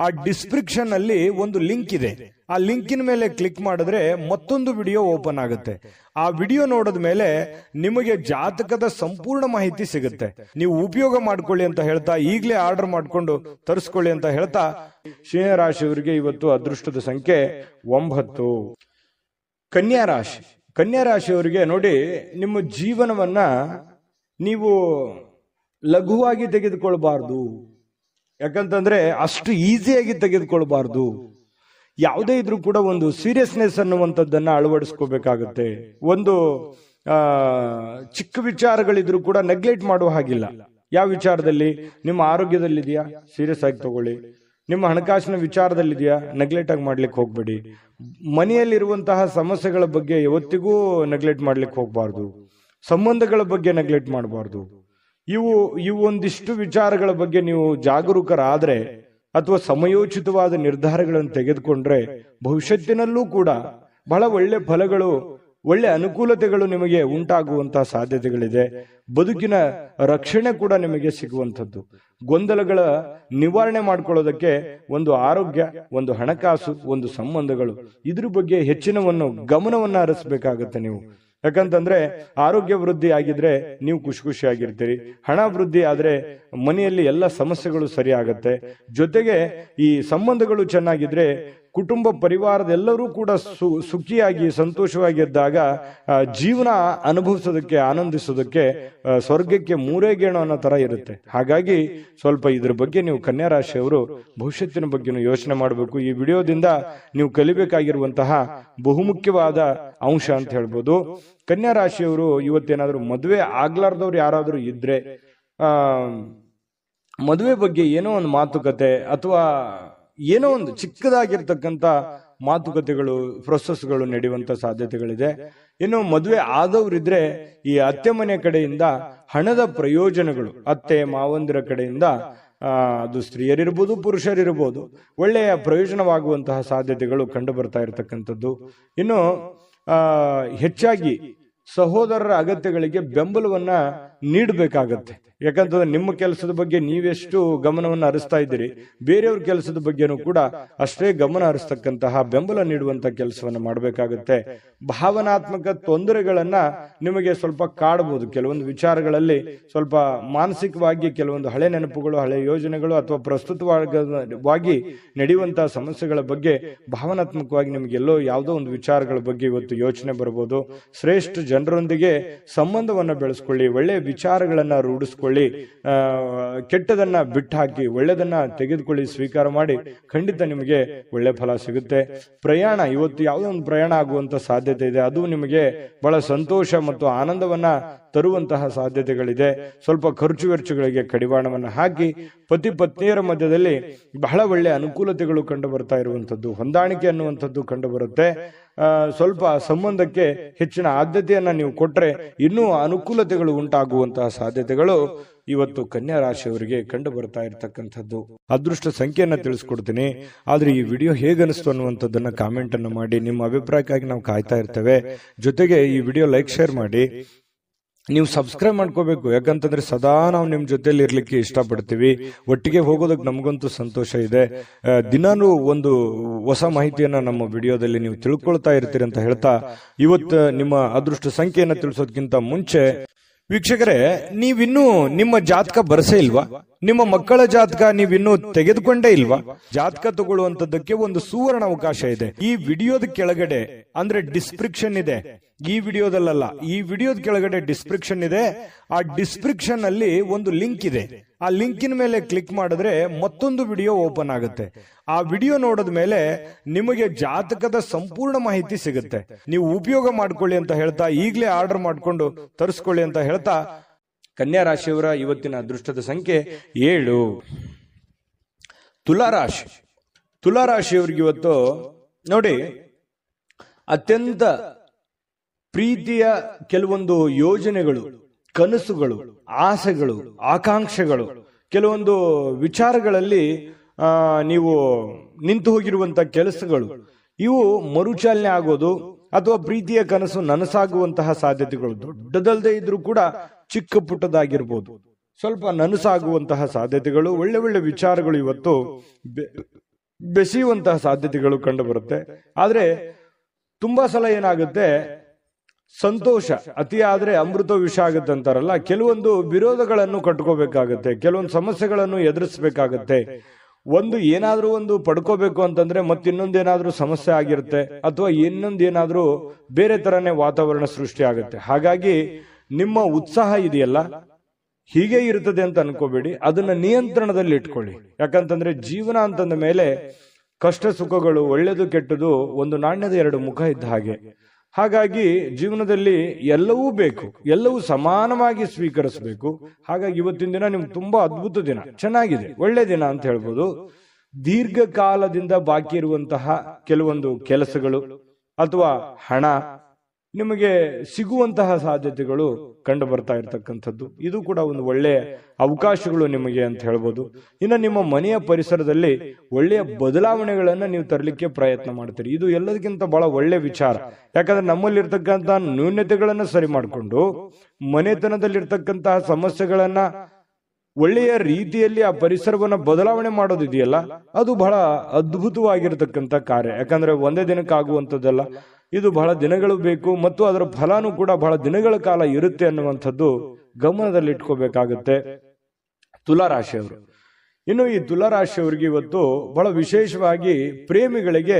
ಆ ಡಿಸ್ಕ್ರಿಪ್ಷನ್ ಅಲ್ಲಿ ಒಂದು ಲಿಂಕ್ ಇದೆ. ಆ ಲಿಂಕಿನ ಮೇಲೆ ಕ್ಲಿಕ್ ಮಾಡಿದ್ರೆ ಮತ್ತೊಂದು ವಿಡಿಯೋ ಓಪನ್ ಆಗುತ್ತೆ. ಆ ವಿಡಿಯೋ ನೋಡಿದ ಮೇಲೆ ನಿಮಗೆ ಜಾತಕದ ಸಂಪೂರ್ಣ ಮಾಹಿತಿ ಸಿಗುತ್ತೆ. ನೀವು ಉಪಯೋಗ ಮಾಡ್ಕೊಳ್ಳಿ ಅಂತ ಹೇಳ್ತಾ, ಈಗಲೇ ಆರ್ಡರ್ ಮಾಡ್ಕೊಂಡು ತರಿಸ್ಕೊಳ್ಳಿ ಅಂತ ಹೇಳ್ತಾ, ಸಿಂಹರಾಶಿಯವರಿಗೆ ಇವತ್ತು ಅದೃಷ್ಟದ ಸಂಖ್ಯೆ 9. ಕನ್ಯಾ ರಾಶಿ. ಕನ್ಯಾ ರಾಶಿಯವರಿಗೆ ನೋಡಿ, ನಿಮ್ಮ ಜೀವನವನ್ನ ನೀವು ಲಘುವಾಗಿ ತೆಗೆದುಕೊಳ್ಬಾರ್ದು. ಯಾಕಂತಂದ್ರೆ ಅಷ್ಟು ಈಸಿಯಾಗಿ ತೆಗೆದುಕೊಳ್ಬಾರ್ದು. ಯಾವುದೇ ಇದ್ರೂ ಕೂಡ ಒಂದು ಸೀರಿಯಸ್ನೆಸ್ ಅನ್ನುವಂಥದ್ದನ್ನ ಅಳವಡಿಸ್ಕೋಬೇಕಾಗತ್ತೆ. ಒಂದು ಚಿಕ್ಕ ವಿಚಾರಗಳಿದ್ರು ಕೂಡ ನೆಗ್ಲೆಕ್ಟ್ ಮಾಡುವ ಹಾಗಿಲ್ಲ. ಯಾವ ವಿಚಾರದಲ್ಲಿ? ನಿಮ್ಮ ಆರೋಗ್ಯದಲ್ಲಿದೆಯಾ, ಸೀರಿಯಸ್ ಆಗಿ ತಗೊಳ್ಳಿ. ನಿಮ್ಮ ಹಣಕಾಸಿನ ವಿಚಾರದಲ್ಲಿದೆಯಾ, ನೆಗ್ಲೆಕ್ಟ್ ಆಗಿ ಮಾಡ್ಲಿಕ್ಕೆ ಹೋಗ್ಬೇಡಿ. ಮನೆಯಲ್ಲಿರುವಂತಹ ಸಮಸ್ಯೆಗಳ ಬಗ್ಗೆ ಯಾವತ್ತಿಗೂ ನೆಗ್ಲೆಕ್ಟ್ ಮಾಡ್ಲಿಕ್ಕೆ ಹೋಗ್ಬಾರ್ದು. ಸಂಬಂಧಗಳ ಬಗ್ಗೆ ನೆಗ್ಲೆಕ್ಟ್ ಮಾಡಬಾರ್ದು. ಇವು ಒಂದಿಷ್ಟು ವಿಚಾರಗಳ ಬಗ್ಗೆ ನೀವು ಜಾಗರೂಕರಾದ್ರೆ ಅಥವಾ ಸಮಯೋಚಿತವಾದ ನಿರ್ಧಾರಗಳನ್ನು ತೆಗೆದುಕೊಂಡ್ರೆ ಭವಿಷ್ಯತ್ತಿನಲ್ಲೂ ಕೂಡ ಬಹಳ ಒಳ್ಳೆ ಫಲಗಳು ಒಳ್ಳೆ ಅನುಕೂಲತೆಗಳು ನಿಮಗೆ ಉಂಟಾಗುವಂತಹ ಸಾಧ್ಯತೆಗಳಿದೆ. ಬದುಕಿನ ರಕ್ಷಣೆ ಕೂಡ ನಿಮಗೆ ಸಿಗುವಂಥದ್ದು. ಗೊಂದಲಗಳ ನಿವಾರಣೆ ಮಾಡ್ಕೊಳ್ಳೋದಕ್ಕೆ ಒಂದು ಆರೋಗ್ಯ, ಒಂದು ಹಣಕಾಸು, ಒಂದು ಸಂಬಂಧಗಳು, ಇದ್ರ ಬಗ್ಗೆ ಹೆಚ್ಚಿನವನ್ನು ಗಮನವನ್ನ ಹರಿಸಬೇಕಾಗತ್ತೆ ನೀವು. ಯಾಕಂತಂದ್ರೆ ಆರೋಗ್ಯ ವೃದ್ಧಿ ಆಗಿದ್ರೆ ನೀವು ಖುಷಿಯಾಗಿರ್ತೀರಿ. ಹಣ ವೃದ್ಧಿ ಆದ್ರೆ ಮನೆಯಲ್ಲಿ ಎಲ್ಲ ಸಮಸ್ಯೆಗಳು ಸರಿ ಆಗತ್ತೆ. ಜೊತೆಗೆ ಈ ಸಂಬಂಧಗಳು ಚೆನ್ನಾಗಿದ್ರೆ ಕುಟುಂಬ ಪರಿವಾರದೆಲ್ಲರೂ ಕೂಡ ಸುಖಿಯಾಗಿ ಸಂತೋಷವಾಗಿದ್ದಾಗ ಜೀವನ ಅನುಭವಿಸೋದಕ್ಕೆ, ಆನಂದಿಸೋದಕ್ಕೆ ಸ್ವರ್ಗಕ್ಕೆ ಮೂರೇ ಗೇಣು ಅನ್ನೋ ತರ ಇರುತ್ತೆ. ಹಾಗಾಗಿ ಸ್ವಲ್ಪ ಇದ್ರ ಬಗ್ಗೆ ನೀವು ಕನ್ಯಾ ರಾಶಿಯವರು ಭವಿಷ್ಯತ್ತಿನ ಬಗ್ಗೆ ಯೋಚನೆ ಮಾಡಬೇಕು. ಈ ವಿಡಿಯೋದಿಂದ ನೀವು ಕಲಿಬೇಕಾಗಿರುವಂತಹ ಬಹುಮುಖ್ಯವಾದ ಅಂಶ ಅಂತ ಹೇಳ್ಬೋದು. ಕನ್ಯಾ ರಾಶಿಯವರು ಇವತ್ತೇನಾದ್ರೂ ಮದುವೆ ಆಗ್ಲಾರ್ದವ್ರು ಯಾರಾದ್ರೂ ಇದ್ರೆ ಮದುವೆ ಬಗ್ಗೆ ಏನೋ ಒಂದು ಮಾತುಕತೆ ಅಥವಾ ಏನೋ ಒಂದು ಚಿಕ್ಕದಾಗಿರ್ತಕ್ಕಂಥ ಮಾತುಕತೆಗಳು, ಪ್ರೊಸೆಸ್ಗಳು ನಡೆಯುವಂತ ಸಾಧ್ಯತೆಗಳಿದೆ. ಇನ್ನು ಮದುವೆ ಆದವರಿದ್ರೆ ಈ ಅತ್ತೆ ಮನೆ ಕಡೆಯಿಂದ ಹಣದ ಪ್ರಯೋಜನಗಳು, ಅತ್ತೆ ಮಾವಂದಿರ ಕಡೆಯಿಂದ ಅದು ಸ್ತ್ರೀಯರಿರ್ಬೋದು ಪುರುಷರಿರ್ಬೋದು, ಒಳ್ಳೆಯ ಪ್ರಯೋಜನವಾಗುವಂತಹ ಸಾಧ್ಯತೆಗಳು ಕಂಡು ಬರ್ತಾ ಇರತಕ್ಕಂಥದ್ದು. ಇನ್ನು ಹೆಚ್ಚಾಗಿ ಸಹೋದರರ ಅಗತ್ಯಗಳಿಗೆ ಬೆಂಬಲವನ್ನ ನೀಡಬೇಕಾಗತ್ತೆ. ಯಾಕಂತಂದ್ರೆ ನಿಮ್ಮ ಕೆಲಸದ ಬಗ್ಗೆ ನೀವೆಷ್ಟು ಗಮನವನ್ನು ಹರಿಸ್ತಾ ಇದ್ದೀರಿ, ಬೇರೆಯವ್ರ ಕೆಲಸದ ಬಗ್ಗೆನೂ ಕೂಡ ಅಷ್ಟೇ ಗಮನ ಹರಿಸ್ತಕ್ಕಂತಹ, ಬೆಂಬಲ ನೀಡುವಂತ ಕೆಲಸವನ್ನ ಮಾಡಬೇಕಾಗತ್ತೆ. ಭಾವನಾತ್ಮಕ ತೊಂದರೆಗಳನ್ನ ನಿಮಗೆ ಸ್ವಲ್ಪ ಕಾಡಬಹುದು. ಕೆಲವೊಂದು ವಿಚಾರಗಳಲ್ಲಿ ಸ್ವಲ್ಪ ಮಾನಸಿಕವಾಗಿ ಕೆಲವೊಂದು ಹಳೆ ನೆನಪುಗಳು, ಹಳೆ ಯೋಜನೆಗಳು ಅಥವಾ ಪ್ರಸ್ತುತವಾಗಿ ನಡೆಯುವಂತಹ ಸಮಸ್ಯೆಗಳ ಬಗ್ಗೆ ಭಾವನಾತ್ಮಕವಾಗಿ ನಿಮಗೆಲ್ಲೋ ಯಾವುದೋ ಒಂದು ವಿಚಾರಗಳ ಬಗ್ಗೆ ಇವತ್ತು ಯೋಚನೆ ಬರಬಹುದು. ಶ್ರೇಷ್ಠ ಜನರೊಂದಿಗೆ ಸಂಬಂಧವನ್ನ ಬೆಳೆಸ್ಕೊಳ್ಳಿ, ಒಳ್ಳೆಯ ವಿಚಾರಗಳನ್ನ ರೂಢಿಸ್ಕೊಳ್ಳಿ, ಕೆಟ್ಟದನ್ನ ಬಿಟ್ಟು ಹಾಕಿ ಒಳ್ಳೆದನ್ನ ತೆಗೆದುಕೊಳ್ಳಿ, ಸ್ವೀಕಾರ ಮಾಡಿ. ಖಂಡಿತ ನಿಮಗೆ ಒಳ್ಳೆ ಫಲ ಸಿಗುತ್ತೆ. ಪ್ರಯಾಣ, ಇವತ್ತು ಯಾವುದೋ ಒಂದು ಪ್ರಯಾಣ ಆಗುವಂತ ಸಾಧ್ಯತೆ ಇದೆ. ಅದು ನಿಮಗೆ ಬಹಳ ಸಂತೋಷ ಮತ್ತು ಆನಂದವನ್ನ ತರುವಂತಹ ಸಾಧ್ಯತೆಗಳಿದೆ. ಸ್ವಲ್ಪ ಖರ್ಚು ವೆಚ್ಚಗಳಿಗೆ ಕಡಿವಾಣವನ್ನ ಹಾಕಿ ಪತಿ ಪತ್ನಿಯರ ಮಧ್ಯದಲ್ಲಿ ಬಹಳ ಒಳ್ಳೆ ಅನುಕೂಲತೆಗಳು ಕಂಡು ಬರ್ತಾ ಇರುವಂತದ್ದು, ಹೊಂದಾಣಿಕೆ ಅನ್ನುವಂಥದ್ದು ಕಂಡು ಬರುತ್ತೆ. ಸ್ವಲ್ಪ ಸಂಬಂಧಕ್ಕೆ ಹೆಚ್ಚಿನ ಆದ್ಯತೆಯನ್ನ ನೀವು ಕೊಟ್ರೆ ಇನ್ನೂ ಅನುಕೂಲತೆಗಳು ಉಂಟಾಗುವಂತಹ ಸಾಧ್ಯತೆಗಳು ಇವತ್ತು ಕನ್ಯಾ ರಾಶಿಯವರಿಗೆ ಕಂಡು ಬರ್ತಾ ಇರತಕ್ಕಂಥದ್ದು. ಅದೃಷ್ಟ ಸಂಖ್ಯೆಯನ್ನ ತಿಳಿಸ್ಕೊಡ್ತೀನಿ. ಆದ್ರೆ ಈ ವಿಡಿಯೋ ಹೇಗನಿಸ್ತು ಅನ್ನುವಂಥದ್ದನ್ನ ಕಾಮೆಂಟ್ ಅನ್ನು ಮಾಡಿ. ನಿಮ್ಮ ಅಭಿಪ್ರಾಯಕ್ಕಾಗಿ ನಾವು ಕಾಯ್ತಾ ಇರ್ತೇವೆ. ಜೊತೆಗೆ ಈ ವಿಡಿಯೋ ಲೈಕ್, ಶೇರ್ ಮಾಡಿ. ನೀವು ಸಬ್ಸ್ಕ್ರೈಬ್ ಮಾಡ್ಕೋಬೇಕು. ಯಾಕಂತಂದ್ರೆ ಸದಾ ನಾವು ನಿಮ್ ಜೊತೆಲಿ ಇರ್ಲಿಕ್ಕೆ ಇಷ್ಟಪಡ್ತೀವಿ. ಒಟ್ಟಿಗೆ ಹೋಗೋದಕ್ಕೆ ನಮಗಂತೂ ಸಂತೋಷ ಇದೆ. ದಿನಾನು ಒಂದು ಹೊಸ ಮಾಹಿತಿಯನ್ನ ನಮ್ಮ ವಿಡಿಯೋದಲ್ಲಿ ನೀವು ತಿಳ್ಕೊಳ್ತಾ ಇರ್ತೀರಿ ಅಂತ ಹೇಳ್ತಾ, ಇವತ್ತು ನಿಮ್ಮ ಅದೃಷ್ಟ ಸಂಖ್ಯೆಯನ್ನ ತಿಳಿಸೋದಕ್ಕಿಂತ ಮುಂಚೆ ವೀಕ್ಷಕರೇ, ನೀವಿನ್ನೂ ನಿಮ್ಮ ಜಾತಕ ಬರಸೇ ಇಲ್ವಾ? ನಿಮ್ಮ ಮಕ್ಕಳ ಜಾತಕ ನೀವಿನ್ನೂ ತೆಗೆದುಕೊಂಡೇ ಇಲ್ವಾ? ಜಾತಕ ತಗೊಳ್ಳುವಂತದ್ದಕ್ಕೆ ಒಂದು ಸುವರ್ಣ ಅವಕಾಶ ಇದೆ. ಈ ವಿಡಿಯೋದ ಕೆಳಗಡೆ ಅಂದ್ರೆ ಡಿಸ್ಕ್ರಿಪ್ಷನ್ ಇದೆ. ಈ ವಿಡಿಯೋದಲ್ಲ, ಈ ವಿಡಿಯೋದ ಕೆಳಗಡೆ ಡಿಸ್ಕ್ರಿಪ್ಷನ್ ಇದೆ. ಆ ಡಿಸ್ಕ್ರಿಪ್ಷನ್ ಅಲ್ಲಿ ಒಂದು ಲಿಂಕ್ ಇದೆ. ಆ ಲಿಂಕಿನ ಮೇಲೆ ಕ್ಲಿಕ್ ಮಾಡಿದ್ರೆ ಮತ್ತೊಂದು ವಿಡಿಯೋ ಓಪನ್ ಆಗುತ್ತೆ. ಆ ವಿಡಿಯೋ ನೋಡಿದ ಮೇಲೆ ನಿಮಗೆ ಜಾತಕದ ಸಂಪೂರ್ಣ ಮಾಹಿತಿ ಸಿಗುತ್ತೆ. ನೀವು ಉಪಯೋಗ ಮಾಡ್ಕೊಳ್ಳಿ ಅಂತ ಹೇಳ್ತಾ, ಈಗಲೇ ಆರ್ಡರ್ ಮಾಡ್ಕೊಂಡು ತರಿಸ್ಕೊಳ್ಳಿ ಅಂತ ಹೇಳ್ತಾ, ಕನ್ಯಾ ರಾಶಿಯವರ ಇವತ್ತಿನ ಅದೃಷ್ಟದ ಸಂಖ್ಯೆ 7. ತುಲಾರಾಶಿ. ತುಲಾರಾಶಿಯವರಿಗೆ ಇವತ್ತು ನೋಡಿ, ಅತ್ಯಂತ ಪ್ರೀತಿಯ ಕೆಲವೊಂದು ಯೋಜನೆಗಳು, ಕನಸುಗಳು, ಆಸೆಗಳು, ಆಕಾಂಕ್ಷೆಗಳು, ಕೆಲವೊಂದು ವಿಚಾರಗಳಲ್ಲಿ ನೀವು ನಿಂತು ಹೋಗಿರುವಂತಹ ಕೆಲಸಗಳು, ಇವು ಮರುಚಾಲನೆ ಆಗೋದು ಅಥವಾ ಪ್ರೀತಿಯ ಕನಸು ನನಸಾಗುವಂತಹ ಸಾಧ್ಯತೆಗಳು, ದೊಡ್ಡದಲ್ಲದೆ ಇದ್ರೂ ಕೂಡ ಚಿಕ್ಕ ಪುಟ್ಟದಾಗಿರ್ಬೋದು, ಸ್ವಲ್ಪ ನನಸಾಗುವಂತಹ ಸಾಧ್ಯತೆಗಳು, ಒಳ್ಳೆ ಒಳ್ಳೆ ವಿಚಾರಗಳು ಇವತ್ತು ಬೆಸೆಯುವಂತಹ ಸಾಧ್ಯತೆಗಳು ಕಂಡು ಬರುತ್ತೆ. ಆದ್ರೆ ತುಂಬಾ ಸಲ ಏನಾಗುತ್ತೆ, ಸಂತೋಷ ಅತಿಯಾದ್ರೆ ಅಮೃತ ವಿಷ ಆಗುತ್ತೆ ಅಂತಾರಲ್ಲ, ಕೆಲವೊಂದು ವಿರೋಧಗಳನ್ನು ಕಟ್ಕೋಬೇಕಾಗತ್ತೆ, ಕೆಲವೊಂದು ಸಮಸ್ಯೆಗಳನ್ನು ಎದುರಿಸಬೇಕಾಗತ್ತೆ. ಒಂದು ಏನಾದ್ರೂ ಒಂದು ಪಡ್ಕೋಬೇಕು ಅಂತಂದ್ರೆ ಮತ್ತಿನ್ನೊಂದೇನಾದ್ರೂ ಸಮಸ್ಯೆ ಆಗಿರುತ್ತೆ, ಅಥವಾ ಇನ್ನೊಂದೇನಾದ್ರೂ ಬೇರೆ ತರನೇ ವಾತಾವರಣ ಸೃಷ್ಟಿ ಆಗುತ್ತೆ. ಹಾಗಾಗಿ ನಿಮ್ಮ ಉತ್ಸಾಹ ಇದೆಯಲ್ಲ, ಹೀಗೆ ಇರ್ತದೆ ಅಂತ ಅನ್ಕೋಬೇಡಿ, ಅದನ್ನ ನಿಯಂತ್ರಣದಲ್ಲಿ ಇಟ್ಕೊಳ್ಳಿ. ಯಾಕಂತಂದ್ರೆ ಜೀವನ ಅಂತಂದ ಮೇಲೆ ಕಷ್ಟ ಸುಖಗಳು, ಒಳ್ಳೆದು ಕೆಟ್ಟದು ಒಂದು ನಾಣ್ಯದ ಎರಡು ಮುಖ ಇದ್ದ ಹಾಗೆ. ಹಾಗಾಗಿ ಜೀವನದಲ್ಲಿ ಎಲ್ಲವೂ ಬೇಕು, ಎಲ್ಲವೂ ಸಮಾನವಾಗಿ ಸ್ವೀಕರಿಸಬೇಕು. ಹಾಗಾಗಿ ಇವತ್ತಿನ ದಿನ ನಿಮ್ಗೆ ತುಂಬಾ ಅದ್ಭುತ ದಿನ, ಚೆನ್ನಾಗಿದೆ, ಒಳ್ಳೆ ದಿನ ಅಂತ ಹೇಳ್ಬೋದು. ದೀರ್ಘಕಾಲದಿಂದ ಬಾಕಿ ಇರುವಂತಹ ಕೆಲವೊಂದು ಕೆಲಸಗಳು ಅಥವಾ ಹಣ ನಿಮಗೆ ಸಿಗುವಂತಹ ಸಾಧ್ಯತೆಗಳು ಕಂಡು ಬರ್ತಾ ಇರತಕ್ಕಂಥದ್ದು. ಇದು ಕೂಡ ಒಂದು ಒಳ್ಳೆಯ ಅವಕಾಶಗಳು ನಿಮಗೆ ಅಂತ ಹೇಳ್ಬೋದು. ಇನ್ನು ನಿಮ್ಮ ಮನೆಯ ಪರಿಸರದಲ್ಲಿ ಒಳ್ಳೆಯ ಬದಲಾವಣೆಗಳನ್ನ ನೀವು ತರಲಿಕ್ಕೆ ಪ್ರಯತ್ನ ಮಾಡ್ತೀರಿ. ಇದು ಎಲ್ಲದಕ್ಕಿಂತ ಬಹಳ ಒಳ್ಳೆ ವಿಚಾರ. ಯಾಕಂದ್ರೆ ನಮ್ಮಲ್ಲಿರ್ತಕ್ಕಂತಹ ನ್ಯೂನತೆಗಳನ್ನ ಸರಿ ಮಾಡಿಕೊಂಡು ಮನೆತನದಲ್ಲಿರ್ತಕ್ಕಂತಹ ಸಮಸ್ಯೆಗಳನ್ನ ಒಳ್ಳೆಯ ರೀತಿಯಲ್ಲಿ ಆ ಪರಿಸರವನ್ನ ಬದಲಾವಣೆ ಮಾಡೋದಿದೆಯಲ್ಲ, ಅದು ಬಹಳ ಅದ್ಭುತವಾಗಿರತಕ್ಕಂಥ ಕಾರ್ಯ. ಯಾಕಂದ್ರೆ ಒಂದೇ ದಿನಕ್ಕಾಗುವಂಥದ್ದಲ್ಲ, ಇದು ಬಹಳ ದಿನಗಳು ಬೇಕು ಮತ್ತು ಅದರ ಫಲಾನು ಕೂಡ ಬಹಳ ದಿನಗಳ ಕಾಲ ಇರುತ್ತೆ ಅನ್ನುವಂಥದ್ದು ಗಮನದಲ್ಲಿ ಇಟ್ಕೋಬೇಕಾಗುತ್ತೆ ತುಲಾರಾಶಿಯವರು. ಇನ್ನು ಈ ತುಲಾರಾಶಿಯವರಿಗೆ ಇವತ್ತು ಬಹಳ ವಿಶೇಷವಾಗಿ ಪ್ರೇಮಿಗಳಿಗೆ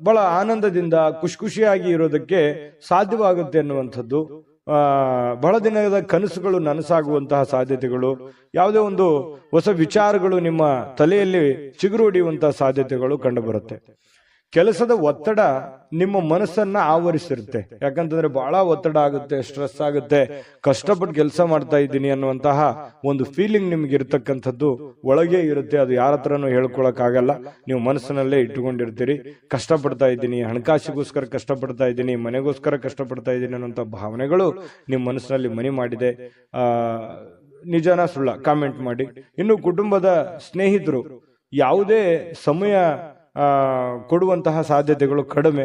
ಬಹಳ ಆನಂದದಿಂದ ಖುಷಿಯಾಗಿ ಇರೋದಕ್ಕೆ ಸಾಧ್ಯವಾಗುತ್ತೆ ಅನ್ನುವಂಥದ್ದು. ಬಹಳ ದಿನದ ಕನಸುಗಳು ನನಸಾಗುವಂತಹ ಸಾಧ್ಯತೆಗಳು, ಯಾವುದೇ ಒಂದು ಹೊಸ ವಿಚಾರಗಳು ನಿಮ್ಮ ತಲೆಯಲ್ಲಿ ಚಿಗುರು ಹೊಡೆಯುವಂತಹ ಸಾಧ್ಯತೆಗಳು ಕಂಡುಬರುತ್ತೆ. ಕೆಲಸದ ಒತ್ತಡ ನಿಮ್ಮ ಮನಸ್ಸನ್ನ ಆವರಿಸಿರುತ್ತೆ. ಯಾಕಂತಂದ್ರೆ ಬಹಳ ಒತ್ತಡ ಆಗುತ್ತೆ, ಸ್ಟ್ರೆಸ್ ಆಗುತ್ತೆ, ಕಷ್ಟಪಟ್ಟು ಕೆಲಸ ಮಾಡ್ತಾ ಇದ್ದೀನಿ ಅನ್ನುವಂತಹ ಒಂದು ಫೀಲಿಂಗ್ ನಿಮ್ಗೆ ಇರತಕ್ಕಂಥದ್ದು ಒಳಗೆ ಇರುತ್ತೆ. ಅದು ಯಾರ ಹತ್ರನೂ ಹೇಳ್ಕೊಳಕ್ ಆಗಲ್ಲ, ನೀವು ಮನಸ್ಸಿನಲ್ಲೇ ಇಟ್ಟುಕೊಂಡಿರ್ತೀರಿ. ಕಷ್ಟಪಡ್ತಾ ಇದ್ದೀನಿ, ಹಣಕಾಸಿಗೋಸ್ಕರ ಕಷ್ಟಪಡ್ತಾ ಇದ್ದೀನಿ, ಮನೆಗೋಸ್ಕರ ಕಷ್ಟಪಡ್ತಾ ಇದ್ದೀನಿ ಅನ್ನುವಂಥ ಭಾವನೆಗಳು ನಿಮ್ಮ ಮನಸ್ಸಿನಲ್ಲಿ ಮನೆ ಮಾಡಿದೆ. ನಿಜನ ಸುಳ್ಳ ಕಾಮೆಂಟ್ ಮಾಡಿ. ಇನ್ನು ಕುಟುಂಬದ ಸ್ನೇಹಿತರು ಯಾವುದೇ ಸಮಯ ಕೊಡುವಂತಹ ಸಾಧ್ಯತೆಗಳು ಕಡಿಮೆ,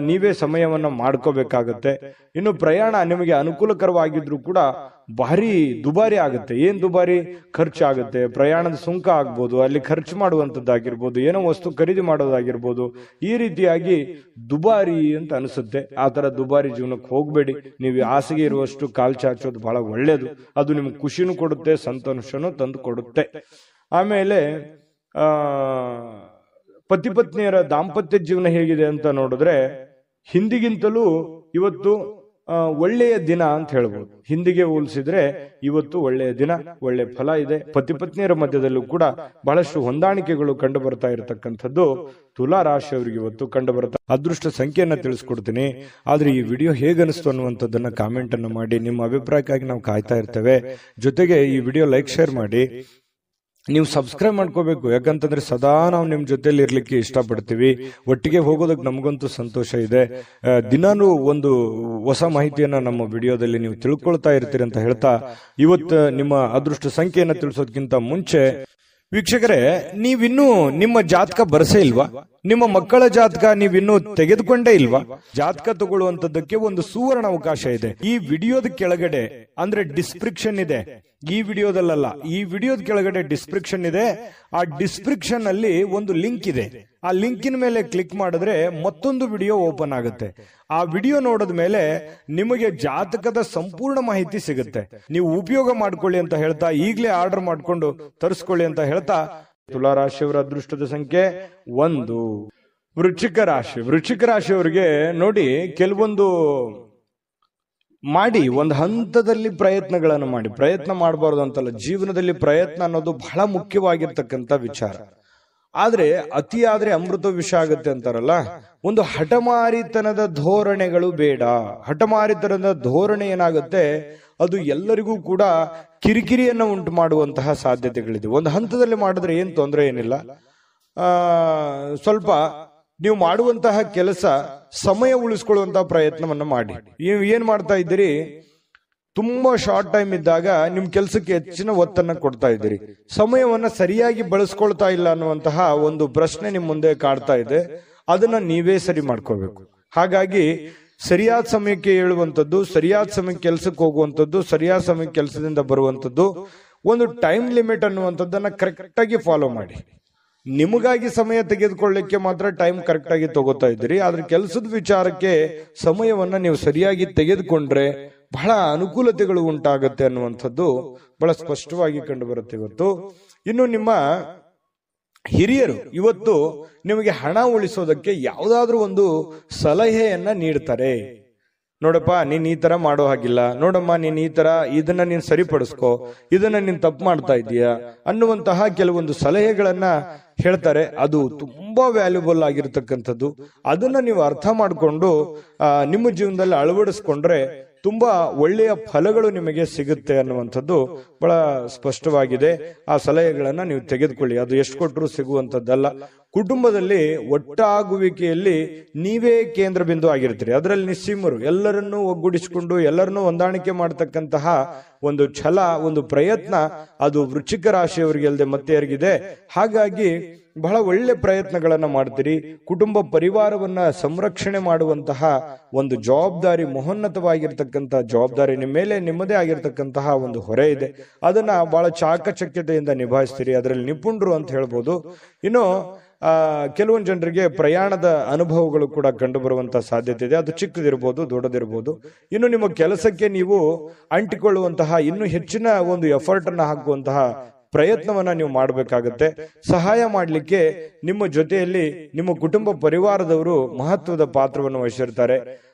ನೀವೇ ಸಮಯವನ್ನ ಮಾಡ್ಕೋಬೇಕಾಗತ್ತೆ. ಇನ್ನು ಪ್ರಯಾಣ ನಿಮಗೆ ಅನುಕೂಲಕರವಾಗಿದ್ರು ಕೂಡ ಭಾರಿ ದುಬಾರಿ ಆಗುತ್ತೆ. ಏನ್ ದುಬಾರಿ ಖರ್ಚಾಗುತ್ತೆ, ಪ್ರಯಾಣದ ಸುಂಕ ಆಗ್ಬೋದು, ಅಲ್ಲಿ ಖರ್ಚು ಮಾಡುವಂತದ್ದಾಗಿರ್ಬೋದು, ಏನೋ ವಸ್ತು ಖರೀದಿ ಮಾಡೋದಾಗಿರ್ಬೋದು, ಈ ರೀತಿಯಾಗಿ ದುಬಾರಿ ಅಂತ ಅನಿಸುತ್ತೆ. ಆ ತರ ದುಬಾರಿ ಜೀವನಕ್ಕೆ ಹೋಗ್ಬೇಡಿ. ನೀವು ಆಸೆಗೆ ಇರುವಷ್ಟು ಕಾಲ್ ಚಾಚೋದು ಬಹಳ ಒಳ್ಳೇದು. ಅದು ನಿಮ್ಗೆ ಖುಷಿನೂ ಕೊಡುತ್ತೆ, ಸಂತೋಷನೂ ತಂದು ಕೊಡುತ್ತೆ. ಆಮೇಲೆ ಪತಿ ಪತ್ನಿಯರ ದಾಂಪತ್ಯ ಜೀವನ ಹೇಗಿದೆ ಅಂತ ನೋಡಿದ್ರೆ ಹಿಂದಿಗಿಂತಲೂ ಇವತ್ತು ಒಳ್ಳೆಯ ದಿನ ಅಂತ ಹೇಳ್ಬೋದು. ಹಿಂದಿಗೆ ಹೋಲಿಸಿದ್ರೆ ಇವತ್ತು ಒಳ್ಳೆಯ ದಿನ, ಒಳ್ಳೆ ಫಲ ಇದೆ. ಪತಿ ಪತ್ನಿಯರ ಮಧ್ಯದಲ್ಲೂ ಕೂಡ ಬಹಳಷ್ಟು ಹೊಂದಾಣಿಕೆಗಳು ಕಂಡು ಬರ್ತಾ ಇರತಕ್ಕಂಥದ್ದು ತುಲಾ ರಾಶಿಯವರಿಗೆ ಇವತ್ತು ಕಂಡು ಬರ್ತಾ. ಅದೃಷ್ಟ ಸಂಖ್ಯೆಯನ್ನ ತಿಳಿಸ್ಕೊಡ್ತೀನಿ. ಆದ್ರೆ ಈ ವಿಡಿಯೋ ಹೇಗನಿಸ್ತು ಅನ್ನುವಂಥದ್ದನ್ನ ಕಾಮೆಂಟ್ ಅನ್ನು ಮಾಡಿ. ನಿಮ್ಮ ಅಭಿಪ್ರಾಯಕ್ಕಾಗಿ ನಾವು ಕಾಯ್ತಾ ಇರ್ತೇವೆ. ಜೊತೆಗೆ ಈ ವಿಡಿಯೋ ಲೈಕ್ ಶೇರ್ ಮಾಡಿ. ನೀವು ಸಬ್ಸ್ಕ್ರೈಬ್ ಮಾಡ್ಕೋಬೇಕು. ಯಾಕಂತಂದ್ರೆ ಸದಾ ನಾವು ನಿಮ್ ಜೊತೆಲಿ ಇರ್ಲಿಕ್ಕೆ ಇಷ್ಟಪಡ್ತೀವಿ. ಒಟ್ಟಿಗೆ ಹೋಗೋದಕ್ಕೆ ನಮಗಂತೂ ಸಂತೋಷ ಇದೆ. ದಿನಾನು ಒಂದು ಹೊಸ ಮಾಹಿತಿಯನ್ನ ನಮ್ಮ ವಿಡಿಯೋದಲ್ಲಿ ನೀವು ತಿಳ್ಕೊಳ್ತಾ ಇರ್ತೀರಿ ಅಂತ ಹೇಳ್ತಾ, ಇವತ್ತು ನಿಮ್ಮ ಅದೃಷ್ಟ ಸಂಖ್ಯೆಯನ್ನ ತಿಳಿಸೋದಕ್ಕಿಂತ ಮುಂಚೆ ವೀಕ್ಷಕರೇ, ನೀವಿನ್ನೂ ನಿಮ್ಮ ಜಾತಕ ಬರಸೇ ಇಲ್ವಾ? ನಿಮ್ಮ ಮಕ್ಕಳ ಜಾತಕ ನೀವಿನ್ನೂ ತೆಗೆದುಕೊಂಡೇ ಇಲ್ವಾ? ಜಾತಕ ತಗೊಳ್ಳುವಂತದ್ದಕ್ಕೆ ಒಂದು ಸುವರ್ಣ ಅವಕಾಶ ಇದೆ. ಈ ವಿಡಿಯೋದ ಕೆಳಗಡೆ ಅಂದ್ರೆ ಡಿಸ್ಕ್ರಿಪ್ಷನ್ ಇದೆ. ಈ ವಿಡಿಯೋದಲ್ಲ, ಈ ವಿಡಿಯೋದ ಕೆಳಗಡೆ ಡಿಸ್ಕ್ರಿಪ್ಷನ್ ಇದೆ. ಆ ಡಿಸ್ಕ್ರಿಪ್ಷನ್ ಅಲ್ಲಿ ಒಂದು ಲಿಂಕ್ ಇದೆ. ಆ ಲಿಂಕಿನ ಮೇಲೆ ಕ್ಲಿಕ್ ಮಾಡಿದ್ರೆ ಮತ್ತೊಂದು ವಿಡಿಯೋ ಓಪನ್ ಆಗುತ್ತೆ. ಆ ವಿಡಿಯೋ ನೋಡಿದ ಮೇಲೆ ನಿಮಗೆ ಜಾತಕದ ಸಂಪೂರ್ಣ ಮಾಹಿತಿ ಸಿಗುತ್ತೆ. ನೀವು ಉಪಯೋಗ ಮಾಡ್ಕೊಳ್ಳಿ ಅಂತ ಹೇಳ್ತಾ, ಈಗಲೇ ಆರ್ಡರ್ ಮಾಡ್ಕೊಂಡು ತರಿಸ್ಕೊಳ್ಳಿ ಅಂತ ಹೇಳ್ತಾ, ತುಲಾರಾಶಿಯವರ ಅದೃಷ್ಟದ ಸಂಖ್ಯೆ 1. ವೃಶ್ಚಿಕ ರಾಶಿಯವರಿಗೆ ನೋಡಿ, ಕೆಲವೊಂದು ಮಾಡಿ ಒಂದು ಹಂತದಲ್ಲಿ ಪ್ರಯತ್ನಗಳನ್ನು ಮಾಡಿ. ಪ್ರಯತ್ನ ಮಾಡಬಾರ್ದು ಅಂತಲ್ಲ, ಜೀವನದಲ್ಲಿ ಪ್ರಯತ್ನ ಅನ್ನೋದು ಬಹಳ ಮುಖ್ಯವಾಗಿರ್ತಕ್ಕಂಥ ವಿಚಾರ. ಆದ್ರೆ ಅತಿಯಾದ್ರೆ ಅಮೃತ ವಿಷ ಆಗುತ್ತೆ ಅಂತಾರಲ್ಲ, ಒಂದು ಹಠಮಾರಿತನದ ಧೋರಣೆಗಳು ಬೇಡ. ಹಠಮಾರಿತನದ ಧೋರಣೆ ಏನಾಗುತ್ತೆ, ಅದು ಎಲ್ಲರಿಗೂ ಕೂಡ ಕಿರಿಕಿರಿಯನ್ನು ಉಂಟು ಮಾಡುವಂತಹ ಸಾಧ್ಯತೆಗಳಿದೆ. ಒಂದು ಹಂತದಲ್ಲಿ ಮಾಡಿದ್ರೆ ಏನ್ ತೊಂದರೆ ಏನಿಲ್ಲ. ಸ್ವಲ್ಪ ನೀವು ಮಾಡುವಂತಹ ಕೆಲಸ ಸಮಯ ಉಳಿಸ್ಕೊಳ್ಳುವಂತಹ ಪ್ರಯತ್ನವನ್ನ ಮಾಡಿ. ನೀವು ಏನ್ ಮಾಡ್ತಾ ಇದ್ದೀರಿ, ತುಂಬಾ ಶಾರ್ಟ್ ಟೈಮ್ ಇದ್ದಾಗ ನಿಮ್ ಕೆಲಸಕ್ಕೆ ಹೆಚ್ಚಿನ ಒತ್ತನ್ನ ಕೊಡ್ತಾ ಇದ್ದೀರಿ, ಸಮಯವನ್ನ ಸರಿಯಾಗಿ ಬಳಸ್ಕೊಳ್ತಾ ಇಲ್ಲ ಅನ್ನುವಂತಹ ಒಂದು ಪ್ರಶ್ನೆ ನಿಮ್ ಮುಂದೆ ಕಾಡ್ತಾ ಇದೆ. ಅದನ್ನ ನೀವೇ ಸರಿ ಮಾಡ್ಕೋಬೇಕು. ಹಾಗಾಗಿ ಸರಿಯಾದ ಸಮಯಕ್ಕೆ ಹೇಳುವಂಥದ್ದು, ಸರಿಯಾದ ಸಮಯಕ್ಕೆ ಕೆಲಸಕ್ಕೆ ಹೋಗುವಂಥದ್ದು, ಸರಿಯಾದ ಸಮಯಕ್ಕೆ ಕೆಲಸದಿಂದ ಬರುವಂಥದ್ದು, ಒಂದು ಟೈಮ್ ಲಿಮಿಟ್ ಅನ್ನುವಂಥದ್ದನ್ನ ಕರೆಕ್ಟ್ ಆಗಿ ಫಾಲೋ ಮಾಡಿ. ನಿಮಗಾಗಿ ಸಮಯ ತೆಗೆದುಕೊಳ್ಳಿಕ್ಕೆ ಮಾತ್ರ ಟೈಮ್ ಕರೆಕ್ಟ್ ಆಗಿ ತಗೋತಾ ಇದ್ದೀರಿ. ಆದ್ರೆ ಕೆಲಸದ ವಿಚಾರಕ್ಕೆ ಸಮಯವನ್ನ ನೀವು ಸರಿಯಾಗಿ ತೆಗೆದುಕೊಂಡ್ರೆ ಬಹಳ ಅನುಕೂಲತೆಗಳು ಉಂಟಾಗತ್ತೆ ಅನ್ನುವಂಥದ್ದು ಬಹಳ ಸ್ಪಷ್ಟವಾಗಿ ಕಂಡು ಬರುತ್ತೆ ಇವತ್ತು. ಇನ್ನು ನಿಮ್ಮ ಹಿರಿಯರು ಇವತ್ತು ನಿಮಗೆ ಹಣ ಉಳಿಸೋದಕ್ಕೆ ಯಾವುದಾದ್ರೂ ಒಂದು ಸಲಹೆಯನ್ನ ನೀಡ್ತಾರೆ. ನೋಡಪ್ಪ, ನೀನ್ ಈ ತರ ಮಾಡೋ ಹಾಗಿಲ್ಲ, ನೋಡಮ್ಮ ನೀನ್ ಈ ತರ ಇದನ್ನ ನೀನ್ ಸರಿಪಡಿಸ್ಕೋ, ಇದನ್ನ ನೀನ್ ತಪ್ಪು ಮಾಡ್ತಾ ಇದೀಯಾ ಅನ್ನುವಂತಹ ಕೆಲವೊಂದು ಸಲಹೆಗಳನ್ನ ಹೇಳ್ತಾರೆ. ಅದು ತುಂಬಾ ವ್ಯಾಲ್ಯೂಬಲ್ ಆಗಿರ್ತಕ್ಕಂಥದ್ದು. ಅದನ್ನ ನೀವು ಅರ್ಥ ಮಾಡಿಕೊಂಡು ನಿಮ್ಮ ಜೀವನದಲ್ಲಿ ಅಳವಡಿಸ್ಕೊಂಡ್ರೆ ತುಂಬಾ ಒಳ್ಳೆಯ ಫಲಗಳು ನಿಮಗೆ ಸಿಗುತ್ತೆ ಅನ್ನುವಂಥದ್ದು ಬಹಳ ಸ್ಪಷ್ಟವಾಗಿದೆ. ಆ ಸಲಹೆಗಳನ್ನ ನೀವು ತೆಗೆದುಕೊಳ್ಳಿ. ಅದು ಎಷ್ಟು ಕೊಟ್ಟರು ಸಿಗುವಂತದ್ದಲ್ಲ. ಕುಟುಂಬದಲ್ಲಿ ಒಟ್ಟಾಗುವಿಕೆಯಲ್ಲಿ ನೀವೇ ಕೇಂದ್ರ ಬಿಂದು ಆಗಿರ್ತೀರಿ. ಅದರಲ್ಲಿ ನಿಸ್ಸೀಮರು, ಎಲ್ಲರನ್ನೂ ಒಗ್ಗೂಡಿಸಿಕೊಂಡು ಎಲ್ಲರನ್ನೂ ಹೊಂದಾಣಿಕೆ ಮಾಡತಕ್ಕಂತಹ ಒಂದು ಛಲ, ಒಂದು ಪ್ರಯತ್ನ ಅದು ವೃಶ್ಚಿಕ ರಾಶಿಯವರಿಗೆ ಅಲ್ಲದೆ ಮತ್ತೆ ಯಾರಿಗಿದೆ. ಹಾಗಾಗಿ ಬಹಳ ಒಳ್ಳೆ ಪ್ರಯತ್ನಗಳನ್ನ ಮಾಡ್ತೀರಿ. ಕುಟುಂಬ ಪರಿವಾರವನ್ನ ಸಂರಕ್ಷಣೆ ಮಾಡುವಂತಹ ಒಂದು ಜವಾಬ್ದಾರಿ, ಮಹೋನ್ನತವಾಗಿರ್ತಕ್ಕಂತಹ ಜವಾಬ್ದಾರಿ ನಿಮ್ಮ ಮೇಲೆ ನಿಮ್ಮದೇ ಆಗಿರ್ತಕ್ಕಂತಹ ಒಂದು ಹೊರೆ ಇದೆ. ಅದನ್ನ ಬಹಳ ಚಾಕಚಕ್ಯತೆಯಿಂದ ನಿಭಾಯಿಸ್ತೀರಿ. ಅದರಲ್ಲಿ ನಿಪುಣರು ಅಂತ ಹೇಳ್ಬೋದು. ಇನ್ನು ಕೆಲವೊಂದು ಜನರಿಗೆ ಪ್ರಯಾಣದ ಅನುಭವಗಳು ಕೂಡ ಕಂಡು ಬರುವಂತಹ ಸಾಧ್ಯತೆ ಇದೆ. ಅದು ಚಿಕ್ಕದಿರ್ಬೋದು, ದೊಡ್ಡದಿರ್ಬೋದು. ಇನ್ನು ನಿಮ್ಮ ಕೆಲಸಕ್ಕೆ ನೀವು ಅಂಟಿಕೊಳ್ಳುವಂತಹ ಇನ್ನೂ ಹೆಚ್ಚಿನ ಒಂದು ಎಫರ್ಟ್ ಅನ್ನ ಹಾಕುವಂತಹ ಪ್ರಯತ್ನವನ್ನ ನೀವು ಮಾಡಬೇಕಾಗತ್ತೆ. ಸಹಾಯ ಮಾಡಲಿಕ್ಕೆ ನಿಮ್ಮ ಜೊತೆಯಲ್ಲಿ ನಿಮ್ಮ ಕುಟುಂಬ ಪರಿವಾರದವರು ಮಹತ್ವದ ಪಾತ್ರವನ್ನು ವಹಿಸಿರ್ತಾರೆ.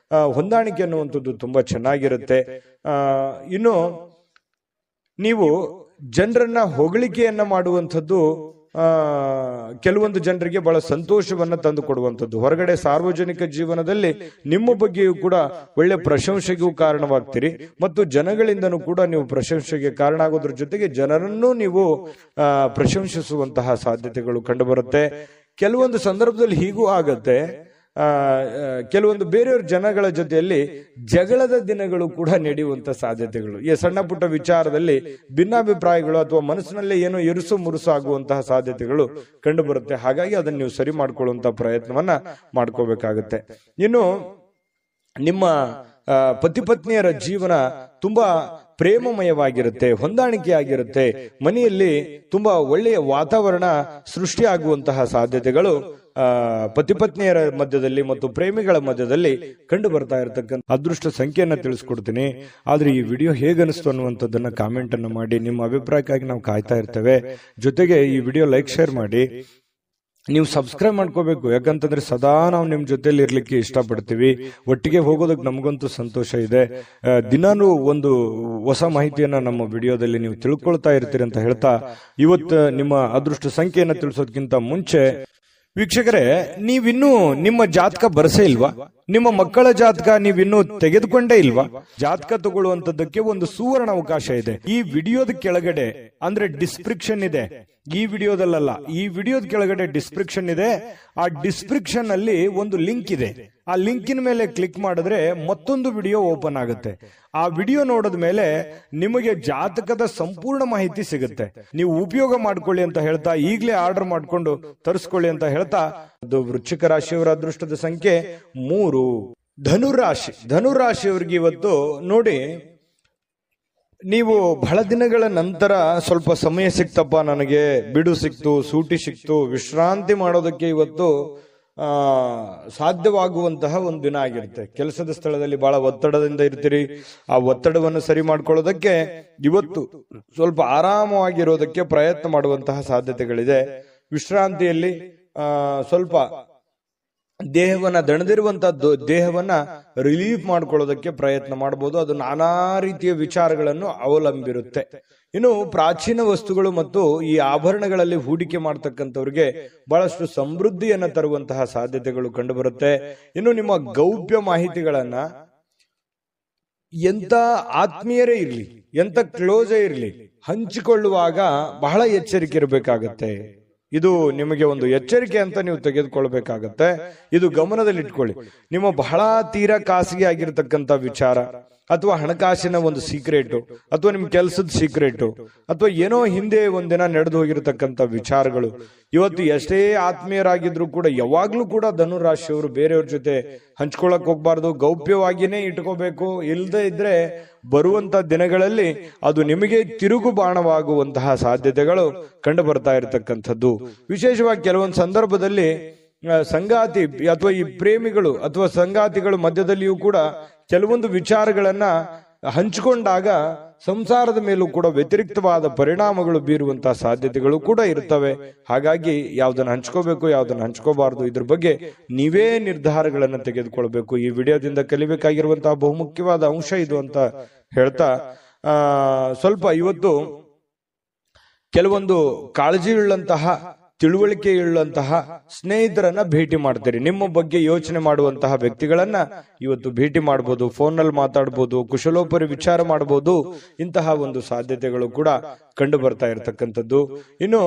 ಹೊಂದಾಣಿಕೆ ಅನ್ನುವಂಥದ್ದು ತುಂಬಾ ಚೆನ್ನಾಗಿರುತ್ತೆ. ಇನ್ನು ನೀವು ಜನರನ್ನ ಹೊಗಳಿಕೆಯನ್ನ ಮಾಡುವಂಥದ್ದು ಕೆಲವೊಂದು ಜನರಿಗೆ ಬಹಳ ಸಂತೋಷವನ್ನ ತಂದು ಕೊಡುವಂಥದ್ದು. ಹೊರಗಡೆ ಸಾರ್ವಜನಿಕ ಜೀವನದಲ್ಲಿ ನಿಮ್ಮ ಬಗ್ಗೆಯೂ ಕೂಡ ಒಳ್ಳೆ ಪ್ರಶಂಸೆಗೂ ಕಾರಣವಾಗ್ತೀರಿ ಮತ್ತು ಜನಗಳಿಂದನೂ ಕೂಡ ನೀವು ಪ್ರಶಂಸೆಗೆ ಕಾರಣ ಆಗೋದ್ರ ಜೊತೆಗೆ ಜನರನ್ನೂ ನೀವು ಪ್ರಶಂಸಿಸುವಂತಹ ಸಾಧ್ಯತೆಗಳು ಕಂಡುಬರುತ್ತೆ. ಕೆಲವೊಂದು ಸಂದರ್ಭದಲ್ಲಿ ಹೀಗೂ ಆಗತ್ತೆ, ಕೆಲವೊಂದು ಬೇರೆಯವ್ರ ಜನಗಳ ಜೊತೆಯಲ್ಲಿ ಜಗಳದ ದಿನಗಳು ಕೂಡ ನಡೆಯುವಂತ ಸಾಧ್ಯತೆಗಳು, ಈ ಸಣ್ಣ ಪುಟ್ಟ ವಿಚಾರದಲ್ಲಿ ಭಿನ್ನಾಭಿಪ್ರಾಯಗಳು ಅಥವಾ ಮನಸ್ಸಿನಲ್ಲೇ ಏನೋ ಇರುಸು ಮುರುಸು ಆಗುವಂತಹ ಸಾಧ್ಯತೆಗಳು ಕಂಡು ಬರುತ್ತೆ. ಹಾಗಾಗಿ ಅದನ್ನು ನೀವು ಸರಿ ಮಾಡ್ಕೊಳ್ಳುವಂತ ಪ್ರಯತ್ನವನ್ನ ಮಾಡ್ಕೋಬೇಕಾಗತ್ತೆ. ಇನ್ನು ನಿಮ್ಮ ಪತಿ ಪತ್ನಿಯರ ಜೀವನ ತುಂಬಾ ಪ್ರೇಮಮಯವಾಗಿರುತ್ತೆ, ಹೊಂದಾಣಿಕೆಯಾಗಿರುತ್ತೆ. ಮನೆಯಲ್ಲಿ ತುಂಬಾ ಒಳ್ಳೆಯ ವಾತಾವರಣ ಸೃಷ್ಟಿಯಾಗುವಂತಹ ಸಾಧ್ಯತೆಗಳು ಪತಿ ಪತ್ನಿಯರ ಮಧ್ಯದಲ್ಲಿ ಮತ್ತು ಪ್ರೇಮಿಗಳ ಮಧ್ಯದಲ್ಲಿ ಕಂಡು ಬರ್ತಾ ಇರತಕ್ಕಂಥ ಅದೃಷ್ಟ ಸಂಖ್ಯೆಯನ್ನ ತಿಳಿಸ್ಕೊಡ್ತೀನಿ. ಆದ್ರೆ ಈ ವಿಡಿಯೋ ಹೇಗನಿಸ್ತು ಅನ್ನುವಂಥದ್ದನ್ನ ಕಾಮೆಂಟ್ ಅನ್ನು ಮಾಡಿ. ನಿಮ್ಮ ಅಭಿಪ್ರಾಯಕ್ಕಾಗಿ ನಾವು ಕಾಯ್ತಾ ಇರ್ತೇವೆ. ಜೊತೆಗೆ ಈ ವಿಡಿಯೋ ಲೈಕ್, ಶೇರ್ ಮಾಡಿ. ನೀವು ಸಬ್ಸ್ಕ್ರೈಬ್ ಮಾಡ್ಕೋಬೇಕು, ಯಾಕಂತಂದ್ರೆ ಸದಾ ನಾವು ನಿಮ್ ಜೊತೆಲಿ ಇರ್ಲಿಕ್ಕೆ ಇಷ್ಟಪಡ್ತೀವಿ. ಒಟ್ಟಿಗೆ ಹೋಗೋದಕ್ಕೆ ನಮಗಂತೂ ಸಂತೋಷ ಇದೆ. ದಿನಾನು ಒಂದು ಹೊಸ ಮಾಹಿತಿಯನ್ನ ನಮ್ಮ ವಿಡಿಯೋದಲ್ಲಿ ನೀವು ತಿಳ್ಕೊಳ್ತಾ ಇರ್ತೀರಿ ಅಂತ ಹೇಳ್ತಾ, ಇವತ್ತು ನಿಮ್ಮ ಅದೃಷ್ಟ ಸಂಖ್ಯೆಯನ್ನ ತಿಳಿಸೋದಕ್ಕಿಂತ ಮುಂಚೆ ವೀಕ್ಷಕರೇ, ನೀವಿನ್ನೂ ನಿಮ್ಮ ಜಾತಕ ಬರಸೇ ಇಲ್ವಾ? ನಿಮ್ಮ ಮಕ್ಕಳ ಜಾತಕ ನೀವಿನ್ನೂ ತೆಗೆದುಕೊಂಡೇ ಇಲ್ವಾ? ಜಾತಕ ತಗೊಳ್ಳುವಂತದ್ದಕ್ಕೆ ಒಂದು ಸುವರ್ಣ ಅವಕಾಶ ಇದೆ. ಈ ವಿಡಿಯೋದ ಕೆಳಗಡೆ ಅಂದ್ರೆ ಡಿಸ್ಕ್ರಿಪ್ಷನ್ ಇದೆ. ಈ ವಿಡಿಯೋದಲ್ಲ, ಈ ವಿಡಿಯೋದ ಕೆಳಗಡೆ ಡಿಸ್ಕ್ರಿಪ್ಷನ್ ಇದೆ. ಆ ಡಿಸ್ಕ್ರಿಪ್ಷನ್ ಅಲ್ಲಿ ಒಂದು ಲಿಂಕ್ ಇದೆ. ಆ ಲಿಂಕಿನ ಮೇಲೆ ಕ್ಲಿಕ್ ಮಾಡಿದ್ರೆ ಮತ್ತೊಂದು ವಿಡಿಯೋ ಓಪನ್ ಆಗುತ್ತೆ. ಆ ವಿಡಿಯೋ ನೋಡಿದ ಮೇಲೆ ನಿಮಗೆ ಜಾತಕದ ಸಂಪೂರ್ಣ ಮಾಹಿತಿ ಸಿಗುತ್ತೆ. ನೀವು ಉಪಯೋಗ ಮಾಡ್ಕೊಳ್ಳಿ ಅಂತ ಹೇಳ್ತಾ, ಈಗಲೇ ಆರ್ಡರ್ ಮಾಡ್ಕೊಂಡು ತರಿಸ್ಕೊಳ್ಳಿ ಅಂತ ಹೇಳ್ತಾ, ಅದು ವೃಶ್ಚಿಕ ರಾಶಿಯವರ ಅದೃಷ್ಟದ ಸಂಖ್ಯೆ 3. ಧನುರಾಶಿ, ಧನುರಾಶಿಯವರಿಗೆ ಇವತ್ತು ನೋಡಿ, ನೀವು ಬಹಳ ದಿನಗಳ ನಂತರ ಸ್ವಲ್ಪ ಸಮಯ ಸಿಕ್ತಪ್ಪ, ನನಗೆ ಬಿಡು ಸಿಕ್ತು, ಸೂಟಿ ಸಿಕ್ತು, ವಿಶ್ರಾಂತಿ ಮಾಡೋದಕ್ಕೆ ಇವತ್ತು ಸಾಧ್ಯವಾಗುವಂತಹ ಒಂದು ದಿನ ಆಗಿರುತ್ತೆ. ಕೆಲಸದ ಸ್ಥಳದಲ್ಲಿ ಬಹಳ ಒತ್ತಡದಿಂದ ಇರ್ತೀರಿ. ಆ ಒತ್ತಡವನ್ನು ಸರಿ ಮಾಡ್ಕೊಳ್ಳೋದಕ್ಕೆ ಇವತ್ತು ಸ್ವಲ್ಪ ಆರಾಮವಾಗಿರೋದಕ್ಕೆ ಪ್ರಯತ್ನ ಮಾಡುವಂತಹ ಸಾಧ್ಯತೆಗಳಿದೆ. ವಿಶ್ರಾಂತಿಯಲ್ಲಿ ಸ್ವಲ್ಪ ದೇಹವನ್ನ ದಣದಿರುವಂತಹ ದೇಹವನ್ನ ರಿಲೀಫ್ ಮಾಡ್ಕೊಳ್ಳೋದಕ್ಕೆ ಪ್ರಯತ್ನ ಮಾಡಬಹುದು. ಅದು ನಾನಾ ರೀತಿಯ ವಿಚಾರಗಳನ್ನು ಅವಲಂಬಿರುತ್ತೆ. ಇನ್ನು ಪ್ರಾಚೀನ ವಸ್ತುಗಳು ಮತ್ತು ಈ ಆಭರಣಗಳಲ್ಲಿ ಹೂಡಿಕೆ ಮಾಡ್ತಕ್ಕಂಥವ್ರಿಗೆ ಬಹಳಷ್ಟು ಸಮೃದ್ಧಿಯನ್ನ ತರುವಂತಹ ಸಾಧ್ಯತೆಗಳು ಕಂಡುಬರುತ್ತೆ. ಇನ್ನು ನಿಮ್ಮ ಗೌಪ್ಯ ಮಾಹಿತಿಗಳನ್ನ ಎಂತ ಆತ್ಮೀಯರೇ ಇರ್ಲಿ, ಎಂತ ಕ್ಲೋಸೇ ಇರ್ಲಿ, ಹಂಚಿಕೊಳ್ಳುವಾಗ ಬಹಳ ಎಚ್ಚರಿಕೆ ಇರಬೇಕಾಗತ್ತೆ. ಇದು ನಿಮಗೆ ಒಂದು ಎಚ್ಚರಿಕೆ ಅಂತ ನೀವು ತೆಗೆದುಕೊಳ್ಬೇಕಾಗತ್ತೆ. ಇದು ಗಮನದಲ್ಲಿ ಇಟ್ಕೊಳ್ಳಿ. ನಿಮ್ಮ ಬಹಳ ತೀರಾ ಖಾಸಗಿ ಆಗಿರ್ತಕ್ಕಂಥ ವಿಚಾರ ಅಥವಾ ಹಣಕಾಸಿನ ಒಂದು ಸೀಕ್ರೆಟ್ ಅಥವಾ ನಿಮ್ ಕೆಲಸದ ಸೀಕ್ರೆಟ್ ಅಥವಾ ಏನೋ ಹಿಂದೆ ಒಂದಿನ ನಡೆದು ಹೋಗಿರತಕ್ಕಂಥ ವಿಚಾರಗಳು ಇವತ್ತು ಎಷ್ಟೇ ಆತ್ಮೀಯರಾಗಿದ್ರು ಕೂಡ ಯಾವಾಗ್ಲೂ ಕೂಡ ಧನುರಾಶಿಯವರು ಬೇರೆಯವ್ರ ಜೊತೆ ಹಂಚ್ಕೊಳಕ್ ಹೋಗ್ಬಾರ್ದು, ಗೌಪ್ಯವಾಗಿನೇ ಇಟ್ಕೋಬೇಕು. ಇಲ್ಲದೆ ಇದ್ರೆ ಬರುವಂತ ದಿನಗಳಲ್ಲಿ ಅದು ನಿಮಗೆ ತಿರುಗು ಬಾಣವಾಗುವಂತಹ ಸಾಧ್ಯತೆಗಳು ಕಂಡು ಬರ್ತಾ ಇರತಕ್ಕಂಥದ್ದು. ವಿಶೇಷವಾಗಿ ಕೆಲವೊಂದು ಸಂದರ್ಭದಲ್ಲಿ ಸಂಗಾತಿ ಅಥವಾ ಈ ಪ್ರೇಮಿಗಳು ಅಥವಾ ಸಂಗಾತಿಗಳು ಮಧ್ಯದಲ್ಲಿಯೂ ಕೂಡ ಕೆಲವೊಂದು ವಿಚಾರಗಳನ್ನ ಹಂಚಿಕೊಂಡಾಗ ಸಂಸಾರದ ಮೇಲೂ ಕೂಡ ವ್ಯತಿರಿಕ್ತವಾದ ಪರಿಣಾಮಗಳು ಬೀರುವಂತಹ ಸಾಧ್ಯತೆಗಳು ಕೂಡ ಇರ್ತವೆ. ಹಾಗಾಗಿ ಯಾವ್ದನ್ನ ಹಂಚ್ಕೋಬೇಕು, ಯಾವ್ದನ್ನ ಹಂಚ್ಕೋಬಾರ್ದು, ಇದ್ರ ಬಗ್ಗೆ ನೀವೇ ನಿರ್ಧಾರಗಳನ್ನು ತೆಗೆದುಕೊಳ್ಬೇಕು. ಈ ವಿಡಿಯೋದಿಂದ ಕಲಿಬೇಕಾಗಿರುವಂತಹ ಬಹುಮುಖ್ಯವಾದ ಅಂಶ ಇದು ಅಂತ ಹೇಳ್ತಾ, ಸ್ವಲ್ಪ ಇವತ್ತು ಕೆಲವೊಂದು ಕಾಳಜಿಯುಳ್ಳಂತಹ ತಿಳುವಳಿಕೆಯುಳ್ಳಂತಹ ಸ್ನೇಹಿತರನ್ನ ಭೇಟಿ ಮಾಡ್ತೀರಿ. ನಿಮ್ಮ ಬಗ್ಗೆ ಯೋಚನೆ ಮಾಡುವಂತಹ ವ್ಯಕ್ತಿಗಳನ್ನ ಇವತ್ತು ಭೇಟಿ ಮಾಡಬಹುದು, ಫೋನ್ನಲ್ಲಿ ಮಾತಾಡಬಹುದು, ಕುಶಲೋಪರಿ ವಿಚಾರ ಮಾಡಬಹುದು. ಇಂತಹ ಒಂದು ಸಾಧ್ಯತೆಗಳು ಕೂಡ ಕಂಡು ಬರ್ತಾ ಇರತಕ್ಕಂಥದ್ದು. ಇನ್ನು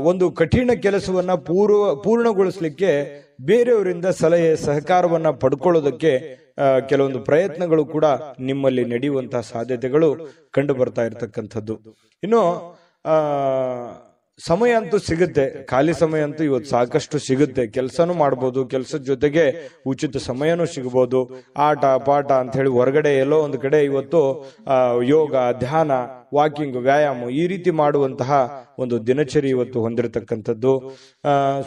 ಒಂದು ಕಠಿಣ ಕೆಲಸವನ್ನ ಪೂರ್ಣಗೊಳಿಸಲಿಕ್ಕೆ ಬೇರೆಯವರಿಂದ ಸಲಹೆ ಸಹಕಾರವನ್ನ ಪಡ್ಕೊಳ್ಳೋದಕ್ಕೆ ಕೆಲವೊಂದು ಪ್ರಯತ್ನಗಳು ಕೂಡ ನಿಮ್ಮಲ್ಲಿ ನಡೆಯುವಂತಹ ಸಾಧ್ಯತೆಗಳು ಕಂಡು ಬರ್ತಾ ಇರತಕ್ಕಂಥದ್ದು. ಇನ್ನು ಸಮಯ ಅಂತೂ ಸಿಗುತ್ತೆ, ಖಾಲಿ ಸಮಯ ಅಂತೂ ಇವತ್ತು ಸಾಕಷ್ಟು ಸಿಗುತ್ತೆ. ಕೆಲಸನೂ ಮಾಡ್ಬೋದು, ಕೆಲಸದ ಜೊತೆಗೆ ಉಚಿತ ಸಮಯನೂ ಸಿಗಬಹುದು. ಆಟ ಪಾಠ ಅಂತ ಹೇಳಿ ಹೊರಗಡೆ ಎಲ್ಲೋ ಒಂದು ಕಡೆ ಇವತ್ತು ಯೋಗ, ಧ್ಯಾನ, ವಾಕಿಂಗ್, ವ್ಯಾಯಾಮ ಈ ರೀತಿ ಮಾಡುವಂತಹ ಒಂದು ದಿನಚರಿ ಇವತ್ತು ಹೊಂದಿರತಕ್ಕಂಥದ್ದು.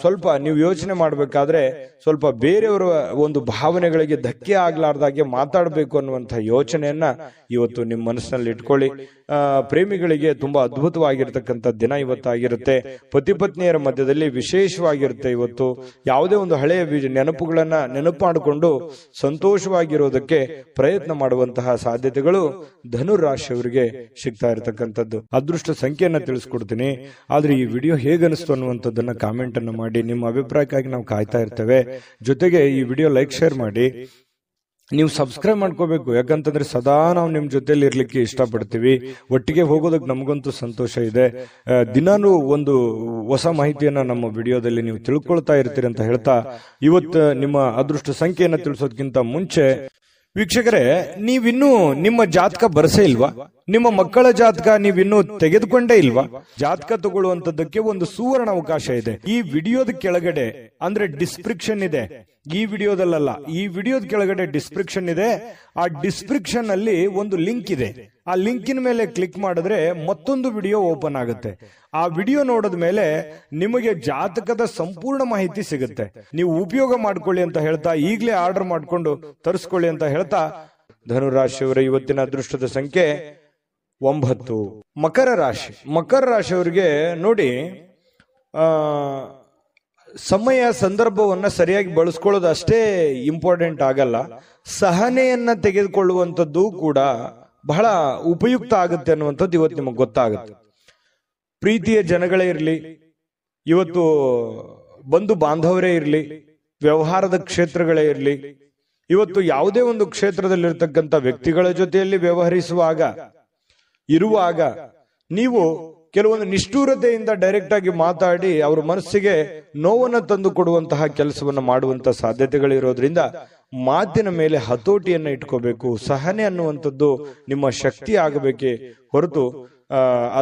ಸ್ವಲ್ಪ ನೀವು ಯೋಚನೆ ಮಾಡಬೇಕಾದ್ರೆ ಸ್ವಲ್ಪ ಬೇರೆಯವರ ಒಂದು ಭಾವನೆಗಳಿಗೆ ಧಕ್ಕೆ ಆಗ್ಲಾರ್ದಾಗೆ ಮಾತಾಡಬೇಕು ಅನ್ನುವಂತಹ ಯೋಚನೆಯನ್ನ ಇವತ್ತು ನಿಮ್ಮ ಮನಸ್ಸಿನಲ್ಲಿ ಇಟ್ಕೊಳ್ಳಿ. ಪ್ರೇಮಿಗಳಿಗೆ ತುಂಬಾ ಅದ್ಭುತವಾಗಿರ್ತಕ್ಕಂಥ ದಿನ ಇವತ್ತಾಗಿರುತ್ತೆ. ಪತಿ ಪತ್ನಿಯರ ಮಧ್ಯದಲ್ಲಿ ವಿಶೇಷವಾಗಿರುತ್ತೆ ಇವತ್ತು. ಯಾವುದೇ ಒಂದು ಹಳೆಯ ನೆನಪುಗಳನ್ನ ನೆನಪು ಮಾಡಿಕೊಂಡು ಸಂತೋಷವಾಗಿರೋದಕ್ಕೆ ಪ್ರಯತ್ನ ಮಾಡುವಂತಹ ಸಾಧ್ಯತೆಗಳು ಧನುರಾಶಿಯವರಿಗೆ ಸಿಗ್ತಾ ಇರತಕ್ಕಂಥದ್ದು. ಅದೃಷ್ಟ ಸಂಖ್ಯೆಯನ್ನ ತಿಳಿಸ್ಕೊಡ್ತೀನಿ, ಆದ್ರೆ ಈ ವಿಡಿಯೋ ಹೇಗನಿಸ್ತು ಅನ್ನುವಂಥದ್ದನ್ನ ಕಾಮೆಂಟ್ ಅನ್ನು ಮಾಡಿ. ನಿಮ್ಮ ಅಭಿಪ್ರಾಯಕ್ಕಾಗಿ ನಾವು ಕಾಯ್ತಾ ಇರ್ತೇವೆ. ಜೊತೆಗೆ ಈ ವಿಡಿಯೋ ಲೈಕ್, ಶೇರ್ ಮಾಡಿ. ನೀವು ಸಬ್ಸ್ಕ್ರೈಬ್ ಮಾಡ್ಕೋಬೇಕು, ಯಾಕಂತಂದ್ರೆ ಸದಾ ನಾವು ನಿಮ್ ಜೊತೆಲಿ ಇರ್ಲಿಕ್ಕೆ ಇಷ್ಟಪಡ್ತೀವಿ. ಒಟ್ಟಿಗೆ ಹೋಗೋದಕ್ಕೆ ನಮಗಂತೂ ಸಂತೋಷ ಇದೆ. ದಿನಾನು ಒಂದು ಹೊಸ ಮಾಹಿತಿಯನ್ನ ನಮ್ಮ ವಿಡಿಯೋದಲ್ಲಿ ನೀವು ತಿಳ್ಕೊಳ್ತಾ ಇರ್ತೀರಿ ಅಂತ ಹೇಳ್ತಾ, ಇವತ್ತು ನಿಮ್ಮ ಅದೃಷ್ಟ ಸಂಖ್ಯೆಯನ್ನ ತಿಳಿಸೋದಕ್ಕಿಂತ ಮುಂಚೆ ವೀಕ್ಷಕರೇ, ನೀವಿನ್ನೂ ನಿಮ್ಮ ಜಾತಕ ಬರಸೇ ಇಲ್ವಾ? ನಿಮ್ಮ ಮಕ್ಕಳ ಜಾತಕ ನೀವಿನ್ನೂ ತೆಗೆದುಕೊಂಡೇ ಇಲ್ವಾ? ಜಾತಕ ತಗೊಳ್ಳುವಂತದ್ದಕ್ಕೆ ಒಂದು ಸುವರ್ಣ ಅವಕಾಶ ಇದೆ. ಈ ವಿಡಿಯೋದ ಕೆಳಗಡೆ ಅಂದ್ರೆ ಡಿಸ್ಕ್ರಿಪ್ಷನ್ ಇದೆ, ಈ ವಿಡಿಯೋದಲ್ಲ, ಈ ವಿಡಿಯೋದ ಕೆಳಗಡೆ ಡಿಸ್ಕ್ರಿಪ್ಷನ್ ಇದೆ. ಆ ಡಿಸ್ಕ್ರಿಪ್ಷನ್ ಅಲ್ಲಿ ಒಂದು ಲಿಂಕ್ ಇದೆ. ಆ ಲಿಂಕಿನ ಮೇಲೆ ಕ್ಲಿಕ್ ಮಾಡಿದ್ರೆ ಮತ್ತೊಂದು ವಿಡಿಯೋ ಓಪನ್ ಆಗುತ್ತೆ. ಆ ವಿಡಿಯೋ ನೋಡಿದ ಮೇಲೆ ನಿಮಗೆ ಜಾತಕದ ಸಂಪೂರ್ಣ ಮಾಹಿತಿ ಸಿಗುತ್ತೆ. ನೀವು ಉಪಯೋಗ ಮಾಡ್ಕೊಳ್ಳಿ ಅಂತ ಹೇಳ್ತಾ, ಈಗಲೇ ಆರ್ಡರ್ ಮಾಡ್ಕೊಂಡು ತರಿಸ್ಕೊಳ್ಳಿ ಅಂತ ಹೇಳ್ತಾ, ಧನುರಾಶಿಯವರ ಇವತ್ತಿನ ಅದೃಷ್ಟದ ಸಂಖ್ಯೆ 9. ಮಕರ ರಾಶಿ. ಮಕರ ರಾಶಿಯವರಿಗೆ ನೋಡಿ, ಸಮಯ ಸಂದರ್ಭವನ್ನ ಸರಿಯಾಗಿ ಬಳಸ್ಕೊಳ್ಳೋದು ಅಷ್ಟೇ ಇಂಪಾರ್ಟೆಂಟ್ ಆಗಲ್ಲ, ಸಹನೆಯನ್ನ ತೆಗೆದುಕೊಳ್ಳುವಂಥದ್ದು ಕೂಡ ಬಹಳ ಉಪಯುಕ್ತ ಆಗುತ್ತೆ ಅನ್ನುವಂಥದ್ದು ಇವತ್ತು ನಿಮಗೆ ಗೊತ್ತಾಗುತ್ತೆ. ಪ್ರೀತಿಯ ಜನಗಳೇ ಇರಲಿ, ಇವತ್ತು ಬಂಧು ಬಾಂಧವರೇ ಇರಲಿ, ವ್ಯವಹಾರದ ಕ್ಷೇತ್ರಗಳೇ ಇರಲಿ, ಇವತ್ತು ಯಾವುದೇ ಒಂದು ಕ್ಷೇತ್ರದಲ್ಲಿರ್ತಕ್ಕಂಥ ವ್ಯಕ್ತಿಗಳ ಜೊತೆಯಲ್ಲಿ ಇರುವಾಗ ನೀವು ಕೆಲವೊಂದು ನಿಷ್ಠೂರತೆಯಿಂದ ಡೈರೆಕ್ಟ್ ಆಗಿ ಮಾತಾಡಿ ಅವರ ಮನಸ್ಸಿಗೆ ನೋವನ್ನು ತಂದು ಕೊಡುವಂತಹ ಕೆಲಸವನ್ನು ಮಾಡುವಂತಹ ಸಾಧ್ಯತೆಗಳಿರೋದ್ರಿಂದ ಮಾತಿನ ಮೇಲೆ ಹತೋಟಿಯನ್ನ ಇಟ್ಕೋಬೇಕು. ಸಹನೆ ಅನ್ನುವಂಥದ್ದು ನಿಮ್ಮ ಶಕ್ತಿ ಆಗಬೇಕೇ ಹೊರತು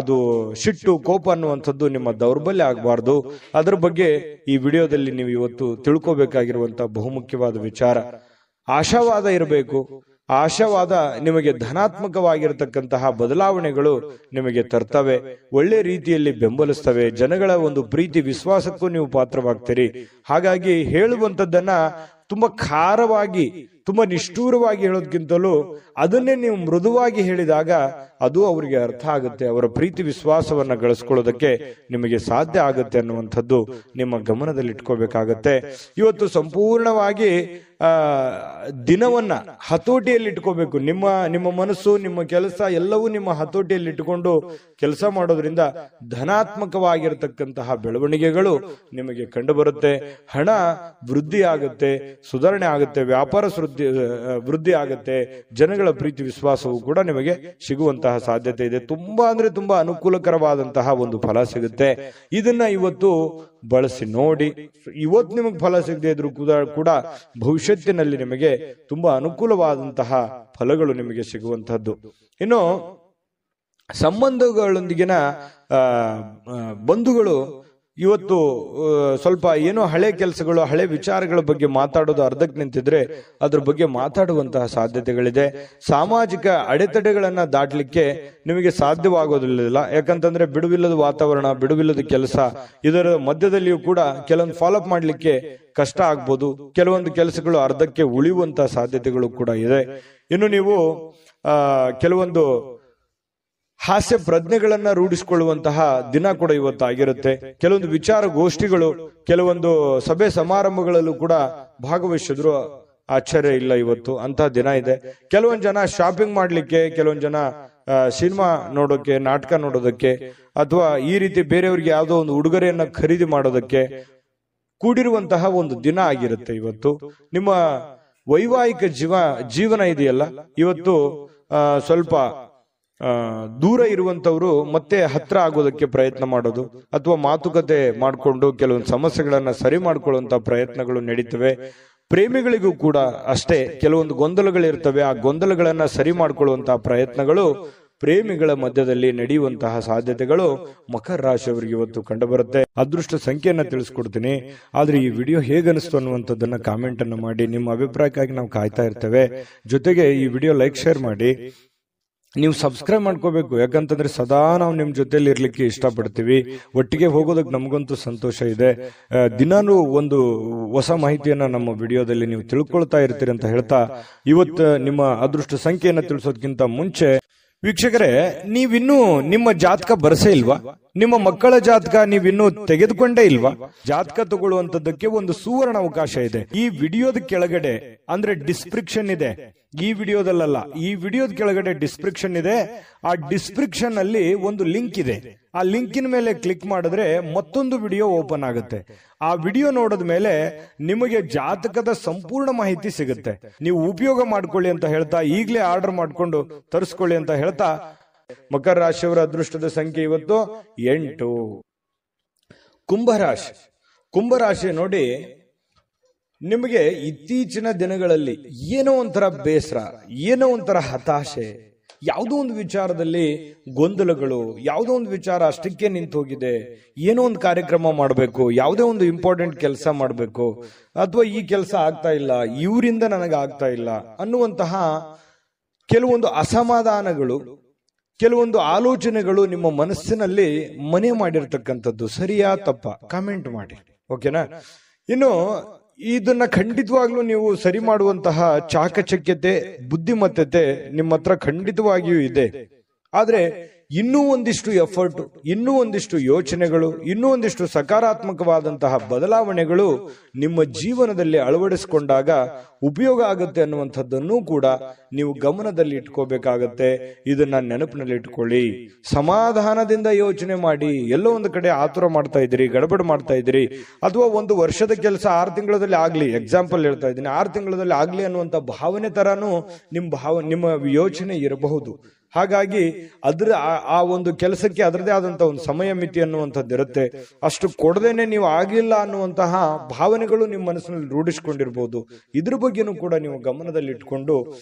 ಅದು ಸಿಟ್ಟು, ಕೋಪ ಅನ್ನುವಂಥದ್ದು ನಿಮ್ಮ ದೌರ್ಬಲ್ಯ ಆಗಬಾರ್ದು. ಅದರ ಬಗ್ಗೆ ಈ ವಿಡಿಯೋದಲ್ಲಿ ನೀವು ಇವತ್ತು ತಿಳ್ಕೋಬೇಕಾಗಿರುವಂತಹ ಬಹುಮುಖ್ಯವಾದ ವಿಚಾರ. ಆಶಾವಾದ ಇರಬೇಕು. ಆಶಾವಾದ ನಿಮಗೆ ಧನಾತ್ಮಕವಾಗಿರತಕ್ಕಂತಹ ಬದಲಾವಣೆಗಳು ನಿಮಗೆ ತರ್ತವೆ, ಒಳ್ಳೆ ರೀತಿಯಲ್ಲಿ ಬೆಂಬಲಿಸ್ತವೆ. ಜನಗಳ ಒಂದು ಪ್ರೀತಿ ವಿಶ್ವಾಸಕ್ಕೂ ನೀವು ಪಾತ್ರವಾಗ್ತೀರಿ. ಹಾಗಾಗಿ ಹೇಳುವಂಥದ್ದನ್ನ ತುಂಬಾ ಖಾರವಾಗಿ, ತುಂಬಾ ನಿಷ್ಠೂರವಾಗಿ ಹೇಳೋದಕ್ಕಿಂತಲೂ ಅದನ್ನೇ ನೀವು ಮೃದುವಾಗಿ ಹೇಳಿದಾಗ ಅದು ಅವರಿಗೆ ಅರ್ಥ ಆಗುತ್ತೆ. ಅವರ ಪ್ರೀತಿ ವಿಶ್ವಾಸವನ್ನ ಗಳಿಸ್ಕೊಳ್ಳೋದಕ್ಕೆ ನಿಮಗೆ ಸಾಧ್ಯ ಆಗುತ್ತೆ ಅನ್ನುವಂಥದ್ದು ನಿಮ್ಮ ಗಮನದಲ್ಲಿ ಇಟ್ಕೋಬೇಕಾಗತ್ತೆ. ಇವತ್ತು ಸಂಪೂರ್ಣವಾಗಿ ದಿನವನ್ನ ಹತೋಟಿಯಲ್ಲಿ ಇಟ್ಕೋಬೇಕು. ನಿಮ್ಮ ಮನಸ್ಸು, ನಿಮ್ಮ ಕೆಲಸ ಎಲ್ಲವೂ ನಿಮ್ಮ ಹತೋಟಿಯಲ್ಲಿ ಇಟ್ಟುಕೊಂಡು ಕೆಲಸ ಮಾಡೋದ್ರಿಂದ ಧನಾತ್ಮಕವಾಗಿರತಕ್ಕಂತಹ ಬೆಳವಣಿಗೆಗಳು ನಿಮಗೆ ಕಂಡು ಬರುತ್ತೆ. ಹಣ ವೃದ್ಧಿ ಆಗುತ್ತೆ, ಸುಧಾರಣೆ ಆಗುತ್ತೆ, ವ್ಯಾಪಾರ ವೃದ್ಧಿ ಆಗುತ್ತೆ, ಜನಗಳ ಪ್ರೀತಿ ವಿಶ್ವಾಸವು ಕೂಡ ನಿಮಗೆ ಸಿಗುವಂತಹ ಸಾಧ್ಯತೆ ಇದೆ. ತುಂಬಾ ಅಂದ್ರೆ ತುಂಬಾ ಅನುಕೂಲಕರವಾದಂತಹ ಒಂದು ಫಲ ಸಿಗುತ್ತೆ. ಇದನ್ನ ಇವತ್ತು ಬಳಸಿ ನೋಡಿ. ಇವತ್ತು ನಿಮಗೆ ಫಲ ಸಿಗದೆ ಇದ್ರೂ ಕೂಡ ಭವಿಷ್ಯತ್ತಿನಲ್ಲಿ ನಿಮಗೆ ತುಂಬಾ ಅನುಕೂಲವಾದಂತಹ ಫಲಗಳು ನಿಮಗೆ ಸಿಗುವಂತಹದ್ದು. ಇನ್ನು ಸಂಬಂಧಗಳೊಂದಿಗಿನ ಬಂಧುಗಳು ಇವತ್ತು ಸ್ವಲ್ಪ ಏನೋ ಹಳೆ ಕೆಲಸಗಳು, ಹಳೆ ವಿಚಾರಗಳ ಬಗ್ಗೆ ಮಾತಾಡೋದು ಅರ್ಧಕ್ಕೆ ನಿಂತಿದ್ರೆ ಅದ್ರ ಬಗ್ಗೆ ಮಾತಾಡುವಂತಹ ಸಾಧ್ಯತೆಗಳಿದೆ. ಸಾಮಾಜಿಕ ಅಡೆತಡೆಗಳನ್ನ ದಾಟಲಿಕ್ಕೆ ನಿಮಗೆ ಸಾಧ್ಯವಾಗೋದಿಲ್ಲ. ಯಾಕಂತಂದ್ರೆ ಬಿಡುವಿಲ್ಲದ ವಾತಾವರಣ, ಬಿಡುವಿಲ್ಲದ ಕೆಲಸ, ಇದರ ಮಧ್ಯದಲ್ಲಿಯೂ ಕೂಡ ಕೆಲವೊಂದು ಫಾಲೋಅಪ್ ಮಾಡ್ಲಿಕ್ಕೆ ಕಷ್ಟ ಆಗ್ಬೋದು. ಕೆಲವೊಂದು ಕೆಲಸಗಳು ಅರ್ಧಕ್ಕೆ ಉಳಿಯುವಂತಹ ಸಾಧ್ಯತೆಗಳು ಕೂಡ ಇದೆ. ಇನ್ನು ನೀವು ಕೆಲವೊಂದು ಹಾಸ್ಯ ಪ್ರಜ್ಞೆಗಳನ್ನ ರೂಢಿಸಿಕೊಳ್ಳುವಂತಹ ದಿನ ಕೂಡ ಇವತ್ತಾಗಿರುತ್ತೆ. ಕೆಲವೊಂದು ವಿಚಾರ ಗೋಷ್ಠಿಗಳು, ಕೆಲವೊಂದು ಸಭೆ ಸಮಾರಂಭಗಳಲ್ಲೂ ಕೂಡ ಭಾಗವಹಿಸಿದ್ರು ಆಶ್ಚರ್ಯ ಇಲ್ಲ. ಇವತ್ತು ಅಂತಹ ದಿನ ಇದೆ. ಕೆಲವೊಂದು ಜನ ಶಾಪಿಂಗ್ ಮಾಡ್ಲಿಕ್ಕೆ, ಕೆಲವೊಂದು ಜನ ಸಿನಿಮಾ ನೋಡೋಕೆ, ನಾಟಕ ನೋಡೋದಕ್ಕೆ, ಅಥವಾ ಈ ರೀತಿ ಬೇರೆಯವ್ರಿಗೆ ಯಾವುದೋ ಒಂದು ಉಡುಗೊರೆಯನ್ನ ಖರೀದಿ ಮಾಡೋದಕ್ಕೆ ಕೂಡಿರುವಂತಹ ಒಂದು ದಿನ ಆಗಿರುತ್ತೆ ಇವತ್ತು. ನಿಮ್ಮ ವೈವಾಹಿಕ ಜೀವನ ಇದೆಯಲ್ಲ, ಇವತ್ತು ಸ್ವಲ್ಪ ದೂರ ಇರುವಂತವ್ರು ಮತ್ತೆ ಹತ್ರ ಆಗೋದಕ್ಕೆ ಪ್ರಯತ್ನ ಮಾಡೋದು, ಅಥವಾ ಮಾತುಕತೆ ಮಾಡಿಕೊಂಡು ಕೆಲವೊಂದು ಸಮಸ್ಯೆಗಳನ್ನ ಸರಿ ಮಾಡ್ಕೊಳ್ಳುವಂತ ಪ್ರಯತ್ನಗಳು ನಡೀತವೆ. ಪ್ರೇಮಿಗಳಿಗೂ ಕೂಡ ಅಷ್ಟೇ ಕೆಲವೊಂದು ಗೊಂದಲಗಳಿರ್ತವೆ. ಆ ಗೊಂದಲಗಳನ್ನ ಸರಿ ಮಾಡ್ಕೊಳ್ಳುವಂತಹ ಪ್ರಯತ್ನಗಳು ಪ್ರೇಮಿಗಳ ಮಧ್ಯದಲ್ಲಿ ನಡೆಯುವಂತಹ ಸಾಧ್ಯತೆಗಳು ಮಕರ ರಾಶಿಯವರಿಗೆ ಇವತ್ತು ಕಂಡುಬರುತ್ತೆ. ಅದೃಷ್ಟ ಸಂಖ್ಯೆಯನ್ನ ತಿಳಿಸ್ಕೊಡ್ತೀನಿ. ಆದ್ರೆ ಈ ವಿಡಿಯೋ ಹೇಗನಿಸ್ತು ಅನ್ನುವಂಥದ್ದನ್ನ ಕಾಮೆಂಟ್ ಅನ್ನು ಮಾಡಿ. ನಿಮ್ಮ ಅಭಿಪ್ರಾಯಕ್ಕಾಗಿ ನಾವು ಕಾಯ್ತಾ ಇರ್ತೇವೆ. ಜೊತೆಗೆ ಈ ವಿಡಿಯೋ ಲೈಕ್ ಶೇರ್ ಮಾಡಿ. ನೀವು ಸಬ್ಸ್ಕ್ರೈಬ್ ಮಾಡ್ಕೋಬೇಕು, ಯಾಕಂತಂದ್ರೆ ಸದಾ ನಾವು ನಿಮ್ ಜೊತೆಲಿ ಇರ್ಲಿಕ್ಕೆ ಇಷ್ಟಪಡ್ತೀವಿ. ಒಟ್ಟಿಗೆ ಹೋಗೋದಕ್ಕೆ ನಮಗಂತೂ ಸಂತೋಷ ಇದೆ. ದಿನಾನು ಒಂದು ಹೊಸ ಮಾಹಿತಿಯನ್ನ ನಮ್ಮ ವಿಡಿಯೋದಲ್ಲಿ ನೀವು ತಿಳ್ಕೊಳ್ತಾ ಇರ್ತೀರಿ ಅಂತ ಹೇಳ್ತಾ, ಇವತ್ತು ನಿಮ್ಮ ಅದೃಷ್ಟ ಸಂಖ್ಯೆಯನ್ನ ತಿಳಿಸೋದಕ್ಕಿಂತ ಮುಂಚೆ ವೀಕ್ಷಕರೇ, ನೀವಿನ್ನೂ ನಿಮ್ಮ ಜಾತಕ ಬರಸೇ ಇಲ್ವಾ? ನಿಮ್ಮ ಮಕ್ಕಳ ಜಾತಕ ನೀವಿನ್ನೂ ತೆಗೆದುಕೊಂಡೇ ಇಲ್ವಾ? ಜಾತಕ ತಗೊಳ್ಳುವಂತದ್ದಕ್ಕೆ ಒಂದು ಸುವರ್ಣ ಅವಕಾಶ ಇದೆ. ಈ ವಿಡಿಯೋದ ಕೆಳಗಡೆ ಅಂದ್ರೆ ಡಿಸ್ಕ್ರಿಪ್ಷನ್ ಇದೆ. ಈ ವಿಡಿಯೋದಲ್ಲ, ಈ ವಿಡಿಯೋದ ಕೆಳಗಡೆ ಡಿಸ್ಕ್ರಿಪ್ಷನ್ ಇದೆ. ಆ ಡಿಸ್ಕ್ರಿಪ್ಷನ್ ಅಲ್ಲಿ ಒಂದು ಲಿಂಕ್ ಇದೆ. ಆ ಲಿಂಕಿನ ಮೇಲೆ ಕ್ಲಿಕ್ ಮಾಡಿದ್ರೆ ಮತ್ತೊಂದು ವಿಡಿಯೋ ಓಪನ್ ಆಗುತ್ತೆ. ಆ ವಿಡಿಯೋ ನೋಡಿದ ಮೇಲೆ ನಿಮಗೆ ಜಾತಕದ ಸಂಪೂರ್ಣ ಮಾಹಿತಿ ಸಿಗುತ್ತೆ. ನೀವು ಉಪಯೋಗ ಮಾಡ್ಕೊಳ್ಳಿ ಅಂತ ಹೇಳ್ತಾ, ಈಗಲೇ ಆರ್ಡರ್ ಮಾಡ್ಕೊಂಡು ತರಿಸ್ಕೊಳ್ಳಿ ಅಂತ ಹೇಳ್ತಾ, ಮಕರ ರಾಶಿಯವರ ಅದೃಷ್ಟದ ಸಂಖ್ಯೆ ಇವತ್ತು 8. ಕುಂಭರಾಶಿ. ಕುಂಭರಾಶಿ ನೋಡಿ, ನಿಮಗೆ ಇತ್ತೀಚಿನ ದಿನಗಳಲ್ಲಿ ಏನೋ ಒಂಥರ ಬೇಸರ, ಏನೋ ಒಂಥರ ಹತಾಶೆ, ಯಾವುದೋ ಒಂದು ವಿಚಾರದಲ್ಲಿ ಗೊಂದಲಗಳು, ಯಾವುದೋ ಒಂದು ವಿಚಾರ ಅಷ್ಟಕ್ಕೆ ನಿಂತು ಹೋಗಿದೆ. ಏನೋ ಒಂದು ಕಾರ್ಯಕ್ರಮ ಮಾಡಬೇಕು, ಯಾವುದೇ ಒಂದು ಇಂಪಾರ್ಟೆಂಟ್ ಕೆಲಸ ಮಾಡಬೇಕು, ಅಥವಾ ಈ ಕೆಲಸ ಆಗ್ತಾ ಇಲ್ಲ, ಇವರಿಂದ ನನಗೆ ಆಗ್ತಾ ಇಲ್ಲ ಅನ್ನುವಂತಹ ಕೆಲವೊಂದು ಅಸಮಾಧಾನಗಳು, ಕೆಲವೊಂದು ಆಲೋಚನೆಗಳು ನಿಮ್ಮ ಮನಸ್ಸಿನಲ್ಲಿ ಮನೆ ಮಾಡಿರ್ತಕ್ಕಂಥದ್ದು. ಸರಿಯಾ ತಪ್ಪ ಕಾಮೆಂಟ್ ಮಾಡಿ, ಓಕೆನಾ? ಇನ್ನು ಇದನ್ನ ಖಂಡಿತವಾಗ್ಲೂ ನೀವು ಸರಿ ಮಾಡುವಂತಹ ಚಾಕಚಕ್ಯತೆ, ಬುದ್ಧಿಮತ್ತತೆ ನಿಮ್ಮ ಹತ್ರ ಖಂಡಿತವಾಗಿಯೂ ಇದೆ. ಆದ್ರೆ ಇನ್ನೂ ಒಂದಿಷ್ಟು ಎಫರ್ಟ್, ಇನ್ನೂ ಒಂದಿಷ್ಟು ಯೋಚನೆಗಳು, ಇನ್ನೂ ಒಂದಿಷ್ಟು ಸಕಾರಾತ್ಮಕವಾದಂತಹ ಬದಲಾವಣೆಗಳು ನಿಮ್ಮ ಜೀವನದಲ್ಲಿ ಅಳವಡಿಸಿಕೊಂಡಾಗ ಉಪಯೋಗ ಆಗುತ್ತೆ ಅನ್ನುವಂಥದ್ದನ್ನು ಕೂಡ ನೀವು ಗಮನದಲ್ಲಿ ಇಟ್ಕೋಬೇಕಾಗತ್ತೆ. ಇದನ್ನ ನೆನಪಿನಲ್ಲಿ ಇಟ್ಕೊಳ್ಳಿ. ಸಮಾಧಾನದಿಂದ ಯೋಚನೆ ಮಾಡಿ. ಎಲ್ಲೋ ಒಂದು ಕಡೆ ಆತುರ ಮಾಡ್ತಾ ಇದ್ದೀರಿ, ಗಡಬಡ ಮಾಡ್ತಾ ಇದ್ದೀರಿ, ಅಥವಾ ಒಂದು ವರ್ಷದ ಕೆಲಸ 6 ತಿಂಗಳಲ್ಲಿ ಆಗ್ಲಿ, ಎಕ್ಸಾಂಪಲ್ ಹೇಳ್ತಾ ಇದ್ದೀನಿ, 6 ತಿಂಗಳಲ್ಲಿ ಆಗ್ಲಿ ಅನ್ನುವಂಥ ಭಾವನೆ ತರಾನು ನಿಮ್ಮ ಯೋಚನೆ ಇರಬಹುದು. ಹಾಗಾಗಿ ಆ ಒಂದು ಕೆಲಸಕ್ಕೆ ಅದರದೇ ಆದಂತಹ ಒಂದು ಸಮಯ ಮಿತಿ ಅನ್ನುವಂಥದ್ದು ಇರುತ್ತೆ. ಅಷ್ಟು ಕೊಡದೇನೆ ನೀವು ಆಗಿಲ್ಲ ಅನ್ನುವಂತಹ ಭಾವನೆಗಳು ನಿಮ್ಮ ಮನಸ್ಸಿನಲ್ಲಿ ರೂಢಿಸಿಕೊಂಡಿರ್ಬೋದು. ಇದ್ರ ಬಗ್ಗೆನೂ ಕೂಡ ನೀವು ಗಮನದಲ್ಲಿ ಇಟ್ಕೊಂಡು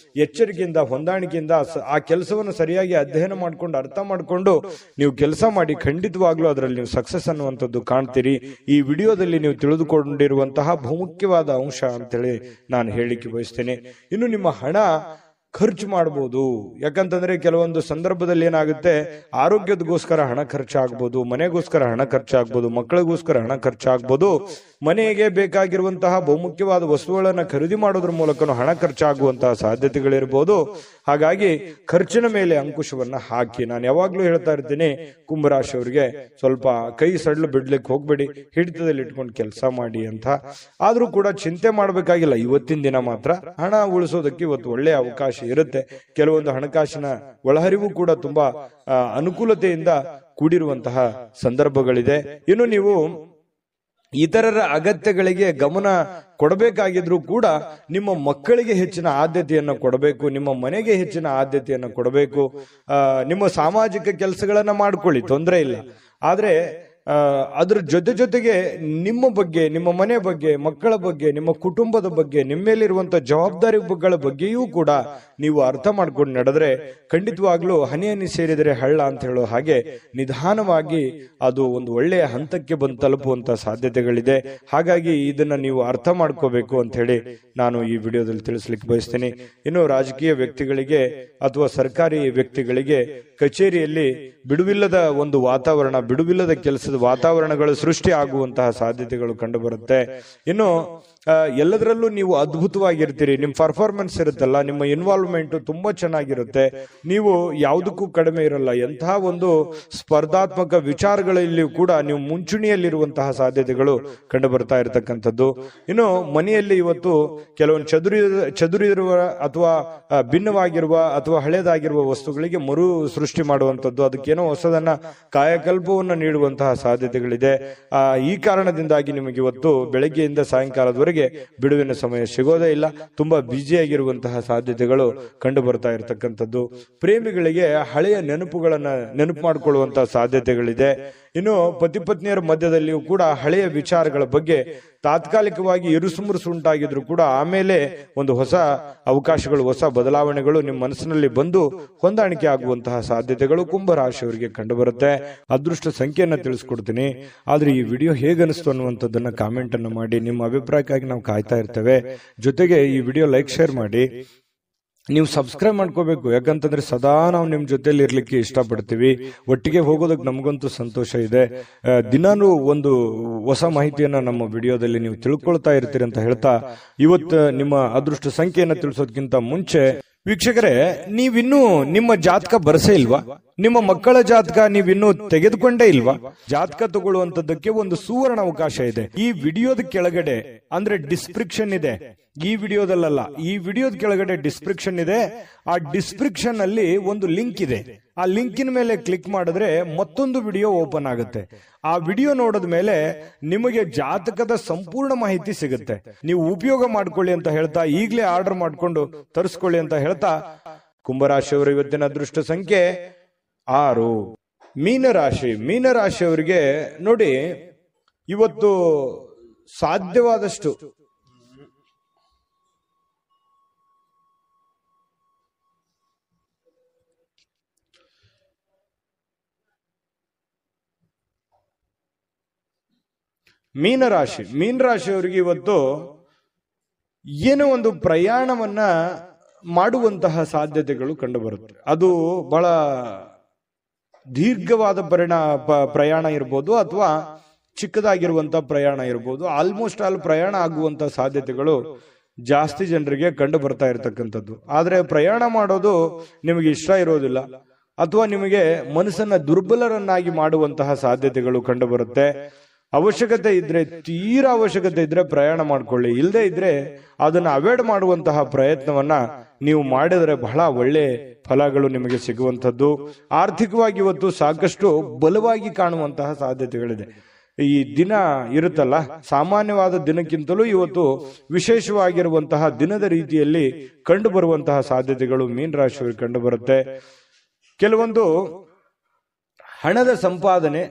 ಎಚ್ಚರಿಕೆಯಿಂದ, ಹೊಂದಾಣಿಕೆಯಿಂದ ಆ ಕೆಲಸವನ್ನು ಸರಿಯಾಗಿ ಅಧ್ಯಯನ ಮಾಡ್ಕೊಂಡು, ಅರ್ಥ ಮಾಡ್ಕೊಂಡು ನೀವು ಕೆಲಸ ಮಾಡಿ. ಖಂಡಿತವಾಗ್ಲೂ ಅದರಲ್ಲಿ ನೀವು ಸಕ್ಸಸ್ ಅನ್ನುವಂಥದ್ದು ಕಾಣ್ತೀರಿ. ಈ ವಿಡಿಯೋದಲ್ಲಿ ನೀವು ತಿಳಿದುಕೊಂಡಿರುವಂತಹ ಬಹುಮುಖ್ಯವಾದ ಅಂಶ ಅಂತೇಳಿ ನಾನು ಹೇಳಿಕೆ ಬಯಸ್ತೇನೆ. ಇನ್ನು ನಿಮ್ಮ ಹಣ ಖರ್ಚು ಮಾಡಬಹುದು. ಯಾಕಂತಂದ್ರೆ ಕೆಲವೊಂದು ಸಂದರ್ಭದಲ್ಲಿ ಏನಾಗುತ್ತೆ, ಆರೋಗ್ಯದಗೋಸ್ಕರ ಹಣ ಖರ್ಚಾಗ್ಬೋದು, ಮನೆಗೋಸ್ಕರ ಹಣ ಖರ್ಚಾಗ್ಬೋದು, ಮಕ್ಕಳಿಗೋಸ್ಕರ ಹಣ ಖರ್ಚಾಗ್ಬೋದು, ಮನೆಗೆ ಬೇಕಾಗಿರುವಂತಹ ಬಹುಮುಖ್ಯವಾದ ವಸ್ತುಗಳನ್ನ ಖರೀದಿ ಮಾಡೋದ್ರ ಮೂಲಕ ಹಣ ಖರ್ಚಾಗುವಂತಹ ಸಾಧ್ಯತೆಗಳಿರ್ಬೋದು. ಹಾಗಾಗಿ ಖರ್ಚಿನ ಮೇಲೆ ಅಂಕುಶವನ್ನ ಹಾಕಿ. ನಾನು ಯಾವಾಗ್ಲೂ ಹೇಳ್ತಾ ಇರ್ತೀನಿ, ಕುಂಭರಾಶಿಯವರಿಗೆ ಸ್ವಲ್ಪ ಕೈ ಸಡ್ಲು ಬಿಡ್ಲಿಕ್ಕೆ ಹೋಗ್ಬೇಡಿ, ಹಿಡಿತದಲ್ಲಿ ಇಟ್ಕೊಂಡು ಕೆಲಸ ಮಾಡಿ ಅಂತ. ಆದ್ರೂ ಕೂಡ ಚಿಂತೆ ಮಾಡ್ಬೇಕಾಗಿಲ್ಲ. ಇವತ್ತಿನ ದಿನ ಮಾತ್ರ ಹಣ ಉಳಿಸೋದಕ್ಕೆ ಇವತ್ತು ಒಳ್ಳೆಯ ಅವಕಾಶ ಇರುತ್ತೆ. ಕೆಲವೊಂದು ಹಣಕಾಸಿನ ಒಳಹರಿವು ಕೂಡ ತುಂಬಾ ಅನುಕೂಲತೆಯಿಂದ ಕೂಡಿರುವಂತಹ ಸಂದರ್ಭಗಳಿದೆ. ಇನ್ನು ನೀವು ಇತರರ ಅಗತ್ಯಗಳಿಗೆ ಗಮನ ಕೊಡಬೇಕಾಗಿದ್ರು ಕೂಡ ನಿಮ್ಮ ಮಕ್ಕಳಿಗೆ ಹೆಚ್ಚಿನ ಆದ್ಯತೆಯನ್ನು ಕೊಡಬೇಕು, ನಿಮ್ಮ ಮನೆಗೆ ಹೆಚ್ಚಿನ ಆದ್ಯತೆಯನ್ನು ಕೊಡಬೇಕು. ನಿಮ್ಮ ಸಾಮಾಜಿಕ ಕೆಲಸಗಳನ್ನ ಮಾಡ್ಕೊಳ್ಳಿ, ತೊಂದರೆ ಇಲ್ಲ. ಆದ್ರೆ ಅದ್ರ ಜೊತೆಗೆ ನಿಮ್ಮ ಬಗ್ಗೆ, ನಿಮ್ಮ ಮನೆ ಬಗ್ಗೆ, ಮಕ್ಕಳ ಬಗ್ಗೆ, ನಿಮ್ಮ ಕುಟುಂಬದ ಬಗ್ಗೆ, ನಿಮ್ಮ ಮೇಲಿರುವಂತಹ ಜವಾಬ್ದಾರಿಗಳ ಬಗ್ಗೆಯೂ ಕೂಡ ನೀವು ಅರ್ಥ ಮಾಡ್ಕೊಂಡು ನಡೆದ್ರೆ ಖಂಡಿತವಾಗ್ಲೂ ಹನಿ ಹನಿ ಸೇರಿದರೆ ಹಳ್ಳ ಅಂತ ಹೇಳೋ ಹಾಗೆ ನಿಧಾನವಾಗಿ ಅದು ಒಂದು ಒಳ್ಳೆಯ ಹಂತಕ್ಕೆ ಬಂದು ತಲುಪುವಂತ ಸಾಧ್ಯತೆಗಳಿದೆ. ಹಾಗಾಗಿ ಇದನ್ನ ನೀವು ಅರ್ಥ ಮಾಡ್ಕೋಬೇಕು ಅಂತ ಹೇಳಿ ನಾನು ಈ ವಿಡಿಯೋದಲ್ಲಿ ತಿಳಿಸ್ಲಿಕ್ಕೆ ಬಯಸ್ತೇನೆ. ಇನ್ನು ರಾಜಕೀಯ ವ್ಯಕ್ತಿಗಳಿಗೆ ಅಥವಾ ಸರ್ಕಾರಿ ವ್ಯಕ್ತಿಗಳಿಗೆ ಕಚೇರಿಯಲ್ಲಿ ಬಿಡುವಿಲ್ಲದ ಒಂದು ವಾತಾವರಣ, ಬಿಡುವಿಲ್ಲದ ಕೆಲಸದ ವಾತಾವರಣಗಳು ಸೃಷ್ಟಿ ಆಗುವಂತಹ ಸಾಧ್ಯತೆಗಳು ಕಂಡು ಬರುತ್ತೆ. ಇನ್ನು ಎಲ್ಲದರಲ್ಲೂ ನೀವು ಅದ್ಭುತವಾಗಿರ್ತೀರಿ. ನಿಮ್ಮ ಪರ್ಫಾರ್ಮೆನ್ಸ್ ಇರುತ್ತಲ್ಲ, ನಿಮ್ಮ ಇನ್ವಾಲ್ವ್ಮೆಂಟ್ ತುಂಬಾ ಚೆನ್ನಾಗಿರುತ್ತೆ. ನೀವು ಯಾವುದಕ್ಕೂ ಕಡಿಮೆ ಇರಲ್ಲ. ಎಂತಹ ಒಂದು ಸ್ಪರ್ಧಾತ್ಮಕ ವಿಚಾರಗಳಲ್ಲಿ ಕೂಡ ನೀವು ಮುಂಚೂಣಿಯಲ್ಲಿರುವಂತಹ ಸಾಧ್ಯತೆಗಳು ಕಂಡು ಬರ್ತಾ ಇರತಕ್ಕಂಥದ್ದು. ಇನ್ನು ಮನೆಯಲ್ಲಿ ಇವತ್ತು ಕೆಲವೊಂದು ಚದುರಿರುವ ಅಥವಾ ಭಿನ್ನವಾಗಿರುವ ಅಥವಾ ಹಳೇದಾಗಿರುವ ವಸ್ತುಗಳಿಗೆ ಮರು ಸೃಷ್ಟಿ ಮಾಡುವಂಥದ್ದು, ಅದಕ್ಕೇನೋ ಹೊಸದನ್ನ ಕಾಯಕಲ್ಪವನ್ನು ನೀಡುವಂತಹ ಸಾಧ್ಯತೆಗಳಿದೆ. ಈ ಕಾರಣದಿಂದಾಗಿ ನಿಮಗೆ ಇವತ್ತು ಬೆಳಗ್ಗೆಯಿಂದ ಸಾಯಂಕಾಲದವರೆಗೆ ನಿಮಗೆ ಬಿಡುವಿನ ಸಮಯ ಸಿಗೋದೇ ಇಲ್ಲ. ತುಂಬಾ ಬ್ಯುಸಿಯಾಗಿರುವಂತಹ ಸಾಧ್ಯತೆಗಳು ಕಂಡು ಬರ್ತಾ ಇರತಕ್ಕಂಥದ್ದು. ಪ್ರೇಮಿಗಳಿಗೆ ಹಳೆಯ ನೆನಪುಗಳನ್ನ ನೆನಪು ಮಾಡಿಕೊಳ್ಳುವಂತಹ ಸಾಧ್ಯತೆಗಳಿದೆ. ಇನ್ನು ಪತಿ ಪತ್ನಿಯರ ಮಧ್ಯದಲ್ಲಿಯೂ ಕೂಡ ಹಳೆಯ ವಿಚಾರಗಳ ಬಗ್ಗೆ ತಾತ್ಕಾಲಿಕವಾಗಿ ಇರುಸುಮುರುಸು ಉಂಟಾಗಿದ್ರು ಕೂಡ ಆಮೇಲೆ ಒಂದು ಹೊಸ ಅವಕಾಶಗಳು, ಹೊಸ ಬದಲಾವಣೆಗಳು ನಿಮ್ಮ ಮನಸ್ಸಿನಲ್ಲಿ ಬಂದು ಹೊಂದಾಣಿಕೆ ಆಗುವಂತಹ ಸಾಧ್ಯತೆಗಳು ಕುಂಭರಾಶಿಯವರಿಗೆ ಕಂಡು ಬರುತ್ತೆ. ಅದೃಷ್ಟ ಸಂಖ್ಯೆಯನ್ನ ತಿಳಿಸ್ಕೊಡ್ತೀನಿ. ಆದ್ರೆ ಈ ವಿಡಿಯೋ ಹೇಗನಿಸ್ತು ಅನ್ನುವಂಥದ್ದನ್ನ ಕಾಮೆಂಟ್ ಅನ್ನು ಮಾಡಿ. ನಿಮ್ಮ ಅಭಿಪ್ರಾಯಕ್ಕಾಗಿ ನಾವು ಕಾಯ್ತಾ ಇರ್ತೇವೆ. ಜೊತೆಗೆ ಈ ವಿಡಿಯೋ ಲೈಕ್, ಶೇರ್ ಮಾಡಿ. ನೀವು ಸಬ್ಸ್ಕ್ರೈಬ್ ಮಾಡ್ಕೋಬೇಕು, ಯಾಕಂತಂದ್ರೆ ಸದಾ ನಾವು ನಿಮ್ ಜೊತೆಲಿ ಇರ್ಲಿಕ್ಕೆ ಇಷ್ಟಪಡ್ತೀವಿ. ಒಟ್ಟಿಗೆ ಹೋಗೋದಕ್ಕೆ ನಮಗಂತೂ ಸಂತೋಷ ಇದೆ. ದಿನಾನು ಒಂದು ಹೊಸ ಮಾಹಿತಿಯನ್ನ ನಮ್ಮ ವಿಡಿಯೋದಲ್ಲಿ ನೀವು ತಿಳ್ಕೊಳ್ತಾ ಇರ್ತೀರಿ ಅಂತ ಹೇಳ್ತಾ, ಇವತ್ತು ನಿಮ್ಮ ಅದೃಷ್ಟ ಸಂಖ್ಯೆಯನ್ನ ತಿಳಿಸೋದಕ್ಕಿಂತ ಮುಂಚೆ ವೀಕ್ಷಕರೇ, ನೀವಿನ್ನೂ ನಿಮ್ಮ ಜಾತಕ ಬರಸೇ ಇಲ್ವಾ? ನಿಮ್ಮ ಮಕ್ಕಳ ಜಾತಕ ನೀವಿನ್ನೂ ತೆಗೆದುಕೊಂಡೇ ಇಲ್ವಾ? ಜಾತಕ ತಗೊಳ್ಳುವಂತದ್ದಕ್ಕೆ ಒಂದು ಸುವರ್ಣ ಅವಕಾಶ ಇದೆ. ಈ ವಿಡಿಯೋದ ಕೆಳಗಡೆ ಅಂದ್ರೆ ಡಿಸ್ಕ್ರಿಪ್ಷನ್ ಇದೆ. ಈ ವಿಡಿಯೋದಲ್ಲ, ಈ ವಿಡಿಯೋದ ಕೆಳಗಡೆ ಡಿಸ್ಕ್ರಿಪ್ಷನ್ ಇದೆ. ಆ ಡಿಸ್ಕ್ರಿಪ್ಷನ್ ಅಲ್ಲಿ ಒಂದು ಲಿಂಕ್ ಇದೆ. ಆ ಲಿಂಕಿನ ಮೇಲೆ ಕ್ಲಿಕ್ ಮಾಡಿದ್ರೆ ಮತ್ತೊಂದು ವಿಡಿಯೋ ಓಪನ್ ಆಗುತ್ತೆ. ಆ ವಿಡಿಯೋ ನೋಡಿದ ಮೇಲೆ ನಿಮಗೆ ಜಾತಕದ ಸಂಪೂರ್ಣ ಮಾಹಿತಿ ಸಿಗುತ್ತೆ. ನೀವು ಉಪಯೋಗ ಮಾಡ್ಕೊಳ್ಳಿ ಅಂತ ಹೇಳ್ತಾ, ಈಗಲೇ ಆರ್ಡರ್ ಮಾಡ್ಕೊಂಡು ತರಿಸ್ಕೊಳ್ಳಿ ಅಂತ ಹೇಳ್ತಾ, ಕುಂಭರಾಶಿಯವರ ಇವತ್ತಿನ ಅದೃಷ್ಟ ಸಂಖ್ಯೆ 6. ಮೀನರಾಶಿ. ಮೀನರಾಶಿಯವರಿಗೆ ನೋಡಿ, ಇವತ್ತು ಸಾಧ್ಯವಾದಷ್ಟು ಮೀನರಾಶಿಯವರಿಗೆ ಇವತ್ತು ಏನೋ ಒಂದು ಪ್ರಯಾಣವನ್ನ ಮಾಡುವಂತಹ ಸಾಧ್ಯತೆಗಳು ಕಂಡು ಬರುತ್ತೆ. ಅದು ಬಹಳ ದೀರ್ಘವಾದ ಪ್ರಯಾಣ ಇರ್ಬೋದು, ಅಥವಾ ಚಿಕ್ಕದಾಗಿರುವಂತಹ ಪ್ರಯಾಣ ಇರ್ಬೋದು. ಆಲ್ಮೋಸ್ಟ್ ಆಲ್ ಪ್ರಯಾಣ ಆಗುವಂತಹ ಸಾಧ್ಯತೆಗಳು ಜಾಸ್ತಿ ಜನರಿಗೆ ಕಂಡು ಬರ್ತಾ ಇರತಕ್ಕಂಥದ್ದು. ಆದ್ರೆ ಪ್ರಯಾಣ ಮಾಡೋದು ನಿಮಗೆ ಇಷ್ಟ ಇರೋದಿಲ್ಲ, ಅಥವಾ ನಿಮಗೆ ಮನಸ್ಸನ್ನ ದುರ್ಬಲರನ್ನಾಗಿ ಮಾಡುವಂತಹ ಸಾಧ್ಯತೆಗಳು ಕಂಡು ಬರುತ್ತೆ. ಅವಶ್ಯಕತೆ ಇದ್ರೆ, ತೀರಾ ಅವಶ್ಯಕತೆ ಇದ್ರೆ ಪ್ರಯಾಣ ಮಾಡ್ಕೊಳ್ಳಿ. ಇಲ್ಲದೆ ಇದ್ರೆ ಅದನ್ನ ಅವಾಯ್ಡ್ ಮಾಡುವಂತಹ ಪ್ರಯತ್ನವನ್ನ ನೀವು ಮಾಡಿದರೆ ಬಹಳ ಒಳ್ಳೆ ಫಲಗಳು ನಿಮಗೆ ಸಿಗುವಂಥದ್ದು. ಆರ್ಥಿಕವಾಗಿ ಇವತ್ತು ಸಾಕಷ್ಟು ಬಲವಾಗಿ ಕಾಣುವಂತಹ ಸಾಧ್ಯತೆಗಳಿದೆ. ಈ ದಿನ ಇರುತ್ತಲ್ಲ, ಸಾಮಾನ್ಯವಾದ ದಿನಕ್ಕಿಂತಲೂ ಇವತ್ತು ವಿಶೇಷವಾಗಿರುವಂತಹ ದಿನದ ರೀತಿಯಲ್ಲಿ ಕಂಡು ಬರುವಂತಹ ಸಾಧ್ಯತೆಗಳು ಮೀನರಾಶಿಯವರಿಗೆ ಕಂಡು ಬರುತ್ತೆ. ಕೆಲವೊಂದು ಹಣದ ಸಂಪಾದನೆ,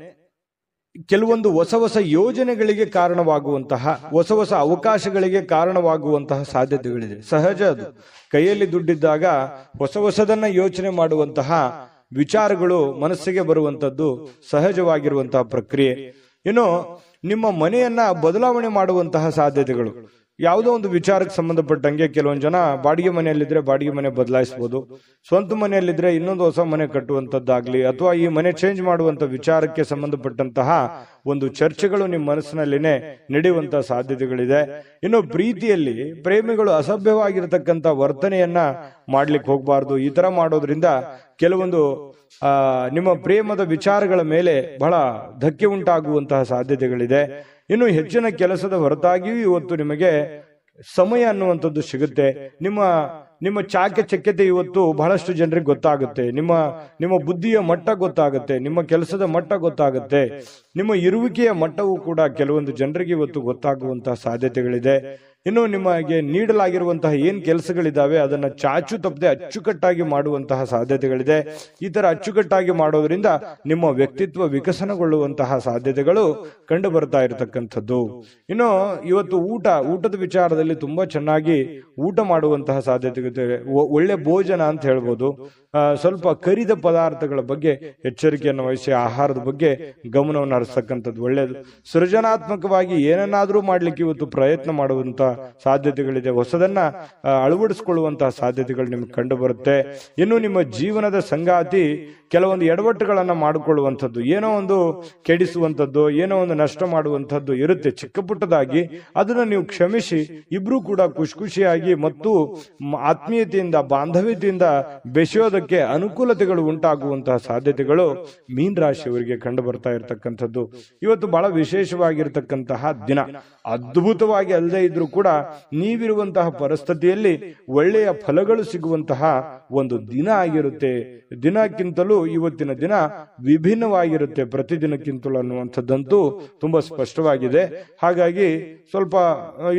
ಕೆಲವೊಂದು ಹೊಸ ಹೊಸ ಯೋಜನೆಗಳಿಗೆ ಕಾರಣವಾಗುವಂತಹ, ಹೊಸ ಹೊಸ ಅವಕಾಶಗಳಿಗೆ ಕಾರಣವಾಗುವಂತಹ ಸಾಧ್ಯತೆಗಳಿದೆ. ಸಹಜ ಅದು. ಕೈಯಲ್ಲಿ ದುಡ್ಡಿದ್ದಾಗ ಹೊಸದನ್ನ ಯೋಚನೆ ಮಾಡುವಂತಹ ವಿಚಾರಗಳು ಮನಸ್ಸಿಗೆ ಬರುವಂತದ್ದು ಸಹಜವಾಗಿರುವಂತಹ ಪ್ರಕ್ರಿಯೆ. ಇನ್ನು ನಿಮ್ಮ ಮನೆಯನ್ನ ಬದಲಾವಣೆ ಮಾಡುವಂತಹ ಸಾಧ್ಯತೆಗಳು, ಯಾವುದೋ ಒಂದು ವಿಚಾರಕ್ಕೆ ಸಂಬಂಧಪಟ್ಟಂಗೆ ಕೆಲವೊಂದು ಜನ ಬಾಡಿಗೆ ಮನೆಯಲ್ಲಿದ್ರೆ ಬಾಡಿಗೆ ಮನೆ ಬದಲಾಯಿಸಬಹುದು, ಸ್ವಂತ ಮನೆಯಲ್ಲಿದ್ರೆ ಇನ್ನೊಂದು ಹೊಸ ಮನೆ ಕಟ್ಟುವಂತದ್ದಾಗ್ಲಿ, ಅಥವಾ ಈ ಮನೆ ಚೇಂಜ್ ಮಾಡುವಂತ ವಿಚಾರಕ್ಕೆ ಸಂಬಂಧಪಟ್ಟಂತಹ ಒಂದು ಚರ್ಚೆಗಳು ನಿಮ್ಮ ಮನಸ್ಸಿನಲ್ಲಿನೇ ನಡೆಯುವಂತಹ ಸಾಧ್ಯತೆಗಳಿದೆ. ಇನ್ನು ಪ್ರೀತಿಯಲ್ಲಿ ಪ್ರೇಮಿಗಳು ಅಸಭ್ಯವಾಗಿರತಕ್ಕಂತ ವರ್ತನೆಯನ್ನ ಮಾಡ್ಲಿಕ್ಕೆ ಹೋಗಬಾರ್ದು. ಈ ತರ ಮಾಡೋದ್ರಿಂದ ಕೆಲವೊಂದು ನಿಮ್ಮ ಪ್ರೇಮದ ವಿಚಾರಗಳ ಮೇಲೆ ಬಹಳ ಧಕ್ಕೆ ಉಂಟಾಗುವಂತಹ ಸಾಧ್ಯತೆಗಳಿದೆ. ಇನ್ನು ಹೆಚ್ಚಿನ ಕೆಲಸದ ಹೊರತಾಗಿಯೂ ಇವತ್ತು ನಿಮಗೆ ಸಮಯ ಅನ್ನುವಂಥದ್ದು ಸಿಗುತ್ತೆ. ನಿಮ್ಮ ಚಾಕಚಕ್ಯತೆ ಇವತ್ತು ಬಹಳಷ್ಟು ಜನರಿಗೆ ಗೊತ್ತಾಗುತ್ತೆ. ನಿಮ್ಮ ಬುದ್ಧಿಯ ಮಟ್ಟ ಗೊತ್ತಾಗುತ್ತೆ, ನಿಮ್ಮ ಕೆಲಸದ ಮಟ್ಟ ಗೊತ್ತಾಗುತ್ತೆ, ನಿಮ್ಮ ಇರುವಿಕೆಯ ಮಟ್ಟವೂ ಕೂಡ ಕೆಲವೊಂದು ಜನರಿಗೆ ಇವತ್ತು ಗೊತ್ತಾಗುವಂತಹ ಸಾಧ್ಯತೆಗಳಿದೆ. ಇನ್ನು ನಿಮಗೆ ನೀಡಲಾಗಿರುವಂತಹ ಏನ್ ಕೆಲಸಗಳಿದಾವೆ ಅದನ್ನ ಚಾಚು ತಪ್ಪದೆ ಅಚ್ಚುಕಟ್ಟಾಗಿ ಮಾಡುವಂತಹ ಸಾಧ್ಯತೆಗಳಿದೆ. ಈ ತರ ಅಚ್ಚುಕಟ್ಟಾಗಿ ಮಾಡೋದ್ರಿಂದ ನಿಮ್ಮ ವ್ಯಕ್ತಿತ್ವ ವಿಕಸನಗೊಳ್ಳುವಂತಹ ಸಾಧ್ಯತೆಗಳು ಕಂಡು ಬರ್ತಾ ಇರತಕ್ಕಂಥದ್ದು. ಇನ್ನು ಇವತ್ತು ಊಟದ ವಿಚಾರದಲ್ಲಿ ತುಂಬಾ ಚೆನ್ನಾಗಿ ಊಟ ಮಾಡುವಂತಹ ಸಾಧ್ಯತೆ, ಒಳ್ಳೆ ಭೋಜನ ಅಂತ ಹೇಳ್ಬೋದು. ಸ್ವಲ್ಪ ಕರಿದ ಪದಾರ್ಥಗಳ ಬಗ್ಗೆ ಎಚ್ಚರಿಕೆಯನ್ನು ವಹಿಸಿ ಆಹಾರದ ಬಗ್ಗೆ ಗಮನವನ್ನು ಹರಿಸತಕ್ಕಂಥದ್ದು ಒಳ್ಳೆಯದು. ಸೃಜನಾತ್ಮಕವಾಗಿ ಏನನ್ನಾದ್ರೂ ಮಾಡ್ಲಿಕ್ಕೆ ಇವತ್ತು ಪ್ರಯತ್ನ ಮಾಡುವಂತ ಸಾಧ್ಯತೆಗಳಿದೆ. ಹೊಸದನ್ನ ಅಳವಡಿಸಿಕೊಳ್ಳುವಂತಹ ಸಾಧ್ಯತೆಗಳು ನಿಮ್ಗೆ ಕಂಡು ಬರುತ್ತೆ. ಇನ್ನು ನಿಮ್ಮ ಜೀವನದ ಸಂಗಾತಿ ಕೆಲವೊಂದು ಎಡವಟ್ಟುಗಳನ್ನ ಮಾಡಿಕೊಳ್ಳುವಂಥದ್ದು, ಏನೋ ಒಂದು ಕೆಡಿಸುವಂಥದ್ದು, ಏನೋ ಒಂದು ನಷ್ಟ ಮಾಡುವಂಥದ್ದು ಇರುತ್ತೆ ಚಿಕ್ಕ ಪುಟ್ಟದಾಗಿ. ಅದನ್ನ ನೀವು ಕ್ಷಮಿಸಿ ಇಬ್ರು ಕೂಡ ಖುಷಿಯಾಗಿ ಮತ್ತು ಆತ್ಮೀಯತೆಯಿಂದ ಬಾಂಧವ್ಯತೆಯಿಂದ ಬೆಸೆಯೋದಕ್ಕೆ ಅನುಕೂಲತೆಗಳು ಉಂಟಾಗುವಂತಹ ಸಾಧ್ಯತೆಗಳು ಮೀನ ರಾಶಿಯವರಿಗೆ ಕಂಡು ಬರ್ತಾ ಇರತಕ್ಕಂಥದ್ದು. ಇವತ್ತು ಬಹಳ ವಿಶೇಷವಾಗಿರ್ತಕ್ಕಂತಹ ದಿನ. ಅದ್ಭುತವಾಗಿ ಅಲ್ಲದೆ ಇದ್ರೂ ಕೂಡ ನೀವಿರುವಂತಹ ಪರಿಸ್ಥಿತಿಯಲ್ಲಿ ಒಳ್ಳೆಯ ಫಲಗಳು ಸಿಗುವಂತಹ ಒಂದು ದಿನ ಆಗಿರುತ್ತೆ. ದಿನಕ್ಕಿಂತಲೂ ಇವತ್ತಿನ ದಿನ ವಿಭಿನ್ನವಾಗಿರುತ್ತೆ ಪ್ರತಿದಿನಕ್ಕಿಂತಲೂ ಅನ್ನುವಂಥದ್ದಂತೂ ತುಂಬಾ ಸ್ಪಷ್ಟವಾಗಿದೆ. ಹಾಗಾಗಿ ಸ್ವಲ್ಪ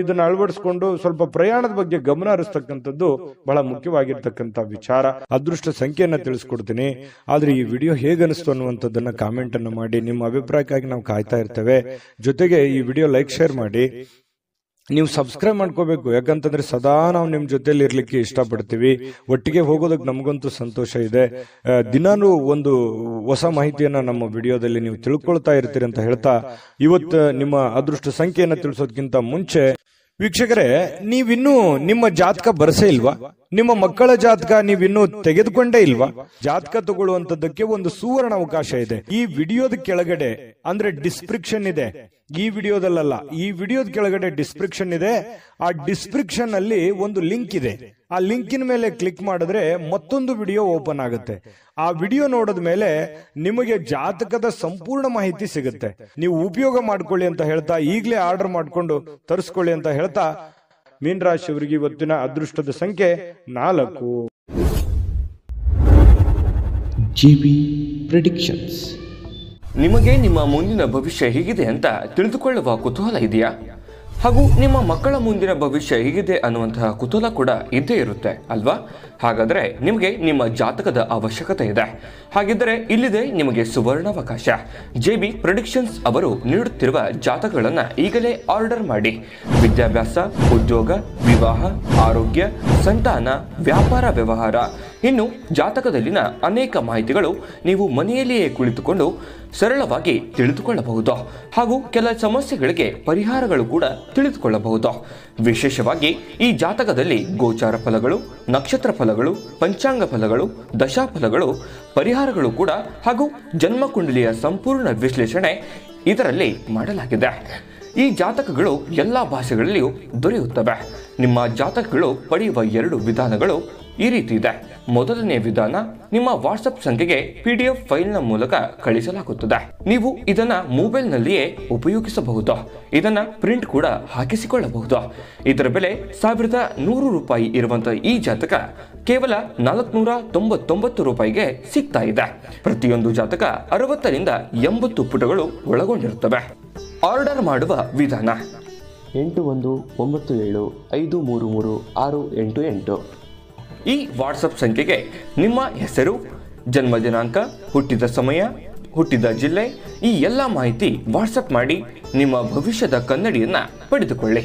ಇದನ್ನ ಅಳವಡಿಸಿಕೊಂಡು ಸ್ವಲ್ಪ ಪ್ರಯಾಣದ ಬಗ್ಗೆ ಗಮನ ಹರಿಸ್ತಕ್ಕಂಥದ್ದು ಬಹಳ ಮುಖ್ಯವಾಗಿರ್ತಕ್ಕಂಥ ವಿಚಾರ. ಅದೃಷ್ಟ ಸಂಖ್ಯೆಯನ್ನ ತಿಳಿಸ್ಕೊಡ್ತೀನಿ, ಆದ್ರೆ ಈ ವಿಡಿಯೋ ಹೇಗನಿಸ್ತು ಅನ್ನುವಂಥದ್ದನ್ನ ಕಾಮೆಂಟ್ ಅನ್ನು ಮಾಡಿ. ನಿಮ್ಮ ಅಭಿಪ್ರಾಯಕ್ಕಾಗಿ ನಾವು ಕಾಯ್ತಾ ಇರ್ತೇವೆ. ಜೊತೆಗೆ ಈ ವಿಡಿಯೋ ಲೈಕ್ ಶೇರ್ ಮಾಡಿ. ನೀವು ಸಬ್ಸ್ಕ್ರೈಬ್ ಮಾಡ್ಕೋಬೇಕು, ಯಾಕಂತಂದ್ರೆ ಸದಾ ನಾವು ನಿಮ್ ಜೊತೆಲಿ ಇರ್ಲಿಕ್ಕೆ ಇಷ್ಟಪಡ್ತೀವಿ. ಒಟ್ಟಿಗೆ ಹೋಗೋದಕ್ಕೆ ನಮಗಂತೂ ಸಂತೋಷ ಇದೆ. ದಿನಾನು ಒಂದು ಹೊಸ ಮಾಹಿತಿಯನ್ನ ನಮ್ಮ ವಿಡಿಯೋದಲ್ಲಿ ನೀವು ತಿಳ್ಕೊಳ್ತಾ ಇರ್ತೀರಿ ಅಂತ ಹೇಳ್ತಾ, ಇವತ್ತು ನಿಮ್ಮ ಅದೃಷ್ಟ ಸಂಖ್ಯೆಯನ್ನ ತಿಳಿಸೋದಕ್ಕಿಂತ ಮುಂಚೆ ವೀಕ್ಷಕರೇ, ನೀವಿನ್ನೂ ನಿಮ್ಮ ಜಾತಕ ಬರಸೇ ಇಲ್ವಾ? ನಿಮ್ಮ ಮಕ್ಕಳ ಜಾತಕ ನೀವಿನ್ನೂ ತೆಗೆದುಕೊಂಡೇ ಇಲ್ವಾ? ಜಾತಕ ತಗೊಳ್ಳುವಂತದ್ದಕ್ಕೆ ಒಂದು ಸುವರ್ಣ ಅವಕಾಶ ಇದೆ. ಈ ವಿಡಿಯೋದ ಕೆಳಗಡೆ ಅಂದ್ರೆ ಡಿಸ್ಕ್ರಿಪ್ಷನ್ ಇದೆ, ಈ ವಿಡಿಯೋದಲ್ಲ, ಈ ವಿಡಿಯೋದ ಕೆಳಗಡೆ ಡಿಸ್ಕ್ರಿಪ್ಷನ್ ಇದೆ. ಆ ಡಿಸ್ಕ್ರಿಪ್ಷನ್ ಅಲ್ಲಿ ಒಂದು ಲಿಂಕ್ ಇದೆ. ಆ ಲಿಂಕಿನ ಮೇಲೆ ಕ್ಲಿಕ್ ಮಾಡಿದ್ರೆ ಮತ್ತೊಂದು ವಿಡಿಯೋ ಓಪನ್ ಆಗುತ್ತೆ. ಆ ವಿಡಿಯೋ ನೋಡಿದ ಮೇಲೆ ನಿಮಗೆ ಜಾತಕದ ಸಂಪೂರ್ಣ ಮಾಹಿತಿ ಸಿಗುತ್ತೆ. ನೀವು ಉಪಯೋಗ ಮಾಡ್ಕೊಳ್ಳಿ ಅಂತ ಹೇಳ್ತಾ, ಈಗಲೇ ಆರ್ಡರ್ ಮಾಡ್ಕೊಂಡು ತರಿಸ್ಕೊಳ್ಳಿ ಅಂತ ಹೇಳ್ತಾ, ಮೀನ ರಾಶಿಯವರಿಗೆ ಇವತ್ತಿನ ಅದೃಷ್ಟದ ಸಂಖ್ಯೆ 4. GB predictions. ನಿಮಗೆ ನಿಮ್ಮ ಮುಂದಿನ ಭವಿಷ್ಯ ಹೇಗಿದೆ ಅಂತ ತಿಳಿದುಕೊಳ್ಳುವ ಕುತೂಹಲ ಇದೆಯಾ? ಹಾಗೂ ನಿಮ್ಮ ಮಕ್ಕಳ ಮುಂದಿನ ಭವಿಷ್ಯ ಹೇಗಿದೆ ಅನ್ನುವಂತಹ ಕುತೂಹಲ ಕೂಡ ಇದ್ದೇ ಇರುತ್ತೆ ಅಲ್ವಾ? ಹಾಗಾದರೆ ನಿಮಗೆ ನಿಮ್ಮ ಜಾತಕದ ಅವಶ್ಯಕತೆ ಇದೆ. ಹಾಗಿದ್ದರೆ ಇಲ್ಲಿದೆ ನಿಮಗೆ ಸುವರ್ಣಾವಕಾಶ. JB ಪ್ರೆಡಿಕ್ಷನ್ಸ್ ಅವರು ನೀಡುತ್ತಿರುವ ಜಾತಕಗಳನ್ನು ಈಗಲೇ ಆರ್ಡರ್ ಮಾಡಿ. ವಿದ್ಯಾಭ್ಯಾಸ, ಉದ್ಯೋಗ, ವಿವಾಹ, ಆರೋಗ್ಯ, ಸಂತಾನ, ವ್ಯಾಪಾರ ವ್ಯವಹಾರ, ಇನ್ನು ಜಾತಕದಲ್ಲಿನ ಅನೇಕ ಮಾಹಿತಿಗಳು ನೀವು ಮನೆಯಲ್ಲಿಯೇ ಕುಳಿತುಕೊಂಡು ಸರಳವಾಗಿ ತಿಳಿದುಕೊಳ್ಳಬಹುದು. ಹಾಗೂ ಕೆಲ ಸಮಸ್ಯೆಗಳಿಗೆ ಪರಿಹಾರಗಳು ಕೂಡ ತಿಳಿದುಕೊಳ್ಳಬಹುದು. ವಿಶೇಷವಾಗಿ ಈ ಜಾತಕದಲ್ಲಿ ಗೋಚಾರ ಫಲಗಳು, ನಕ್ಷತ್ರ ಫಲಗಳು, ಪಂಚಾಂಗ ಫಲಗಳು, ದಶಾಫಲಗಳು, ಪರಿಹಾರಗಳು ಕೂಡ ಹಾಗೂ ಜನ್ಮಕುಂಡಲಿಯ ಸಂಪೂರ್ಣ ವಿಶ್ಲೇಷಣೆ ಇದರಲ್ಲಿ ಮಾಡಲಾಗಿದೆ. ಈ ಜಾತಕಗಳು ಎಲ್ಲ ಭಾಷೆಗಳಲ್ಲಿಯೂ ದೊರೆಯುತ್ತವೆ. ನಿಮ್ಮ ಜಾತಕಗಳು ಪಡೆಯುವ 2 ವಿಧಾನಗಳು ಈ ರೀತಿ ಇದೆ. ಮೊದಲನೇ ವಿಧಾನ, ನಿಮ್ಮ ವಾಟ್ಸಪ್ ಸಂಖ್ಯೆಗೆ PDF ಫೈಲ್ನ ಮೂಲಕ ಕಳಿಸಲಾಗುತ್ತದೆ. ನೀವು ಇದನ್ನ ಮೊಬೈಲ್ನಲ್ಲಿಯೇ ಉಪಯೋಗಿಸಬಹುದು. ಇದನ್ನ ಪ್ರಿಂಟ್ ಕೂಡ ಹಾಕಿಸಿಕೊಳ್ಳಬಹುದು. ಇದರ ಬೆಲೆ 1100 ರೂಪಾಯಿ ಇರುವಂತಹ ಈ ಜಾತಕ ಕೇವಲ 499 ರೂಪಾಯಿಗೆ ಸಿಗ್ತಾ ಇದೆ. ಪ್ರತಿಯೊಂದು ಜಾತಕ 60 ರಿಂದ 80 ಪುಟಗಳು ಒಳಗೊಂಡಿರುತ್ತವೆ. ಆರ್ಡರ್ ಮಾಡುವ ವಿಧಾನ: 8197533688. ಈ ವಾಟ್ಸಪ್ ಸಂಖ್ಯೆಗೆ ನಿಮ್ಮ ಹೆಸರು, ಜನ್ಮ ದಿನಾಂಕ, ಹುಟ್ಟಿದ ಸಮಯ, ಹುಟ್ಟಿದ ಜಿಲ್ಲೆ, ಈ ಎಲ್ಲ ಮಾಹಿತಿ ವಾಟ್ಸಪ್ ಮಾಡಿ ನಿಮ್ಮ ಭವಿಷ್ಯದ ಕನ್ನಡಿಯನ್ನ ಪಡೆದುಕೊಳ್ಳಿ.